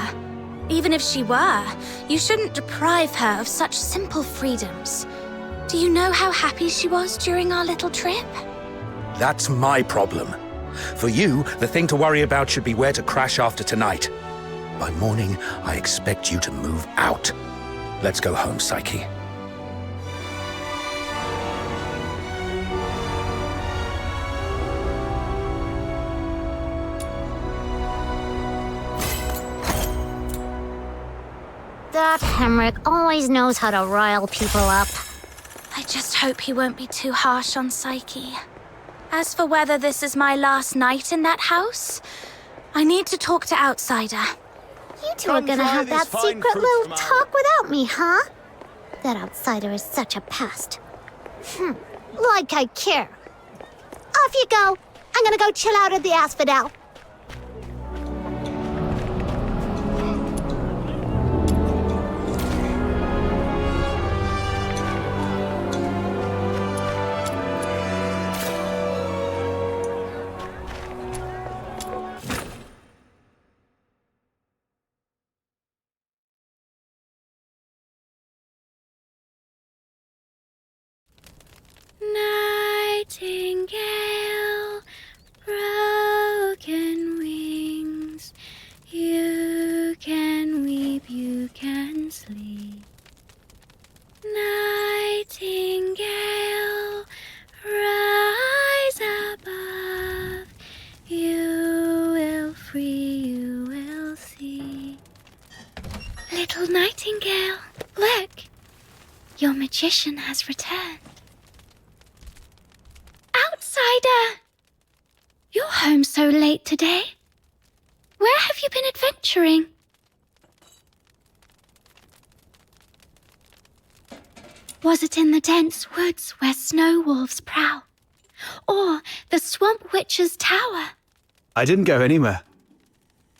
Even if she were, you shouldn't deprive her of such simple freedoms. Do you know how happy she was during our little trip? That's my problem. For you, the thing to worry about should be where to crash after tonight. By morning, I expect you to move out. Let's go home, Psyche. That Henrik always knows how to rile people up. I just hope he won't be too harsh on Psyche. As for whether this is my last night in that house, I need to talk to Outsider. You two are gonna have that secret little talk without me, huh? That Outsider is such a pest. Like I care. Off you go. I'm gonna go chill out at the Asphodel. Nightingale, broken wings, you can weep, you can sleep. Nightingale, rise above, you will free, you will see. Little Nightingale, look, your magician has returned. Outsider! You're home so late today. Where have you been adventuring? Was it in the dense woods where snow wolves prowl? Or the swamp witch's tower? I didn't go anywhere.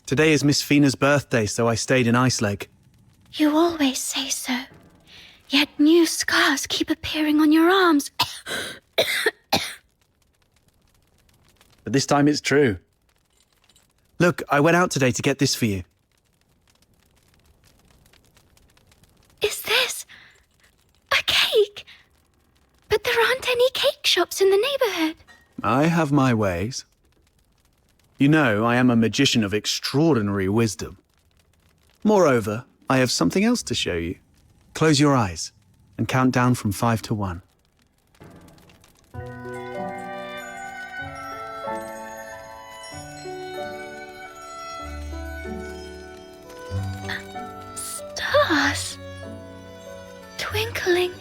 Today is Miss Fina's birthday, so I stayed in Icelake. You always say so. Yet new scars keep appearing on your arms. But this time it's true. Look, I went out today to get this for you. Is this a cake? But there aren't any cake shops in the neighborhood. I have my ways. You know, I am a magician of extraordinary wisdom. Moreover, I have something else to show you. Close your eyes and count down from 5 to 1. Stars. Twinkling,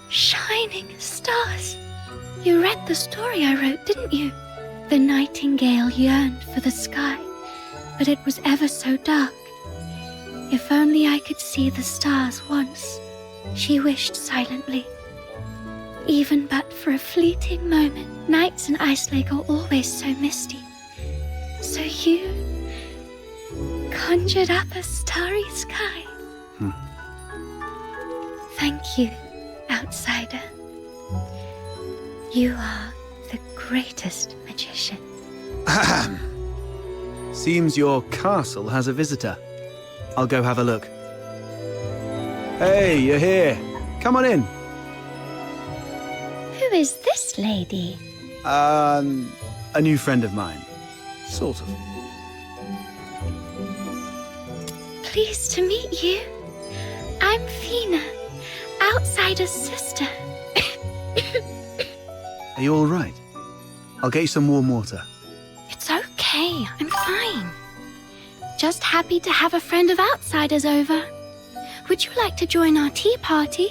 shining stars. You read the story I wrote, didn't you? The nightingale yearned for the sky, but it was ever so dark. If only I could see the stars once, she wished silently. Even but for a fleeting moment, nights in Icelake are always so misty. So you conjured up a starry sky. Thank you, Outsider. You are the greatest magician. Ahem. Seems your castle has a visitor. I'll go have a look. Hey, you're here. Come on in. Who is this lady? A new friend of mine. Sort of. Pleased to meet you. I'm Fina, Outsider's sister. Are you all right? I'll get you some warm water. It's okay, I'm fine. Just happy to have a friend of Outsider's over. Would you like to join our tea party?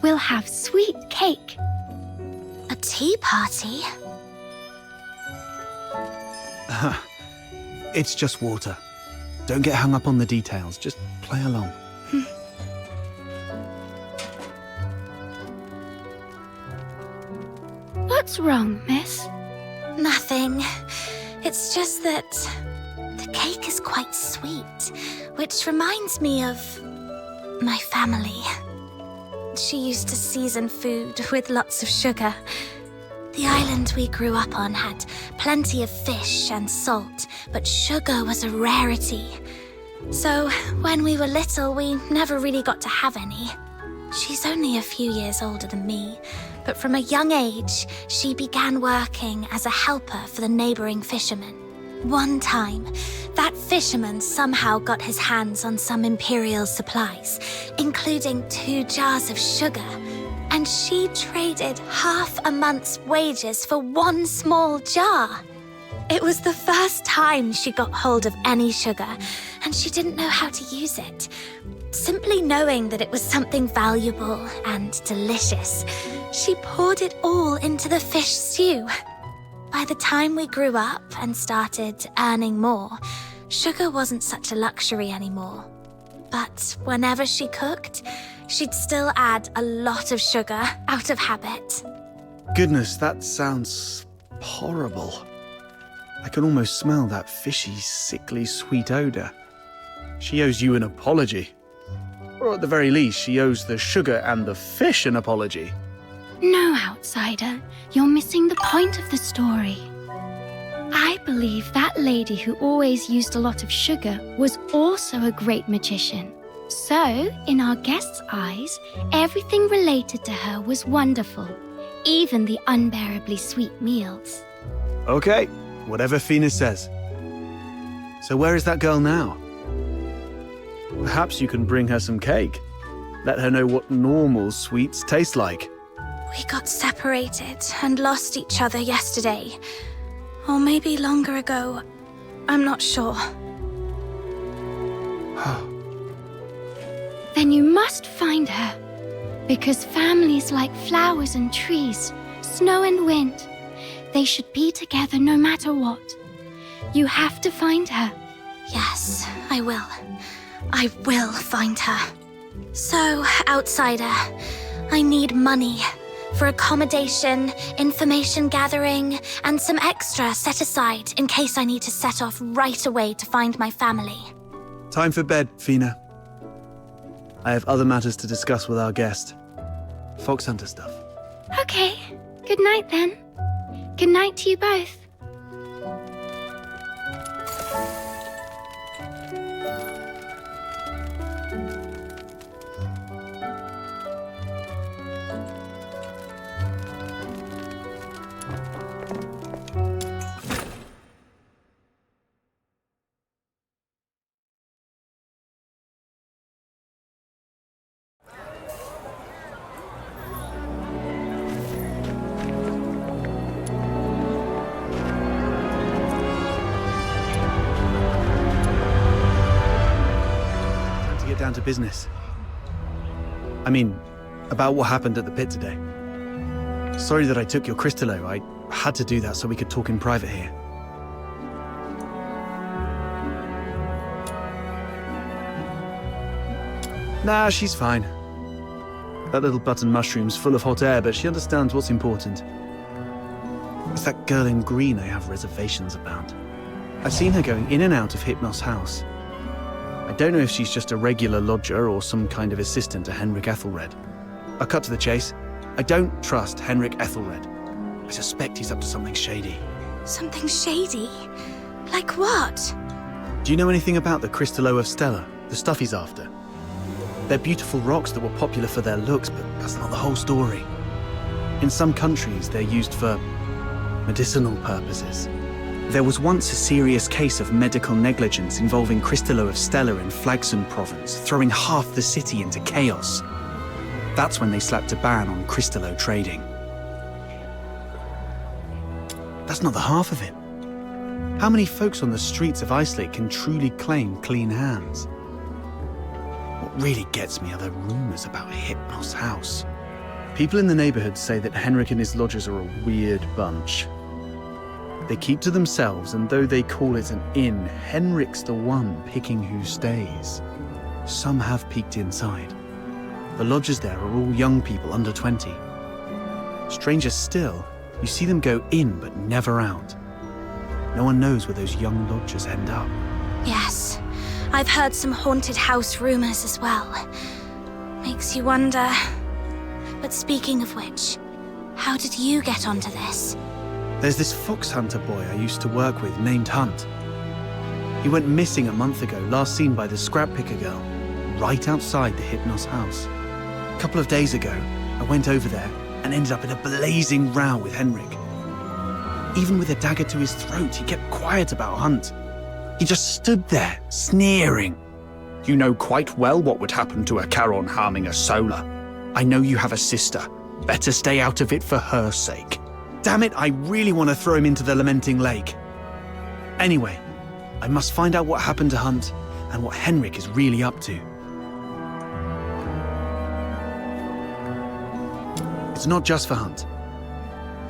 We'll have sweet cake. A tea party? It's just water. Don't get hung up on the details. Just play along. What's wrong, miss? Nothing. It's just that the cake is quite sweet, which reminds me of my family. She used to season food with lots of sugar. The island we grew up on had plenty of fish and salt, but sugar was a rarity. So when we were little, we never really got to have any. She's only a few years older than me, but from a young age, she began working as a helper for the neighboring fishermen. One time, that fisherman somehow got his hands on some imperial supplies, including 2 jars of sugar, and she traded half a month's wages for 1 small jar. It was the first time she got hold of any sugar, and she didn't know how to use it. Simply knowing that it was something valuable and delicious, she poured it all into the fish stew. By the time we grew up and started earning more, sugar wasn't such a luxury anymore. But whenever she cooked, she'd still add a lot of sugar out of habit. Goodness, that sounds horrible. I can almost smell that fishy, sickly, sweet odor. She owes you an apology. Or at the very least, she owes the sugar and the fish an apology. No, outsider. You're missing the point of the story. I believe that lady who always used a lot of sugar was also a great magician. So, in our guest's eyes, everything related to her was wonderful, even the unbearably sweet meals. Okay, whatever Fina says. So where is that girl now? Perhaps you can bring her some cake. Let her know what normal sweets taste like. We got separated and lost each other yesterday. Or maybe longer ago. I'm not sure. Then you must find her. Because families like flowers and trees, snow and wind, they should be together no matter what. You have to find her. Yes, I will. I will find her. So, outsider, I need money. For accommodation, information gathering, and some extra set aside in case I need to set off right away to find my family. Time for bed, Fina. I have other matters to discuss with our guest. Fox Hunter stuff. Okay, good night then. Good night to you both. Down to business. I mean, about what happened at the pit today. Sorry that I took your Crystallo. I had to do that so we could talk in private here. Nah, she's fine. That little button mushroom's full of hot air, but she understands what's important. It's that girl in green I have reservations about. I've seen her going in and out of Hypnos' house. I don't know if she's just a regular lodger or some kind of assistant to Henrik Ethelred. I'll cut to the chase. I don't trust Henrik Ethelred. I suspect he's up to something shady. Something shady? Like what? Do you know anything about the Crystallo of Stella, the stuff he's after? They're beautiful rocks that were popular for their looks, but that's not the whole story. In some countries, they're used for medicinal purposes. There was once a serious case of medical negligence involving Crystallo of Stella in Flagson province, throwing half the city into chaos. That's when they slapped a ban on Crystallo trading. That's not the half of it. How many folks on the streets of Icelake's can truly claim clean hands? What really gets me are the rumors about Hypnos' house. People in the neighborhood say that Henrik and his lodgers are a weird bunch. They keep to themselves, and though they call it an inn, Henrik's the one picking who stays. Some have peeked inside. The lodgers there are all young people under 20. Stranger still, you see them go in but never out. No one knows where those young lodgers end up. Yes, I've heard some haunted house rumors as well. Makes you wonder. But speaking of which, how did you get onto this? There's this fox hunter boy I used to work with named Hunt. He went missing a month ago, last seen by the scrap picker girl, right outside the Hypnos house. A couple of days ago, I went over there and ended up in a blazing row with Henrik. Even with a dagger to his throat, he kept quiet about Hunt. He just stood there, sneering. You know quite well what would happen to a Charon harming a Solar. I know you have a sister. Better stay out of it for her sake. Damn it, I really want to throw him into the Lamenting Lake. Anyway, I must find out what happened to Hunt and what Henrik is really up to. It's not just for Hunt.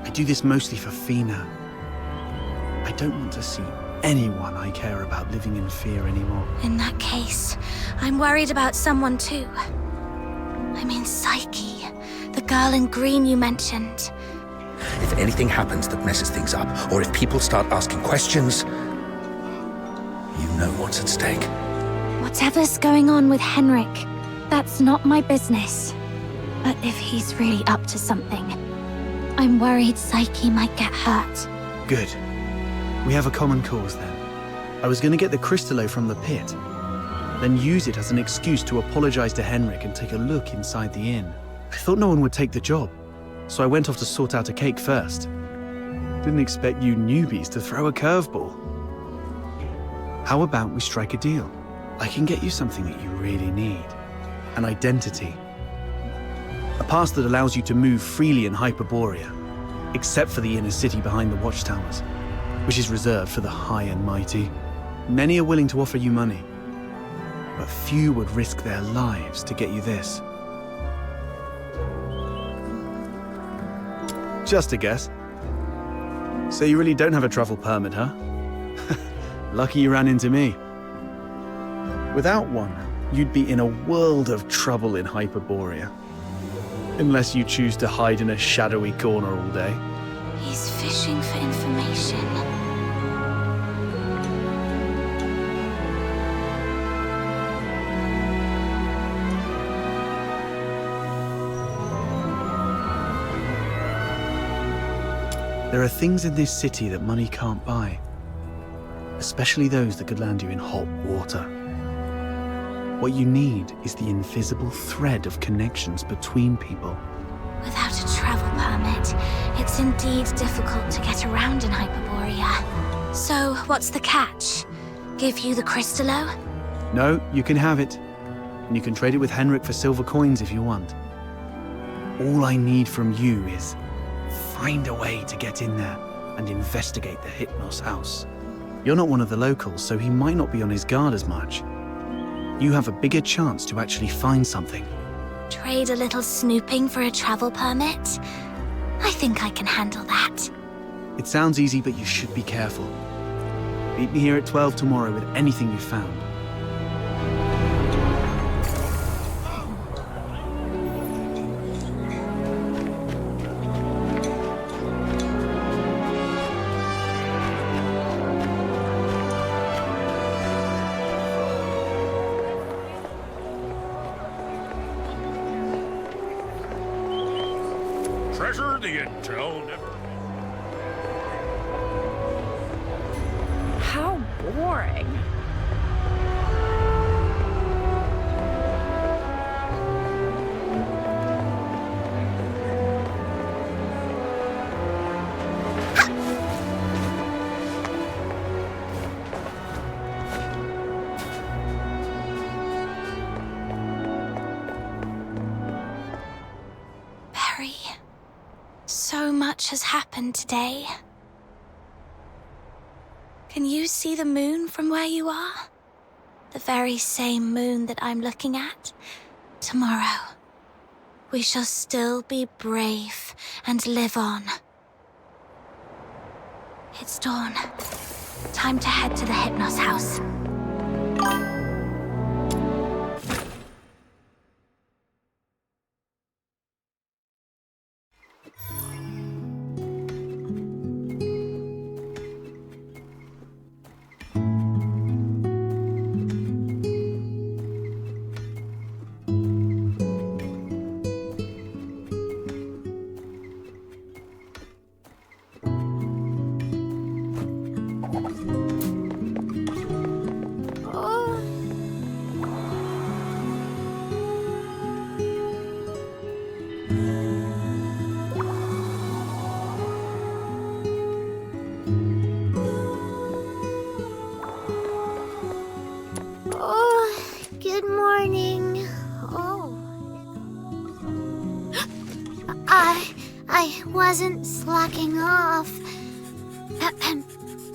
I do this mostly for Fina. I don't want to see anyone I care about living in fear anymore. In that case, I'm worried about someone too. I mean Psyche, the girl in green you mentioned. If anything happens that messes things up, or if people start asking questions, you know what's at stake. Whatever's going on with Henrik, that's not my business. But if he's really up to something, I'm worried Psyche might get hurt. Good. We have a common cause then. I was going to get the Crystallo from the pit, then use it as an excuse to apologize to Henrik and take a look inside the inn. I thought no one would take the job, so I went off to sort out a cake first. Didn't expect you newbies to throw a curveball. How about we strike a deal? I can get you something that you really need. An identity. A pass that allows you to move freely in Hyperborea, except for the inner city behind the watchtowers, which is reserved for the high and mighty. Many are willing to offer you money, but few would risk their lives to get you this. Just a guess. So you really don't have a travel permit, huh? Lucky you ran into me. Without one, you'd be in a world of trouble in Hyperborea. Unless you choose to hide in a shadowy corner all day. He's fishing for information. There are things in this city that money can't buy. Especially those that could land you in hot water. What you need is the invisible thread of connections between people. Without a travel permit, it's indeed difficult to get around in Hyperborea. So, what's the catch? Give you the Crystallo? No, you can have it. And you can trade it with Henrik for silver coins if you want. All I need from you is find a way to get in there and investigate the Hypnos house. You're not one of the locals, so he might not be on his guard as much. You have a bigger chance to actually find something. Trade a little snooping for a travel permit? I think I can handle that. It sounds easy, but you should be careful. Meet me here at 12 tomorrow with anything you've found. Treasure the intel never... How boring. Barry, so much has happened today. Can you see the moon from where you are? The very same moon that I'm looking at tomorrow. we shall still be brave and live on. It's dawn. Time to head to the Hypnos house. Good morning. Oh. I wasn't slacking off.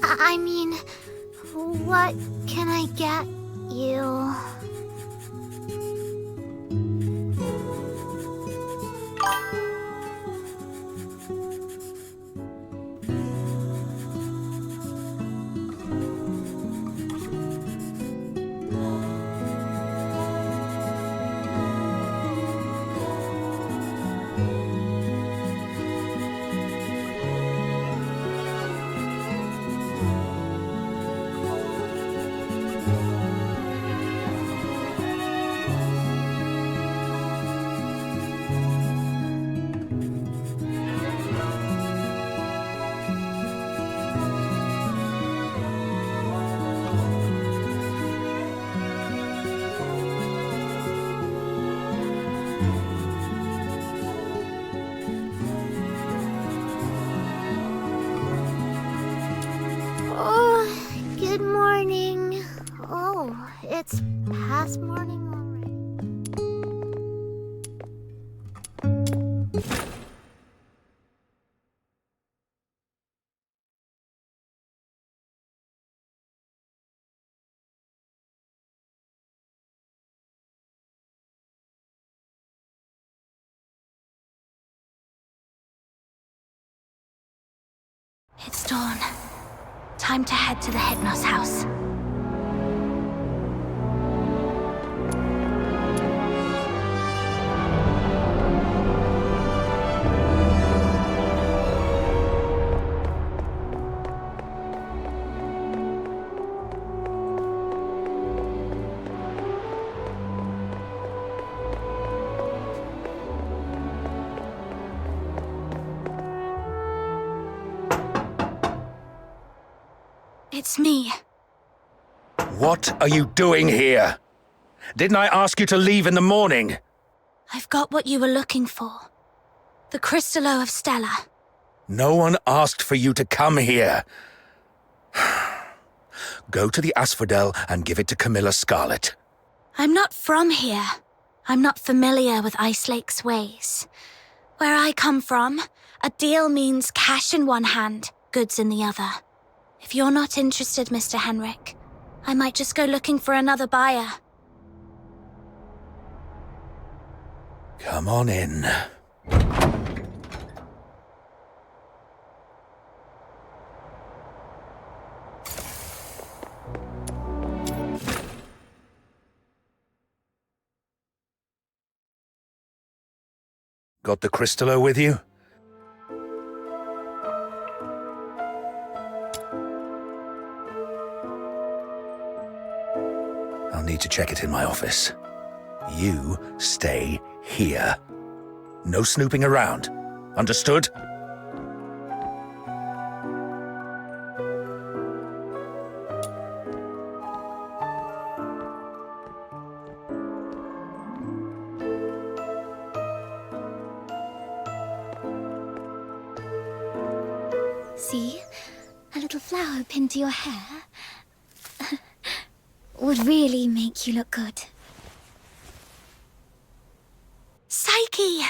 I mean, what can I get you? Good morning. Oh, it's past morning already. It's dawn. Time to head to the Hypnos house. It's me. What are you doing here? Didn't I ask you to leave in the morning? I've got what you were looking for. The Crystallo of Stella. No one asked for you to come here. Go to the Asphodel and give it to Camilla Scarlet. I'm not from here. I'm not familiar with Ice Lake's ways. Where I come from, a deal means cash in one hand, goods in the other. If you're not interested, Mr. Henrik, I might just go looking for another buyer. Come on in. Got the Crystallo with you? I'll need to check it in my office. You stay here. No snooping around. Understood? See? A little flower pinned to your hair would really make you look good. Psyche!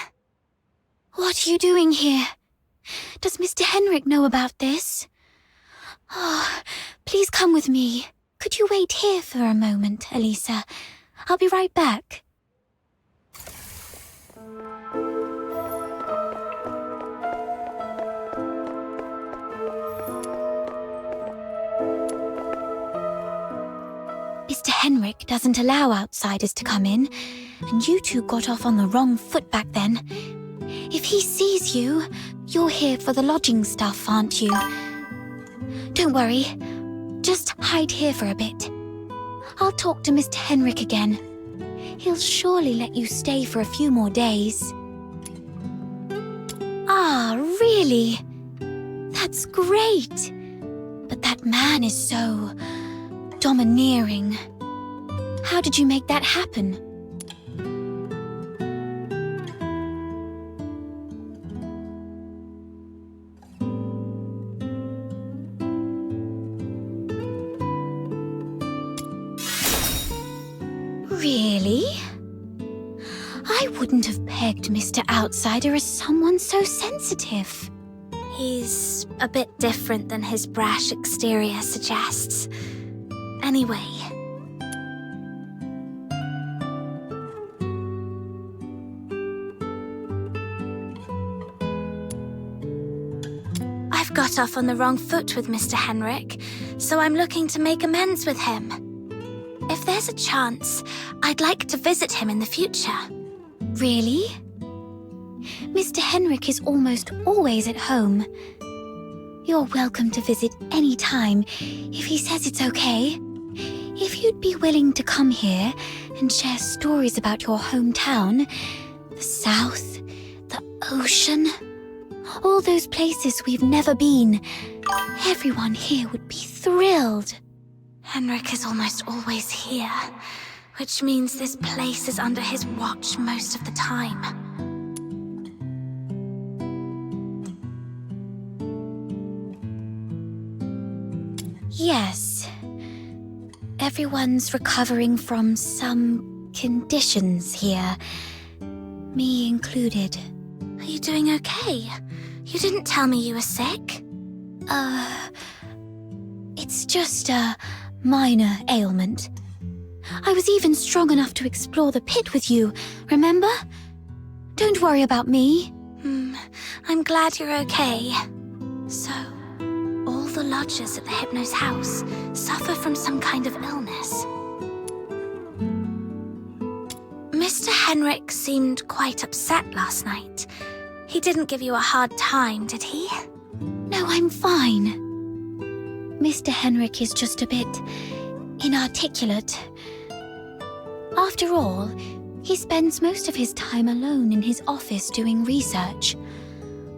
What are you doing here? Does Mr. Henrik know about this? Oh, please come with me. Could you wait here for a moment, Elisa? I'll be right back. Henrik doesn't allow outsiders to come in, and you two got off on the wrong foot back then. If he sees you, you're here for the lodging stuff, aren't you? Don't worry. Just hide here for a bit. I'll talk to Mr. Henrik again. He'll surely let you stay for a few more days. Ah, really? That's great. But that man is so domineering. How did you make that happen? Really? I wouldn't have pegged Mr. Outsider as someone so sensitive. He's a bit different than his brash exterior suggests. Anyway. I've got off on the wrong foot with Mr. Henrik, so I'm looking to make amends with him. If there's a chance, I'd like to visit him in the future. Really? Mr. Henrik is almost always at home. You're welcome to visit any time if he says it's okay. If you'd be willing to come here and share stories about your hometown, the South, the ocean, all those places we've never been, everyone here would be thrilled. Henrik is almost always here, which means this place is under his watch most of the time. Yes. Everyone's recovering from some conditions here, me included. Are you doing okay? You didn't tell me you were sick. It's just a minor ailment. I was even strong enough to explore the pit with you, remember? Don't worry about me. I'm glad you're okay. So, all the lodgers at the Hypno's house suffer from some kind of illness. Mr. Henrik seemed quite upset last night. He didn't give you a hard time, did he? No, I'm fine. Mr. Henrik is just a bit inarticulate. After all, he spends most of his time alone in his office doing research.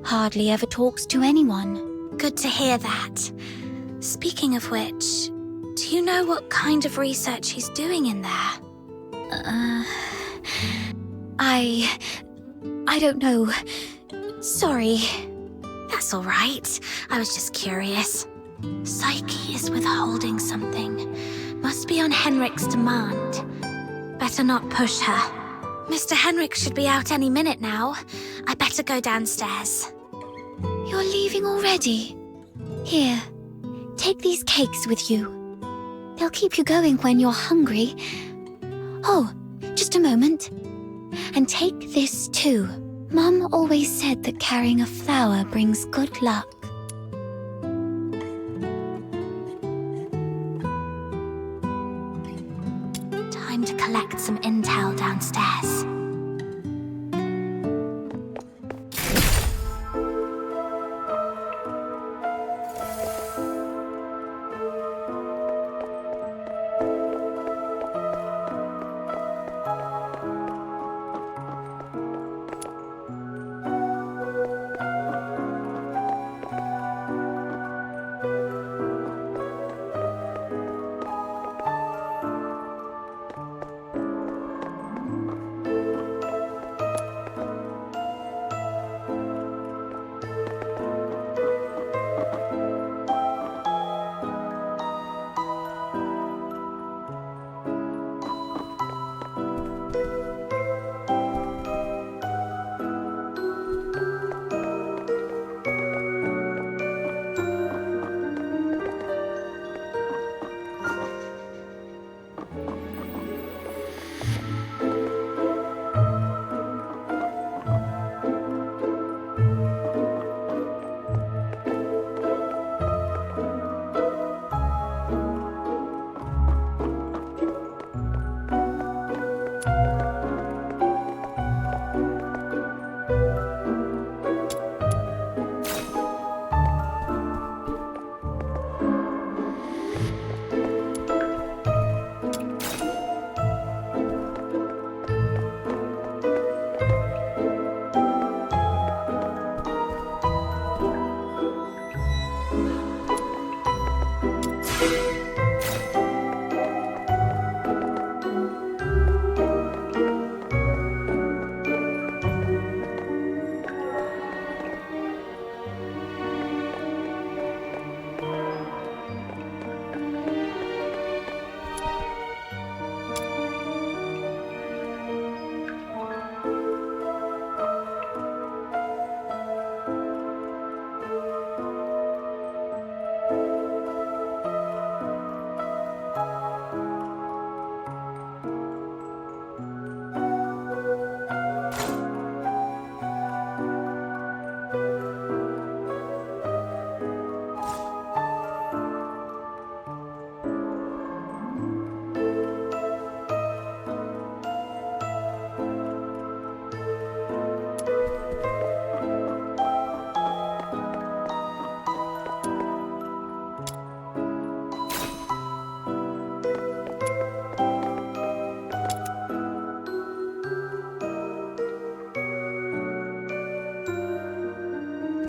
Hardly ever talks to anyone. Good to hear that. Speaking of which, do you know what kind of research he's doing in there? I don't know. Sorry. That's all right. I was just curious. Psyche is withholding something. Must be on Henrik's demand. Better not push her. Mr. Henrik should be out any minute now. I better go downstairs. You're leaving already? Here, take these cakes with you. They'll keep you going when you're hungry. Oh, just a moment. And take this too. Mum always said that carrying a flower brings good luck. Time to collect some intel downstairs.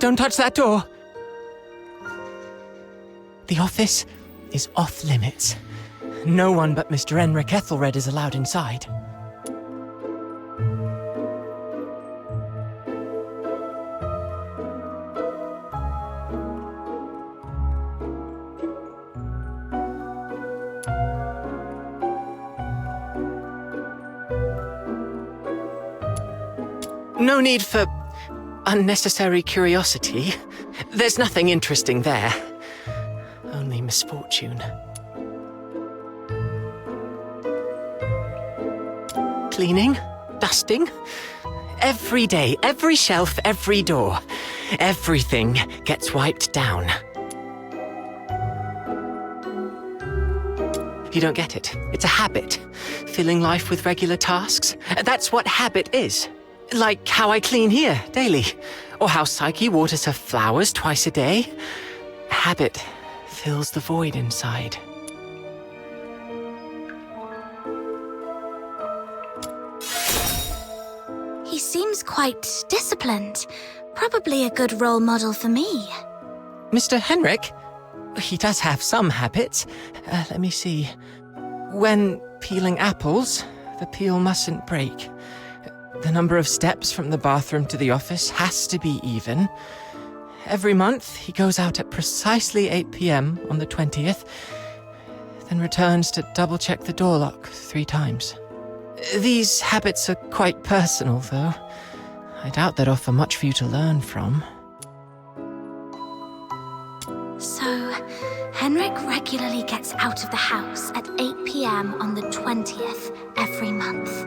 Don't touch that door. The office is off limits. No one but Mr. Enric Ethelred is allowed inside. No need for unnecessary curiosity. There's nothing interesting there. Only misfortune. Cleaning, dusting. Every day, every shelf, every door. Everything gets wiped down. You don't get it. It's a habit. Filling life with regular tasks. That's what habit is. Like how I clean here daily. Or how Psyche waters her flowers twice a day. Habit fills the void inside. He seems quite disciplined. Probably a good role model for me. Mr. Henrik? He does have some habits. Let me see. When peeling apples, the peel mustn't break. The number of steps from the bathroom to the office has to be even. Every month, he goes out at precisely 8 p.m. on the 20th, then returns to double-check the door lock 3 times. These habits are quite personal, though. I doubt they'd offer much for you to learn from. So, Henrik regularly gets out of the house at 8 p.m. on the 20th every month.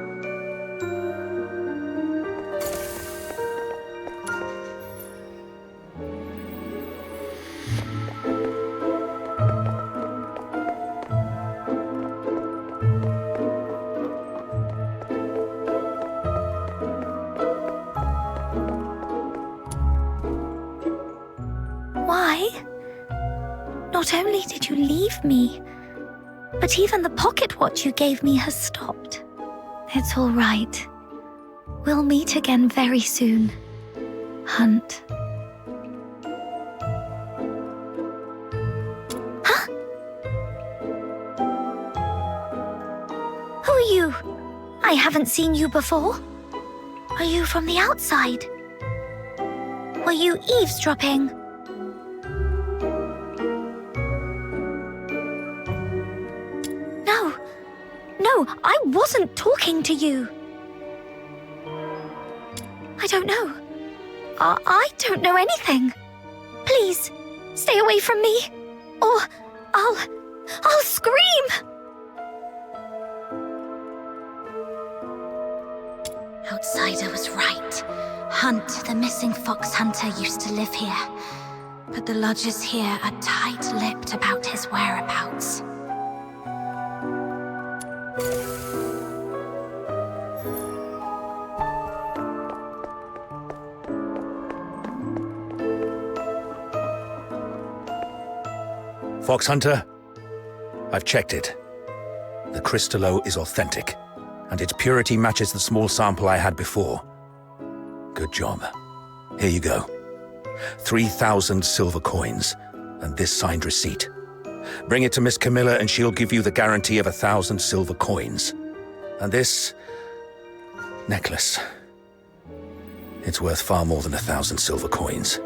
Why? Not only did you leave me, but even the pocket watch you gave me has stopped. It's all right. We'll meet again very soon, Hunt. Huh? Who are you? I haven't seen you before. Are you from the outside? Were you eavesdropping? No, I wasn't talking to you. I don't know. I don't know anything. Please, stay away from me, or I'll scream! Outsider was right. Hunt, the missing fox hunter, used to live here. But the lodgers here are tight-lipped about his whereabouts. Fox Hunter, I've checked it. The Crystallo is authentic, and its purity matches the small sample I had before. Good job. Here you go. 3,000 silver coins, and this signed receipt. Bring it to Miss Camilla and she'll give you the guarantee of 1,000 silver coins. And this necklace. It's worth far more than 1,000 silver coins.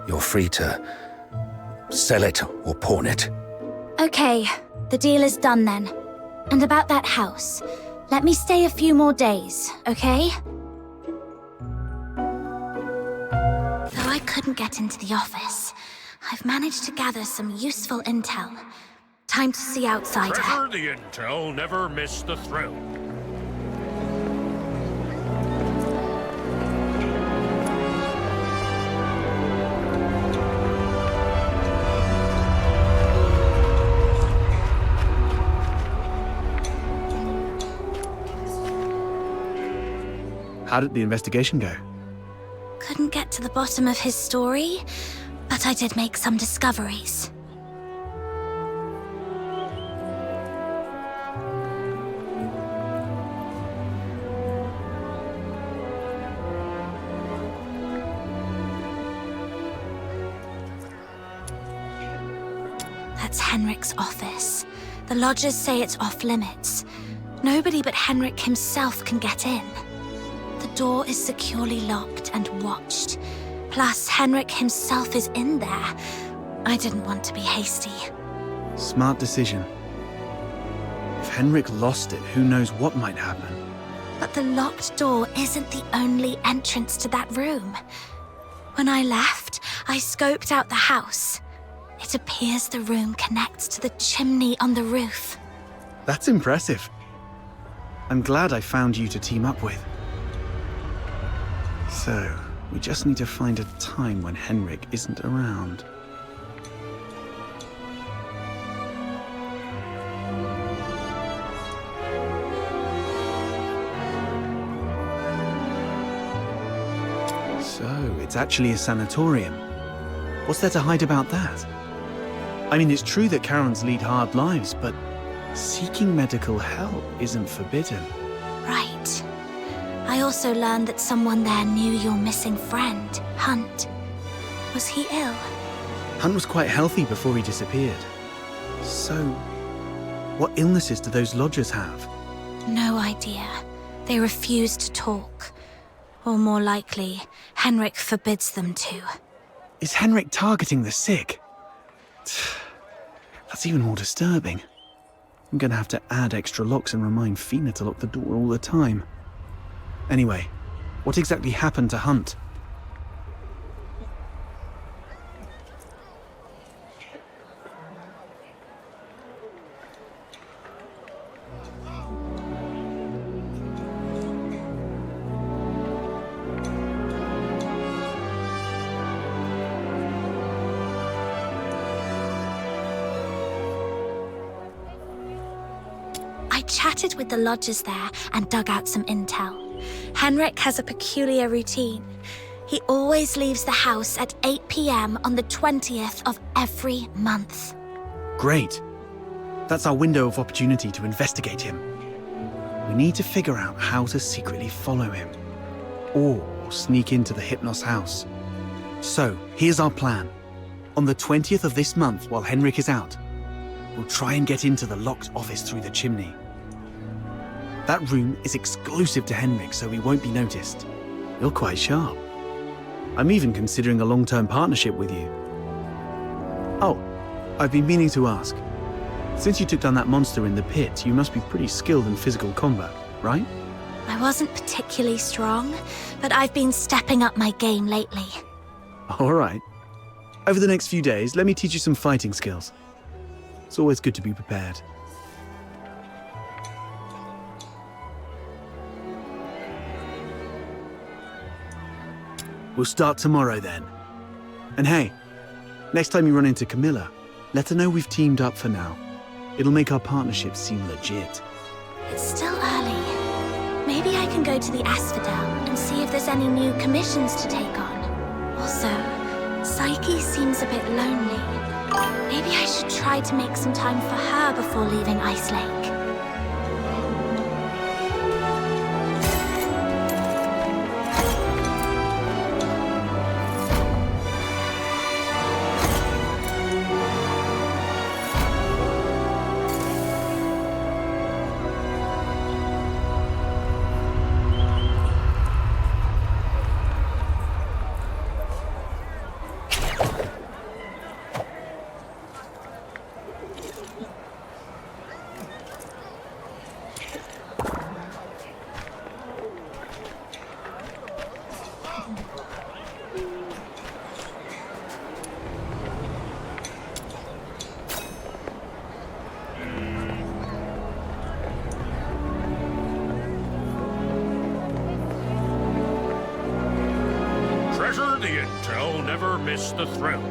You're free to sell it or pawn it. Okay, the deal is done then. And about that house, let me stay a few more days, okay? Though I couldn't get into the office, I've managed to gather some useful intel. Time to see Outsider. Treasure the intel, never miss the thrill. How did the investigation go? Couldn't get to the bottom of his story, but I did make some discoveries. That's Henrik's office. The lodgers say it's off limits. Nobody but Henrik himself can get in. The door is securely locked and watched. Plus, Henrik himself is in there. I didn't want to be hasty. Smart decision. If Henrik lost it, who knows what might happen. But the locked door isn't the only entrance to that room. When I left, I scoped out the house. It appears the room connects to the chimney on the roof. That's impressive. I'm glad I found you to team up with. So, we just need to find a time when Henrik isn't around. So, it's actually a sanatorium. What's there to hide about that? I mean, it's true that Karens lead hard lives, but seeking medical help isn't forbidden. Right. I also learned that someone there knew your missing friend, Hunt. Was he ill? Hunt was quite healthy before he disappeared. So, what illnesses do those lodgers have? No idea. They refuse to talk. Or more likely, Henrik forbids them to. Is Henrik targeting the sick? That's even more disturbing. I'm gonna have to add extra locks and remind Fina to lock the door all the time. Anyway, what exactly happened to Hunt? I chatted with the lodgers there and dug out some intel. Henrik has a peculiar routine. He always leaves the house at 8 p.m. on the 20th of every month. Great. That's our window of opportunity to investigate him. We need to figure out how to secretly follow him. Or sneak into the Hypnos house. So, here's our plan. On the 20th of this month, while Henrik is out, we'll try and get into the locked office through the chimney. That room is exclusive to Henrik, so we won't be noticed. You're quite sharp. I'm even considering a long-term partnership with you. Oh, I've been meaning to ask. Since you took down that monster in the pit, you must be pretty skilled in physical combat, right? I wasn't particularly strong, but I've been stepping up my game lately. All right. Over the next few days, let me teach you some fighting skills. It's always good to be prepared. We'll start tomorrow then. And hey, next time you run into Camilla, let her know we've teamed up for now. It'll make our partnership seem legit. It's still early. Maybe I can go to the Asphodel and see if there's any new commissions to take on. Also, Psyche seems a bit lonely. Maybe I should try to make some time for her before leaving Ice Lake. Treasure the intel, never miss the thrill.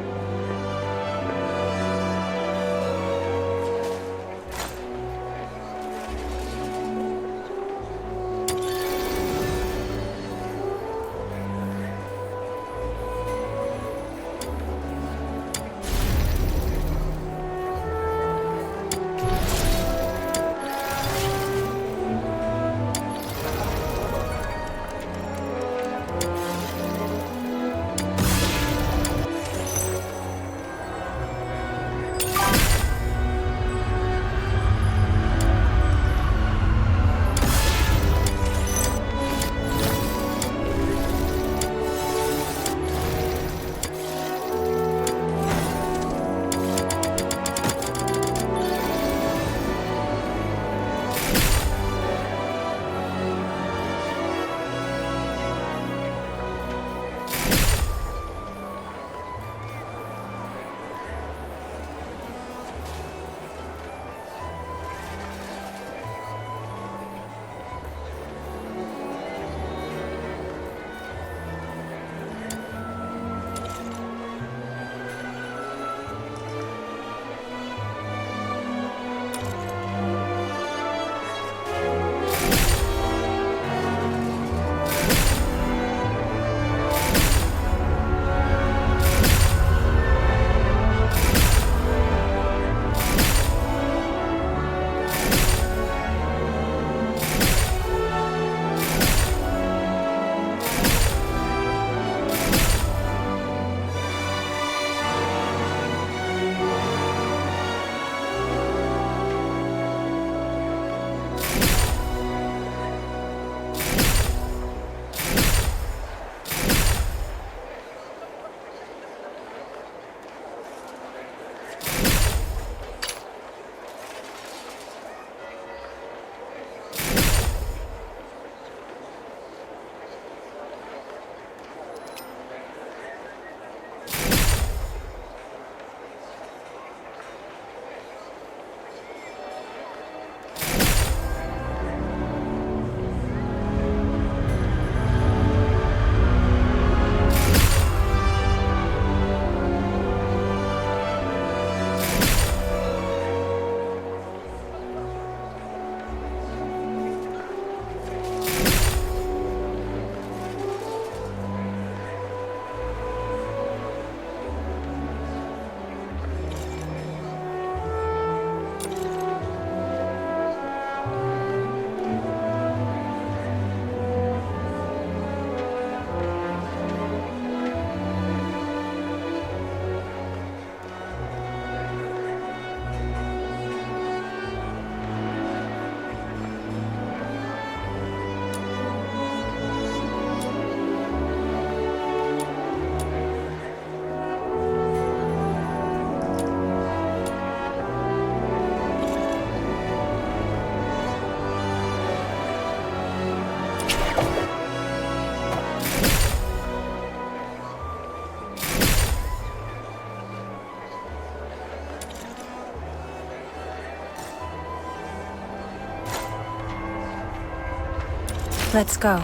Let's go.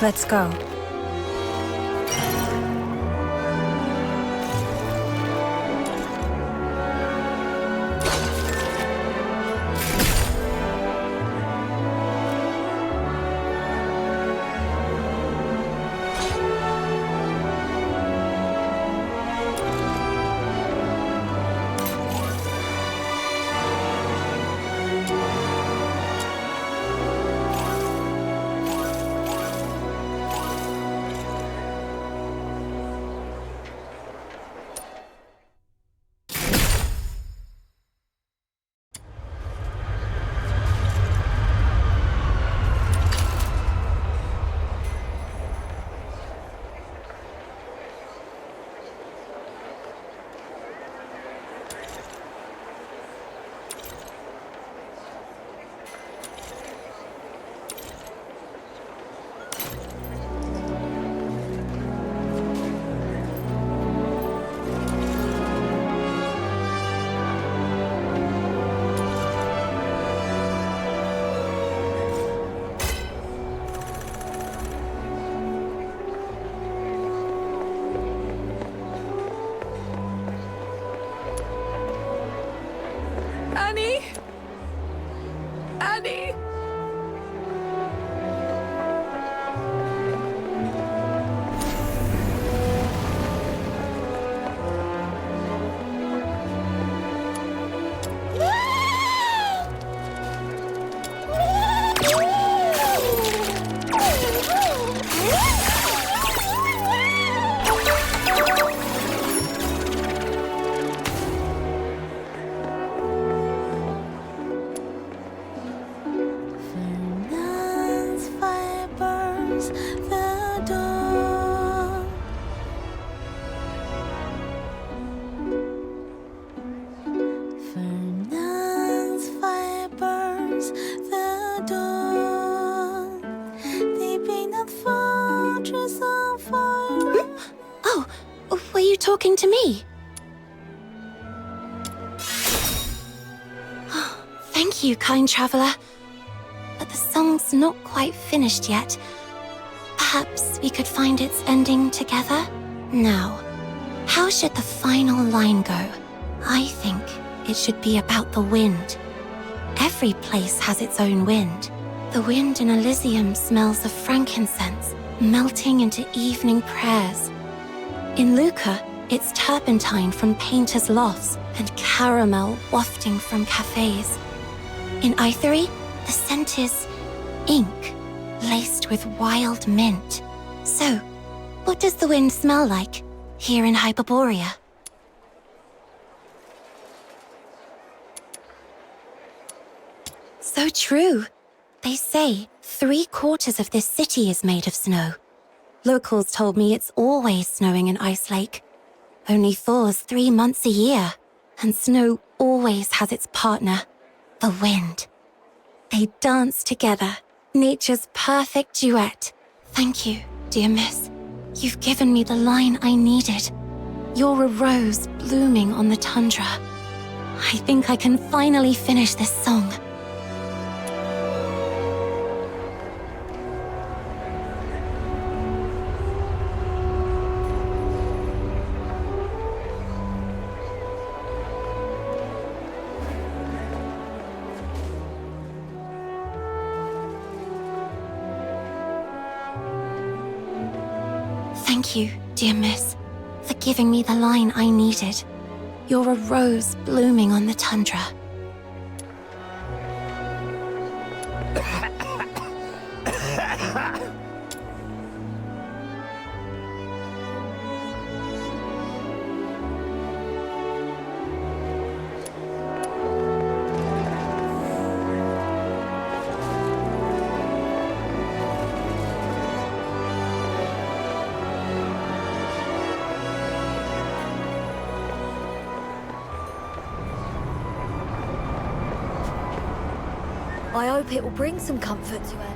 Let's go. Annie! Annie! Were you talking to me? Thank you, kind traveler. But the song's not quite finished yet. Perhaps we could find its ending together? Now, how should the final line go? I think it should be about the wind. Every place has its own wind. The wind in Elysium smells of frankincense, melting into evening prayers. In Luca, it's turpentine from painters' lofts and caramel wafting from cafes. In Aethery, the scent is ink laced with wild mint. So, what does the wind smell like here in Hyperborea? So true. They say 3/4 of this city is made of snow. Locals told me it's always snowing in Ice Lake. Only thaws 3 months a year, and snow always has its partner, the wind. They dance together, nature's perfect duet. Thank you, dear miss. You've given me the line I needed. You're a rose blooming on the tundra. I think I can finally finish this song. Thank you, dear miss, for giving me the line I needed. You're a rose blooming on the tundra. I hope it will bring some comfort to Ellie.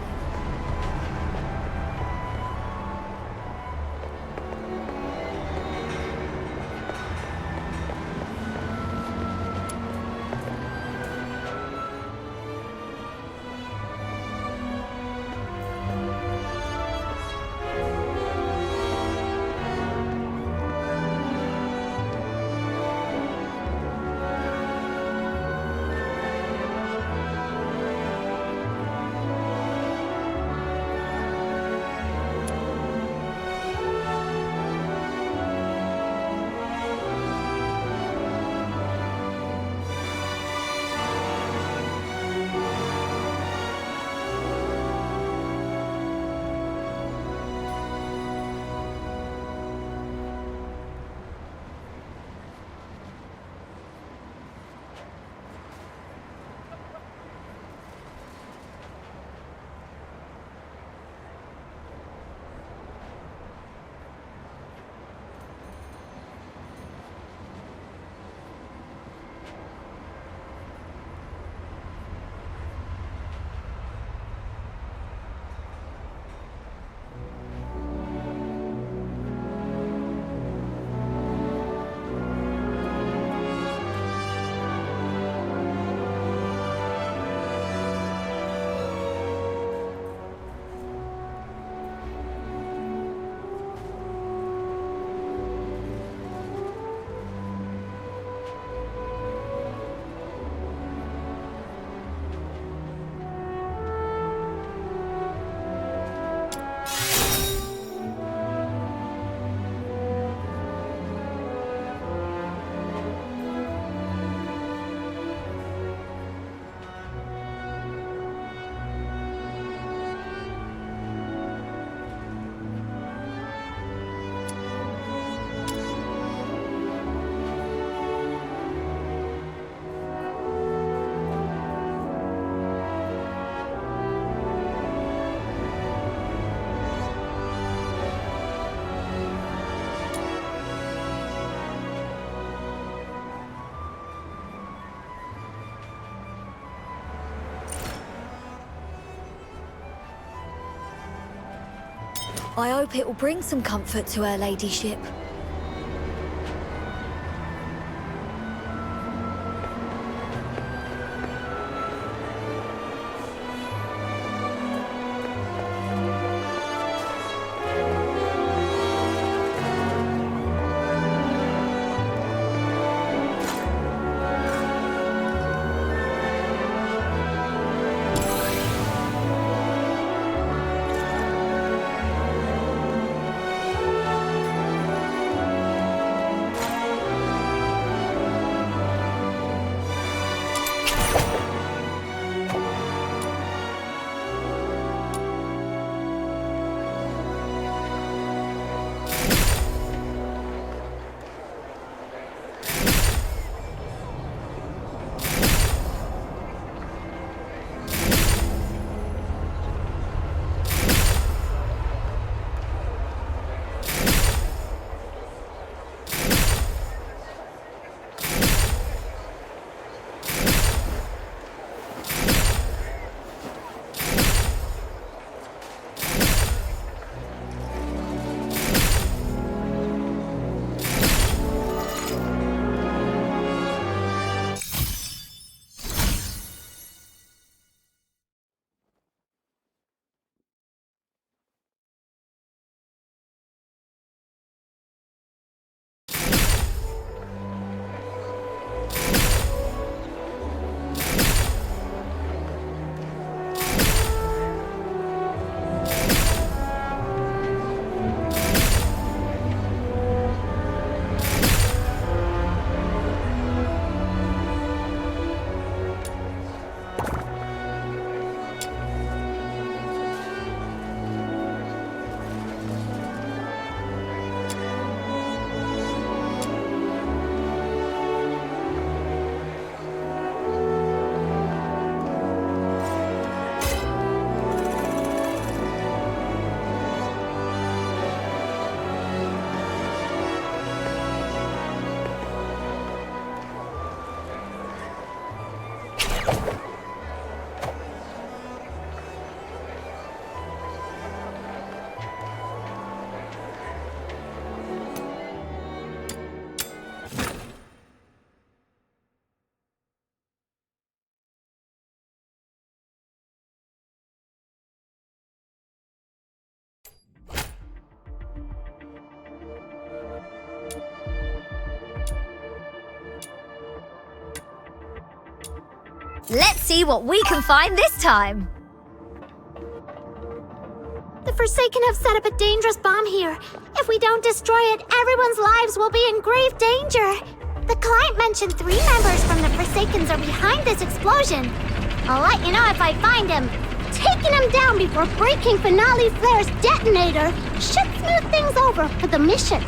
I hope it will bring some comfort to her ladyship. Let's see what we can find this time. The Forsaken have set up a dangerous bomb here. If we don't destroy it, everyone's lives will be in grave danger. The client mentioned 3 members from the Forsakens are behind this explosion. I'll let you know if I find him. Taking him down before breaking Finale Flare's detonator should smooth things over for the mission.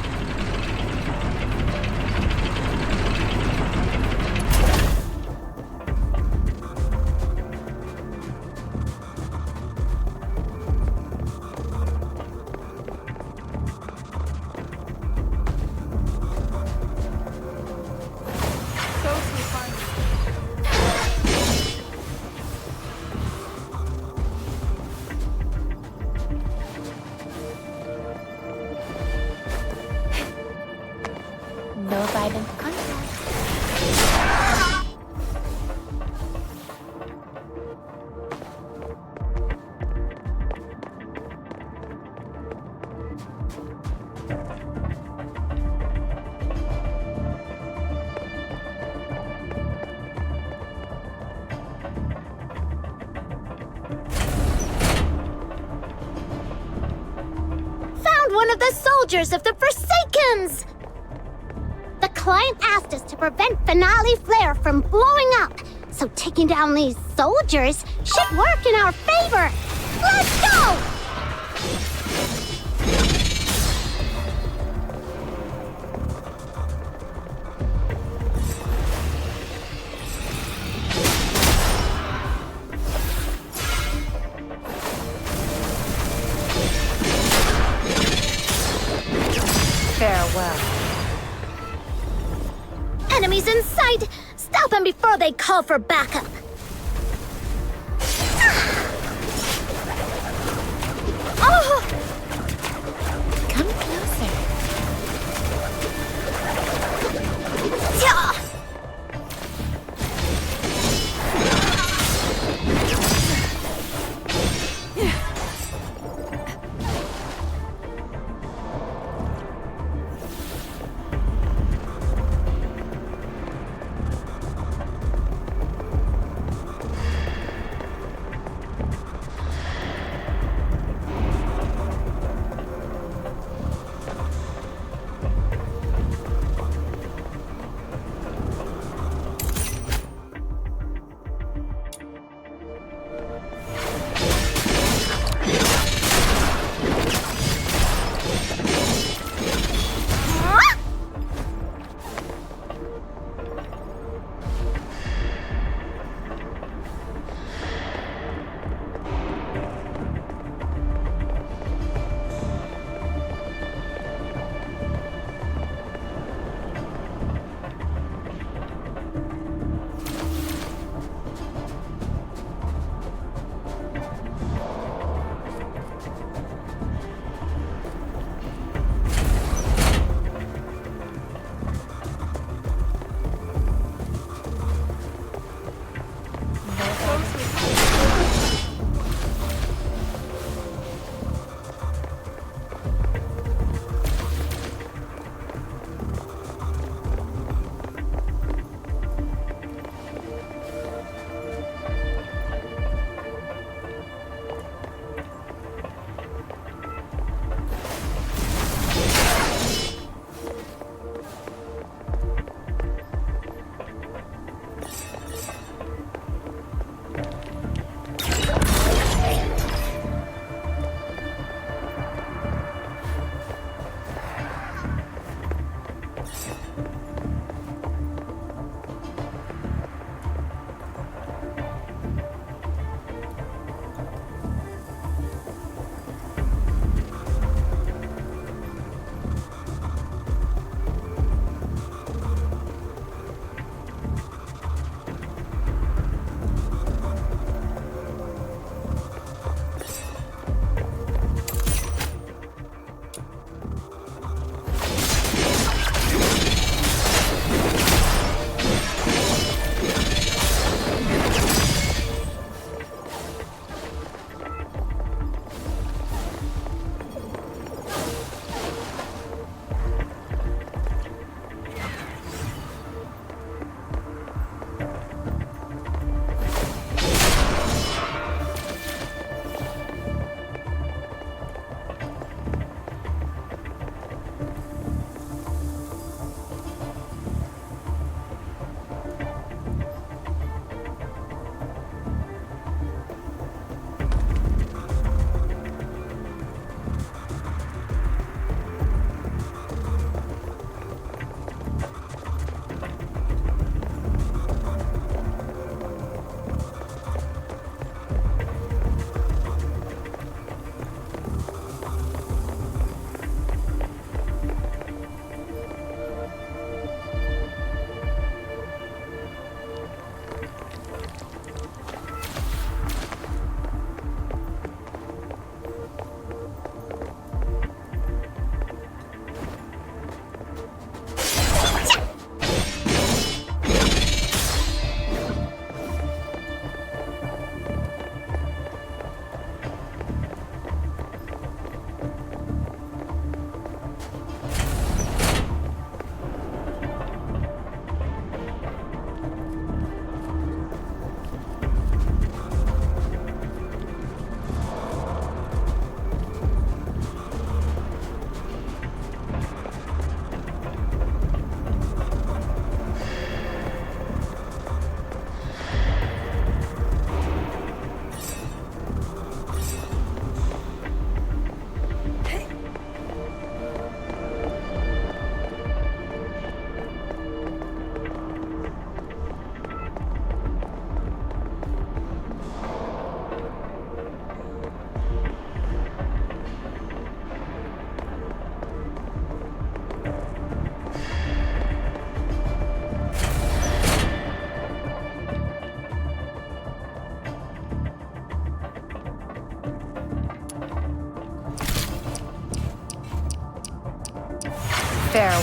No violent contact. Found one of the soldiers of the Forsakens! The client asked us to prevent Finale Flare from blowing up, so taking down these soldiers should work in our favor. Let's go! Farewell. Enemies in sight! Stop them before they call for backup! Oh!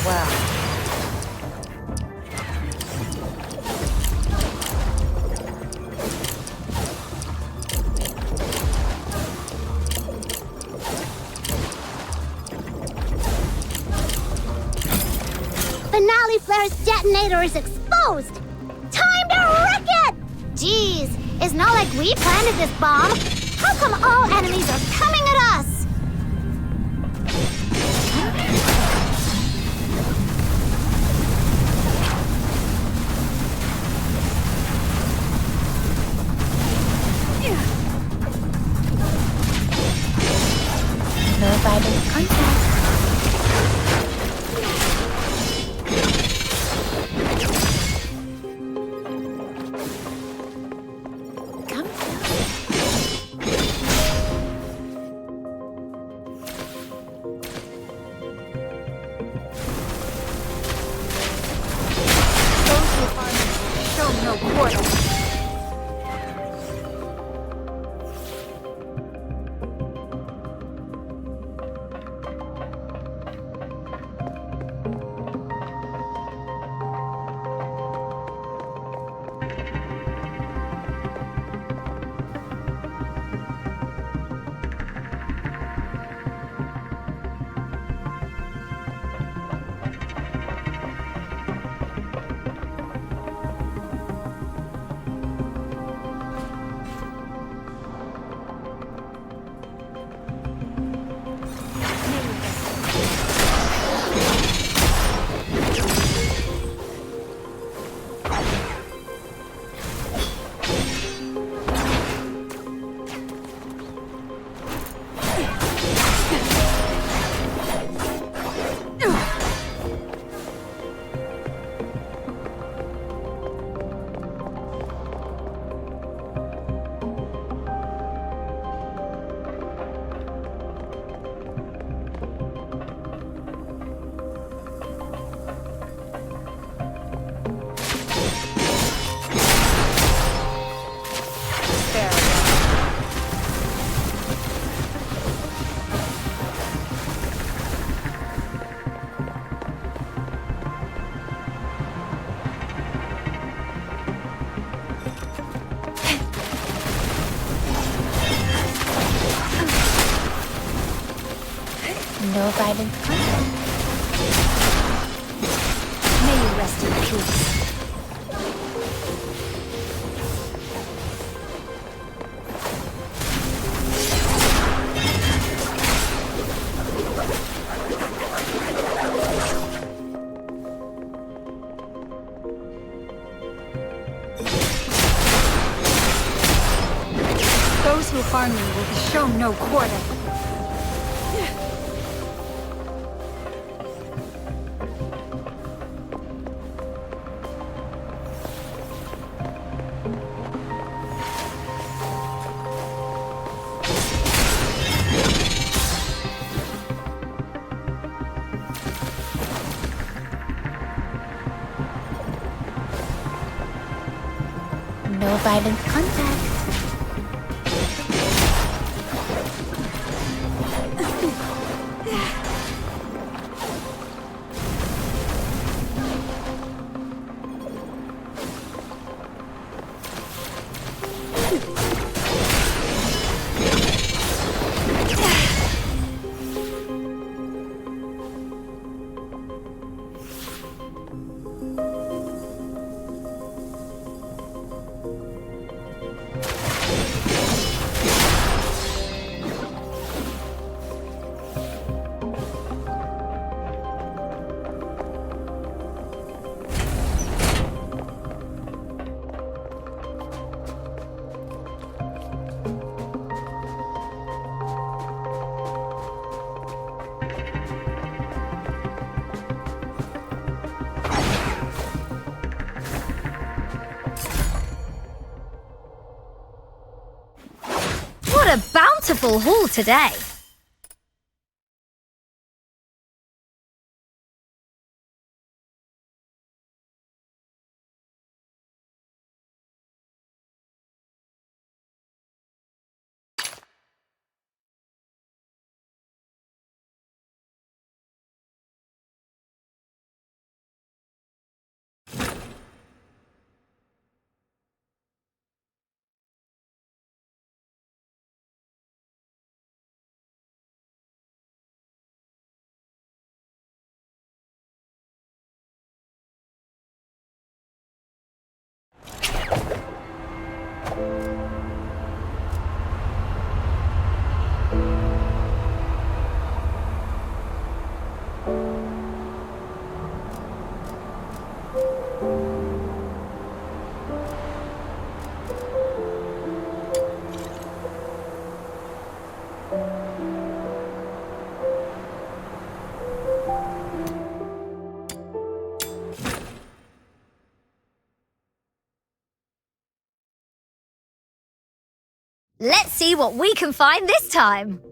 Farewell. Finale Flare's detonator is exposed! Time to wreck it! Jeez, it's not like we planted this bomb. How come all enemies are coming at us? No violent contact. No quarter. No violent contact. May you rest in peace. Those who harm me will be shown no quarter. No violent contact. What a bountiful haul today! Let's see what we can find this time.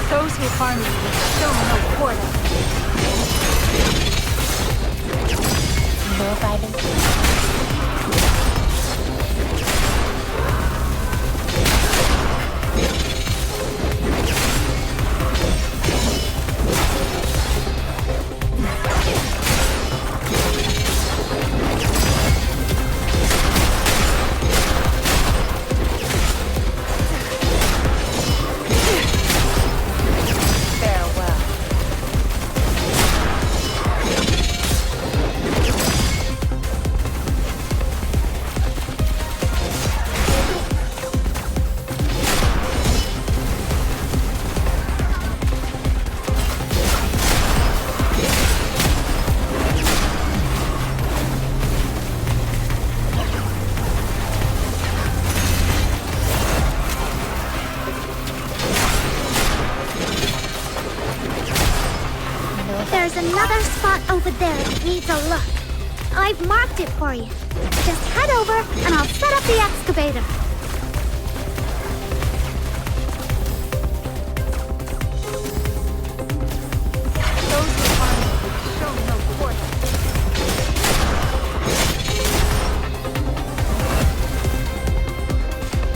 Those who harm you will show no quarter. No fighting. There's another spot over there that needs a look. I've marked it for you. Just head over and I'll set up the excavator. Those who harm you will show no quarter.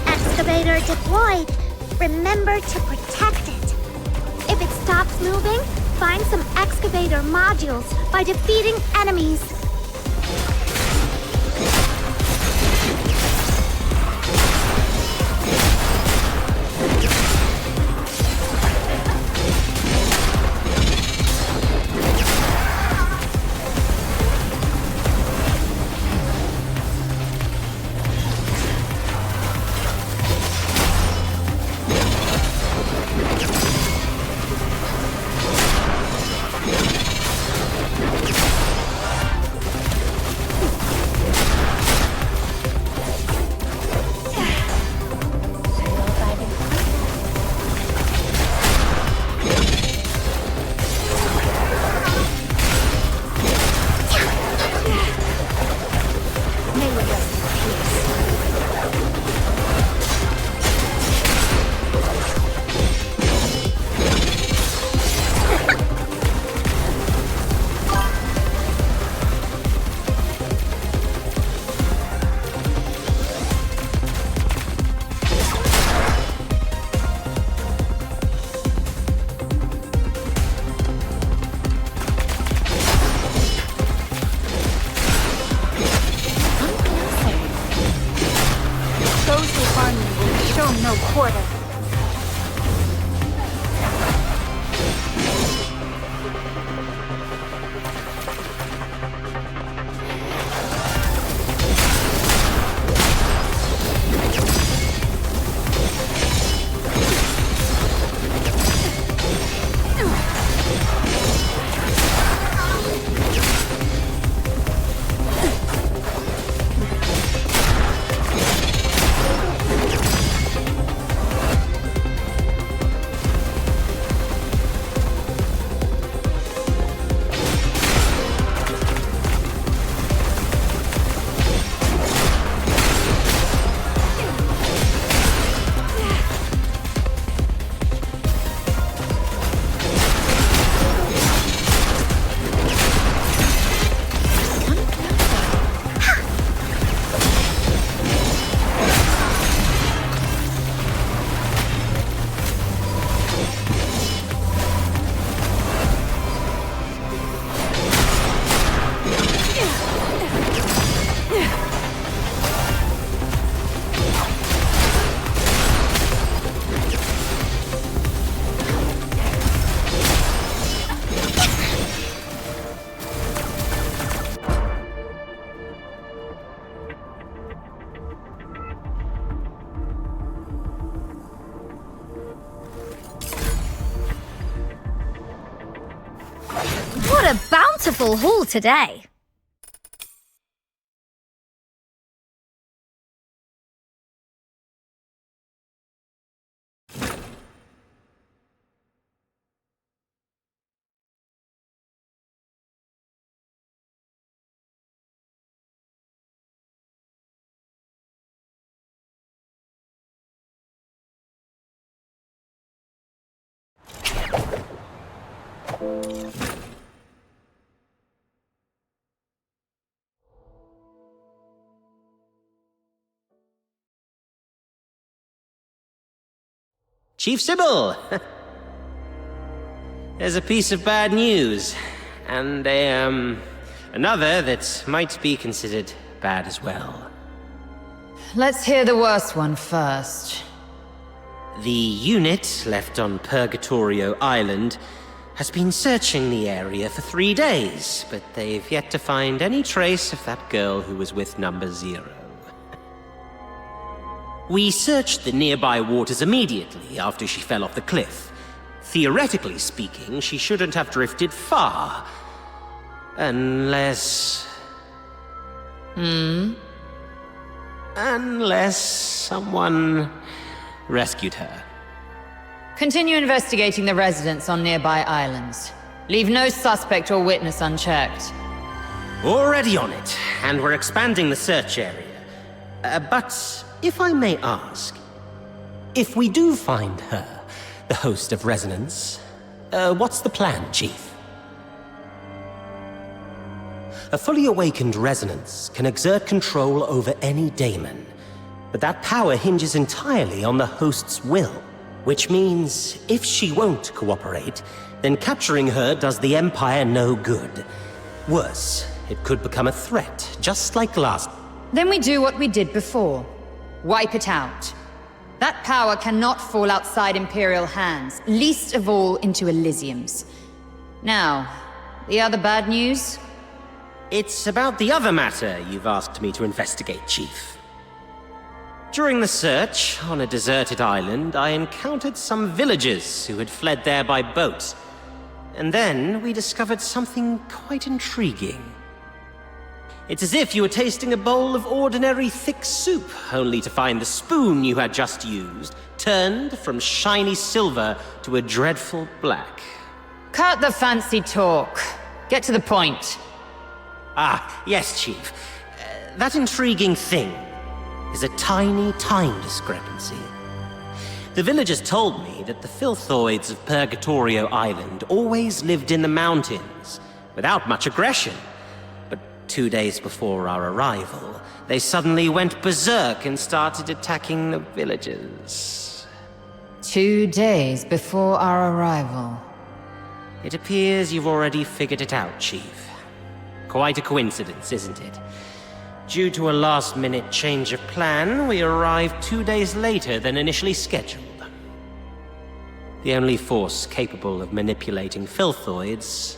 Excavator deployed. Remember to protect it. If it stops moving, find some excavator modules by defeating enemies. a bountiful haul today. Chief Sybil! There's a piece of bad news, and another that might be considered bad as well. Let's hear the worst one first. The unit left on Purgatorio Island has been searching the area for 3 days, but they've yet to find any trace of that girl who was with Number 0. We searched the nearby waters immediately after she fell off the cliff. Theoretically speaking, she shouldn't have drifted far. Unless... Unless someone rescued her. Continue investigating the residents on nearby islands. Leave no suspect or witness unchecked. Already on it, and we're expanding the search area. But if I may ask, if we do find her, the host of Resonance, what's the plan, Chief? A fully awakened Resonance can exert control over any daemon, but that power hinges entirely on the host's will, which means if she won't cooperate, then capturing her does the Empire no good. Worse, it could become a threat, just like last. Then we do what we did before. Wipe it out. That power cannot fall outside Imperial hands, least of all into Elysium's. Now, the other bad news? It's about the other matter you've asked me to investigate, Chief. During the search on a deserted island, I encountered some villagers who had fled there by boat. And then we discovered something quite intriguing. It's as if you were tasting a bowl of ordinary thick soup, only to find the spoon you had just used turned from shiny silver to a dreadful black. Cut the fancy talk. Get to the point. Ah, yes, Chief. That intriguing thing is a tiny time discrepancy. The villagers told me that the Filthoids of Purgatorio Island always lived in the mountains, without much aggression. 2 days before our arrival, they suddenly went berserk and started attacking the villagers. 2 days before our arrival. It appears you've already figured it out, Chief. Quite a coincidence, isn't it? Due to a last-minute change of plan, we arrived 2 days later than initially scheduled. The only force capable of manipulating Filthoids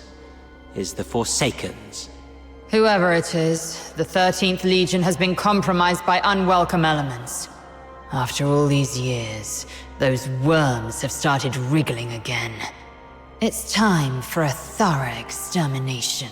is the Forsakens. Whoever it is, the 13th Legion has been compromised by unwelcome elements. After all these years, those worms have started wriggling again. It's time for a thorough extermination.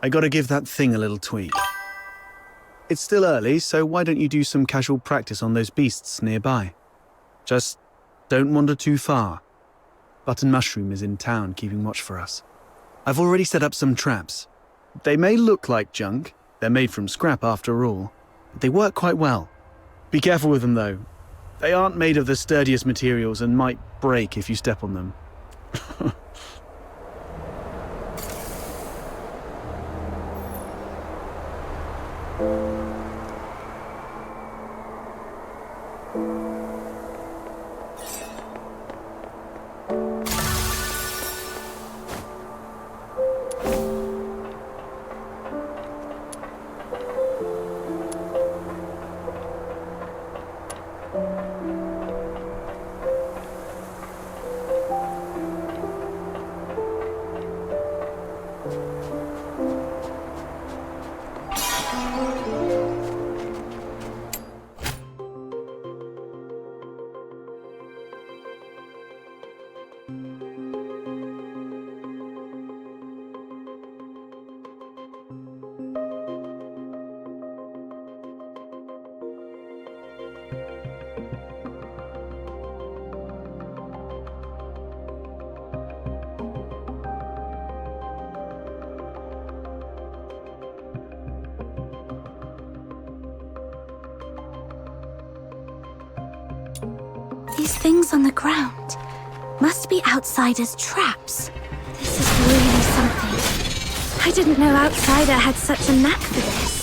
I gotta give that thing a little tweak. It's still early, so why don't you do some casual practice on those beasts nearby? Just don't wander too far. Button Mushroom is in town keeping watch for us. I've already set up some traps. They may look like junk. They're made from scrap after all. But they work quite well. Be careful with them though. They aren't made of the sturdiest materials and might break if you step on them. These things on the ground must be outsiders' traps. This is really something. I didn't know Outsider had such a knack for this.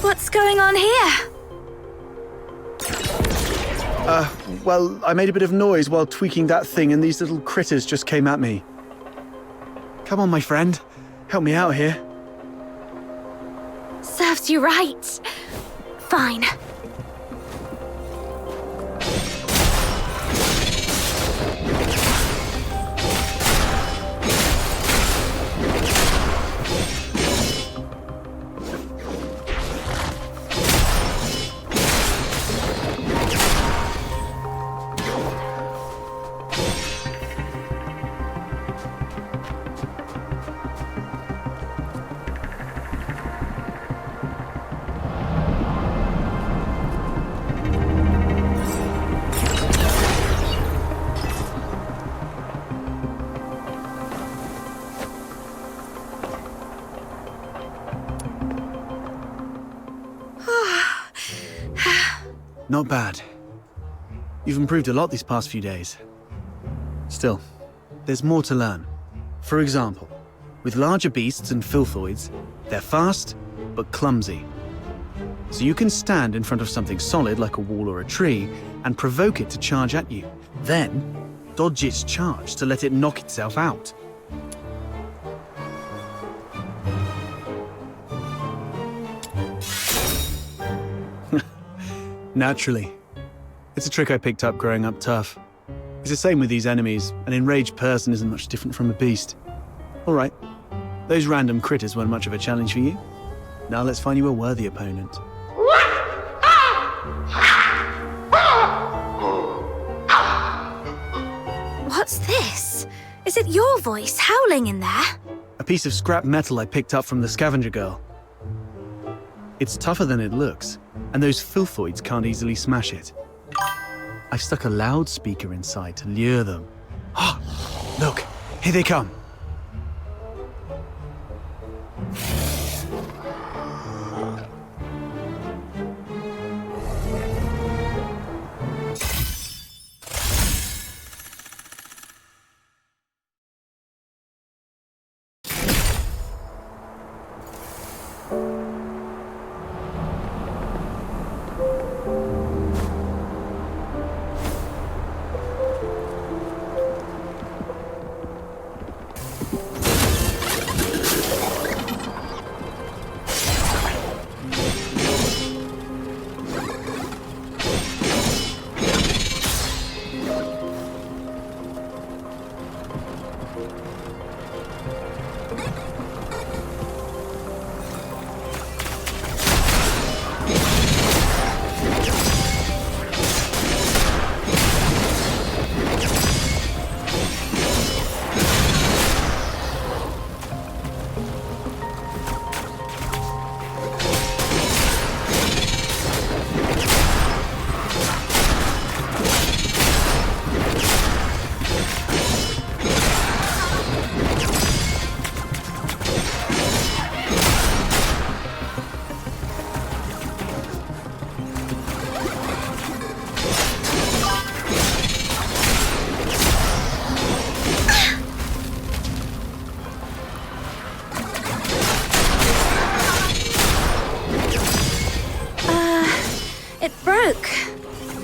What's going on here? Well, I made a bit of noise while tweaking that thing and these little critters just came at me. Come on, my friend. Help me out here. Serves you right. Fine. Not bad. You've improved a lot these past few days. Still, there's more to learn. For example, with larger beasts and filthoids, they're fast, but clumsy. So you can stand in front of something solid like a wall or a tree and provoke it to charge at you. Then, dodge its charge to let it knock itself out. Naturally. It's a trick I picked up growing up tough. It's the same with these enemies. An enraged person isn't much different from a beast. All right. Those random critters weren't much of a challenge for you. Now let's find you a worthy opponent. What's this? Is it your voice howling in there? A piece of scrap metal I picked up from the scavenger girl. It's tougher than it looks, and those filthoids can't easily smash it. I've stuck a loudspeaker inside to lure them. Ah, look, here they come.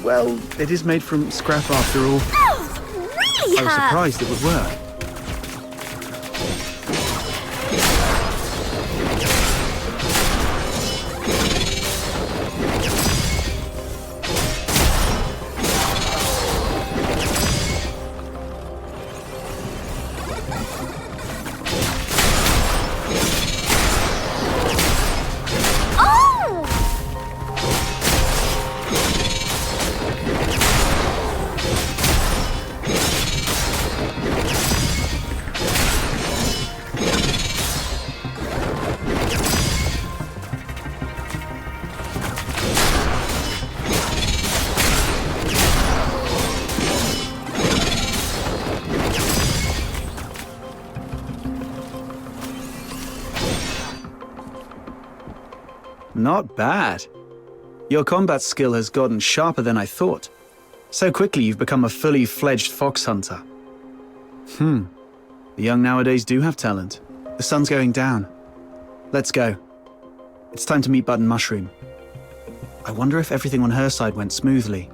Well, it is made from scrap after all. Really I was surprised it would work. Not bad. Your combat skill has gotten sharper than I thought. So quickly you've become a fully fledged fox hunter. The young nowadays do have talent. The sun's going down. Let's go. It's time to meet Button Mushroom. I wonder if everything on her side went smoothly.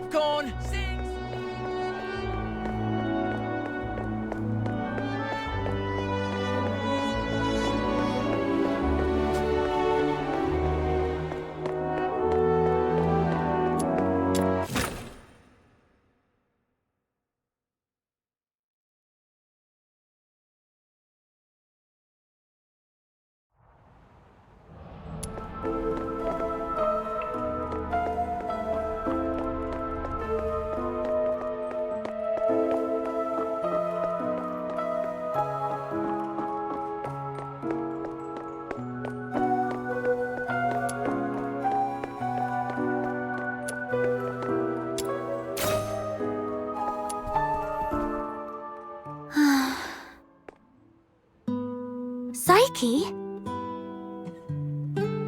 popcorn! Psyche?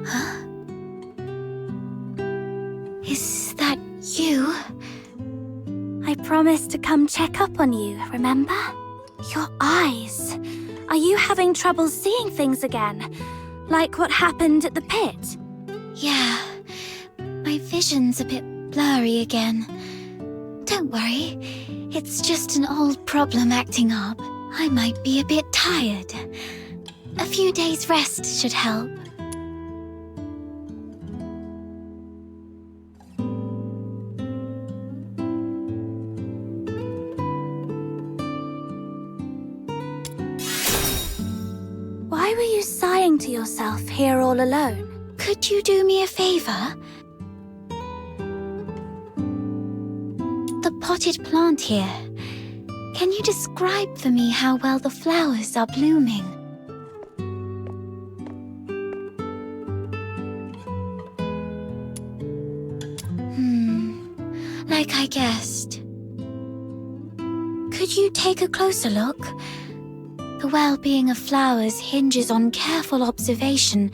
Huh? Is that you? I promised to come check up on you, remember? Your eyes. Are you having trouble seeing things again? Like what happened at the pit? Yeah. My vision's a bit blurry again. Don't worry. It's just an old problem acting up. I might be a bit tired. A few days' rest should help. Why were you sighing to yourself here all alone? Could you do me a favor? The potted plant here. Can you describe for me how well the flowers are blooming? Like I guessed. Could you take a closer look? The well-being of flowers hinges on careful observation,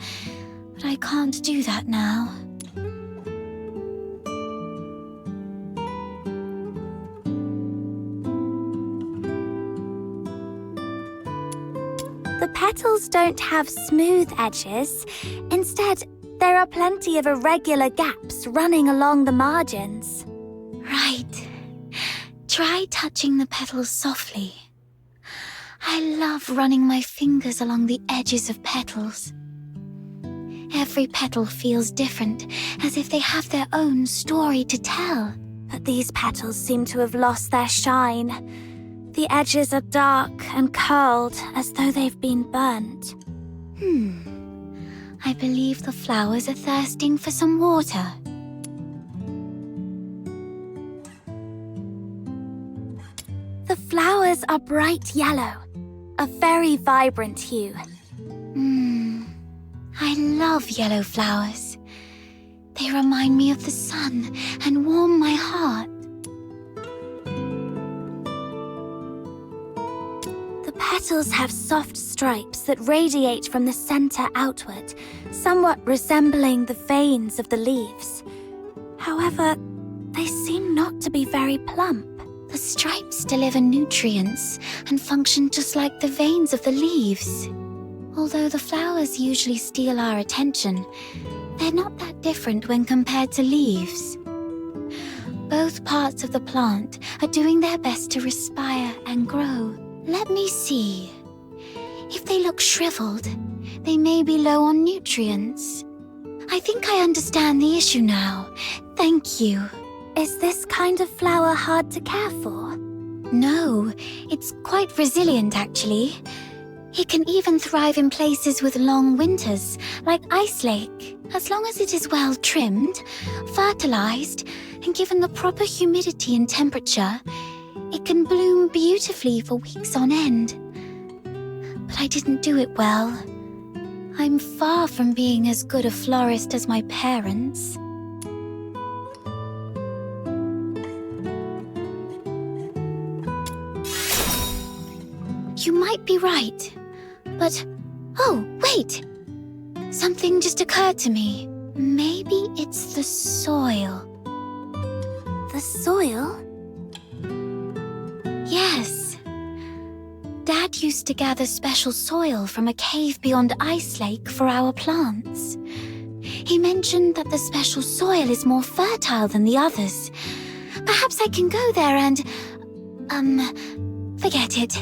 but I can't do that now. The petals don't have smooth edges. Instead, there are plenty of irregular gaps running along the margins. Right. Try touching the petals softly. I love running my fingers along the edges of petals. Every petal feels different, as if they have their own story to tell. But these petals seem to have lost their shine. The edges are dark and curled, as though they've been burnt. I believe the flowers are thirsting for some water. The flowers are bright yellow, a very vibrant hue. I love yellow flowers. They remind me of the sun and warm my heart. The petals have soft stripes that radiate from the center outward, somewhat resembling the veins of the leaves. However, they seem not to be very plump. The stripes deliver nutrients and function just like the veins of the leaves. Although the flowers usually steal our attention, they're not that different when compared to leaves. Both parts of the plant are doing their best to respire and grow. Let me see. If they look shriveled, they may be low on nutrients. I think I understand the issue now. Thank you. Is this kind of flower hard to care for? No, it's quite resilient actually. It can even thrive in places with long winters, like Ice Lake. As long as it is well trimmed, fertilized, and given the proper humidity and temperature, it can bloom beautifully for weeks on end. But I didn't do it well. I'm far from being as good a florist as my parents. You might be right, but... Oh, wait! Something just occurred to me. Maybe it's the soil. The soil? Yes. Dad used to gather special soil from a cave beyond Ice Lake for our plants. He mentioned that the special soil is more fertile than the others, Perhaps I can go there and... forget it.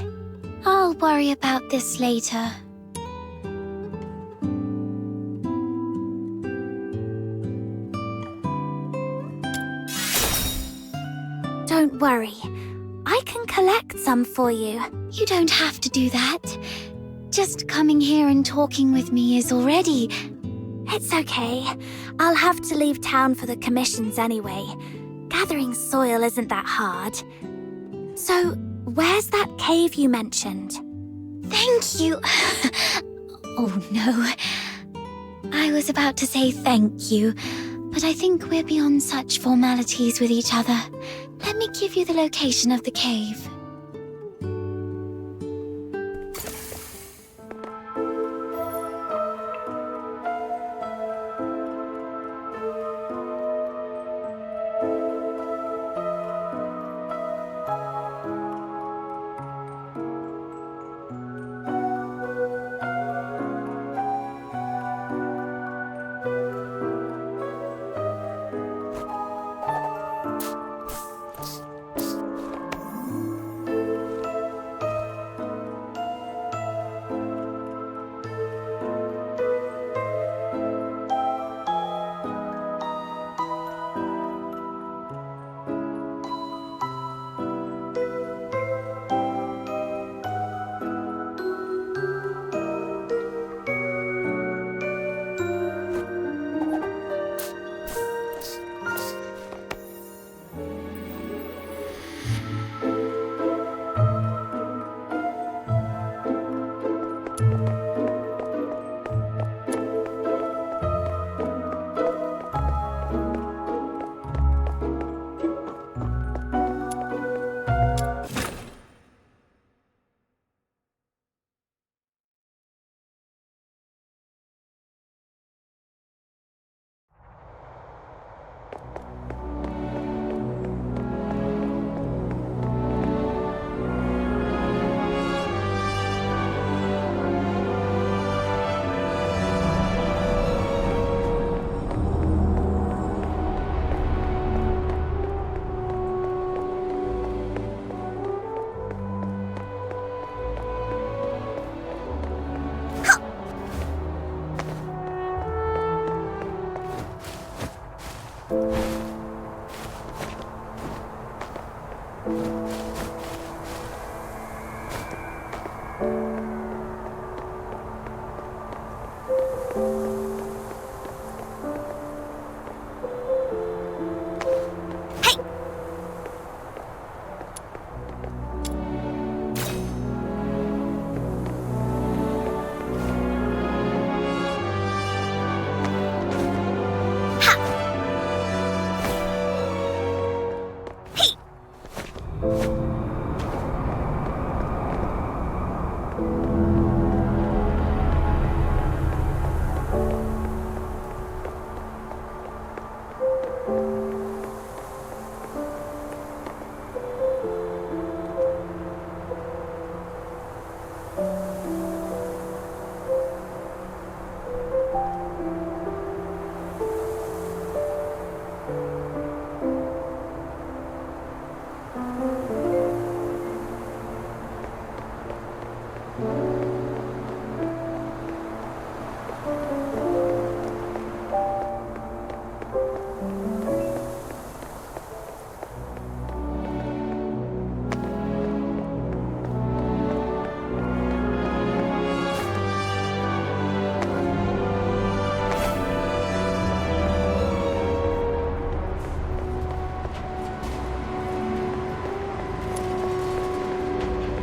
I'll worry about this later. Don't worry. I can collect some for you. You don't have to do that. Just coming here and talking with me is already... It's okay. I'll have to leave town for the commissions anyway. Gathering soil isn't that hard. So, where's that cave you mentioned? Thank you. Oh no. I was about to say thank you, but I think we're beyond such formalities with each other. Let me give you the location of the cave.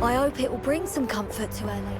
I hope it will bring some comfort to Our Lady.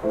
To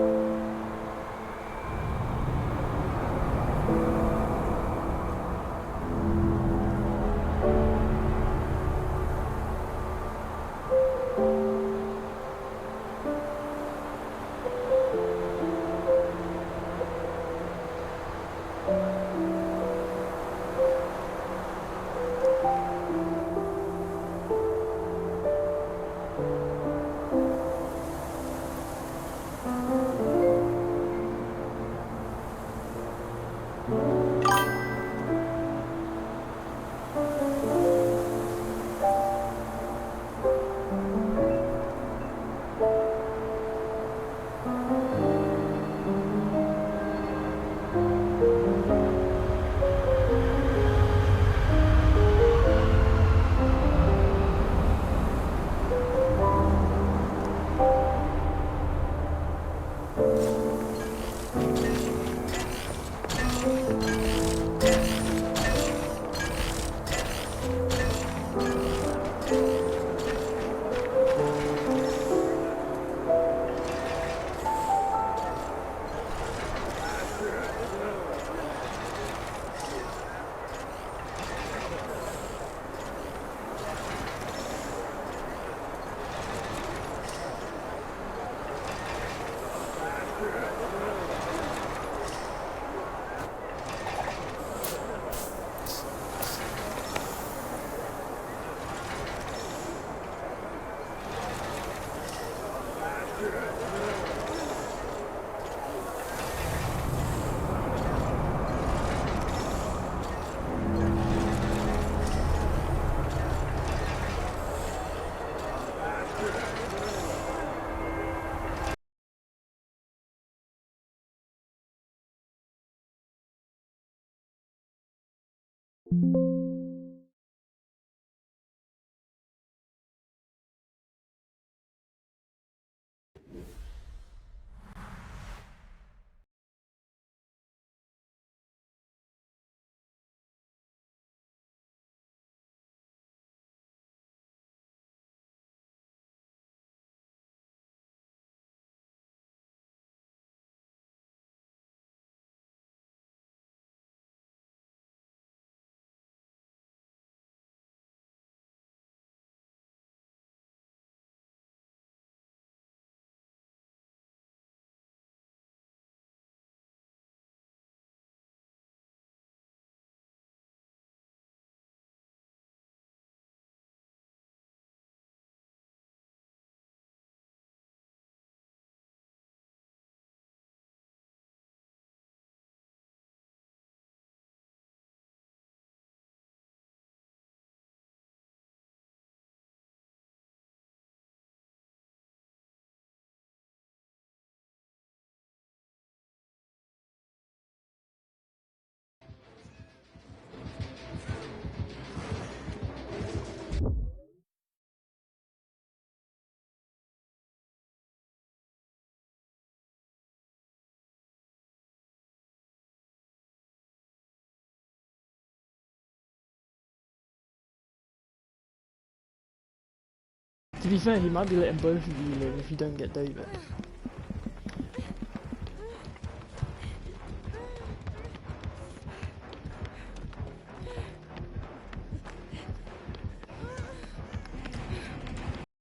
be fair, he might be letting both of you live if you don't get David.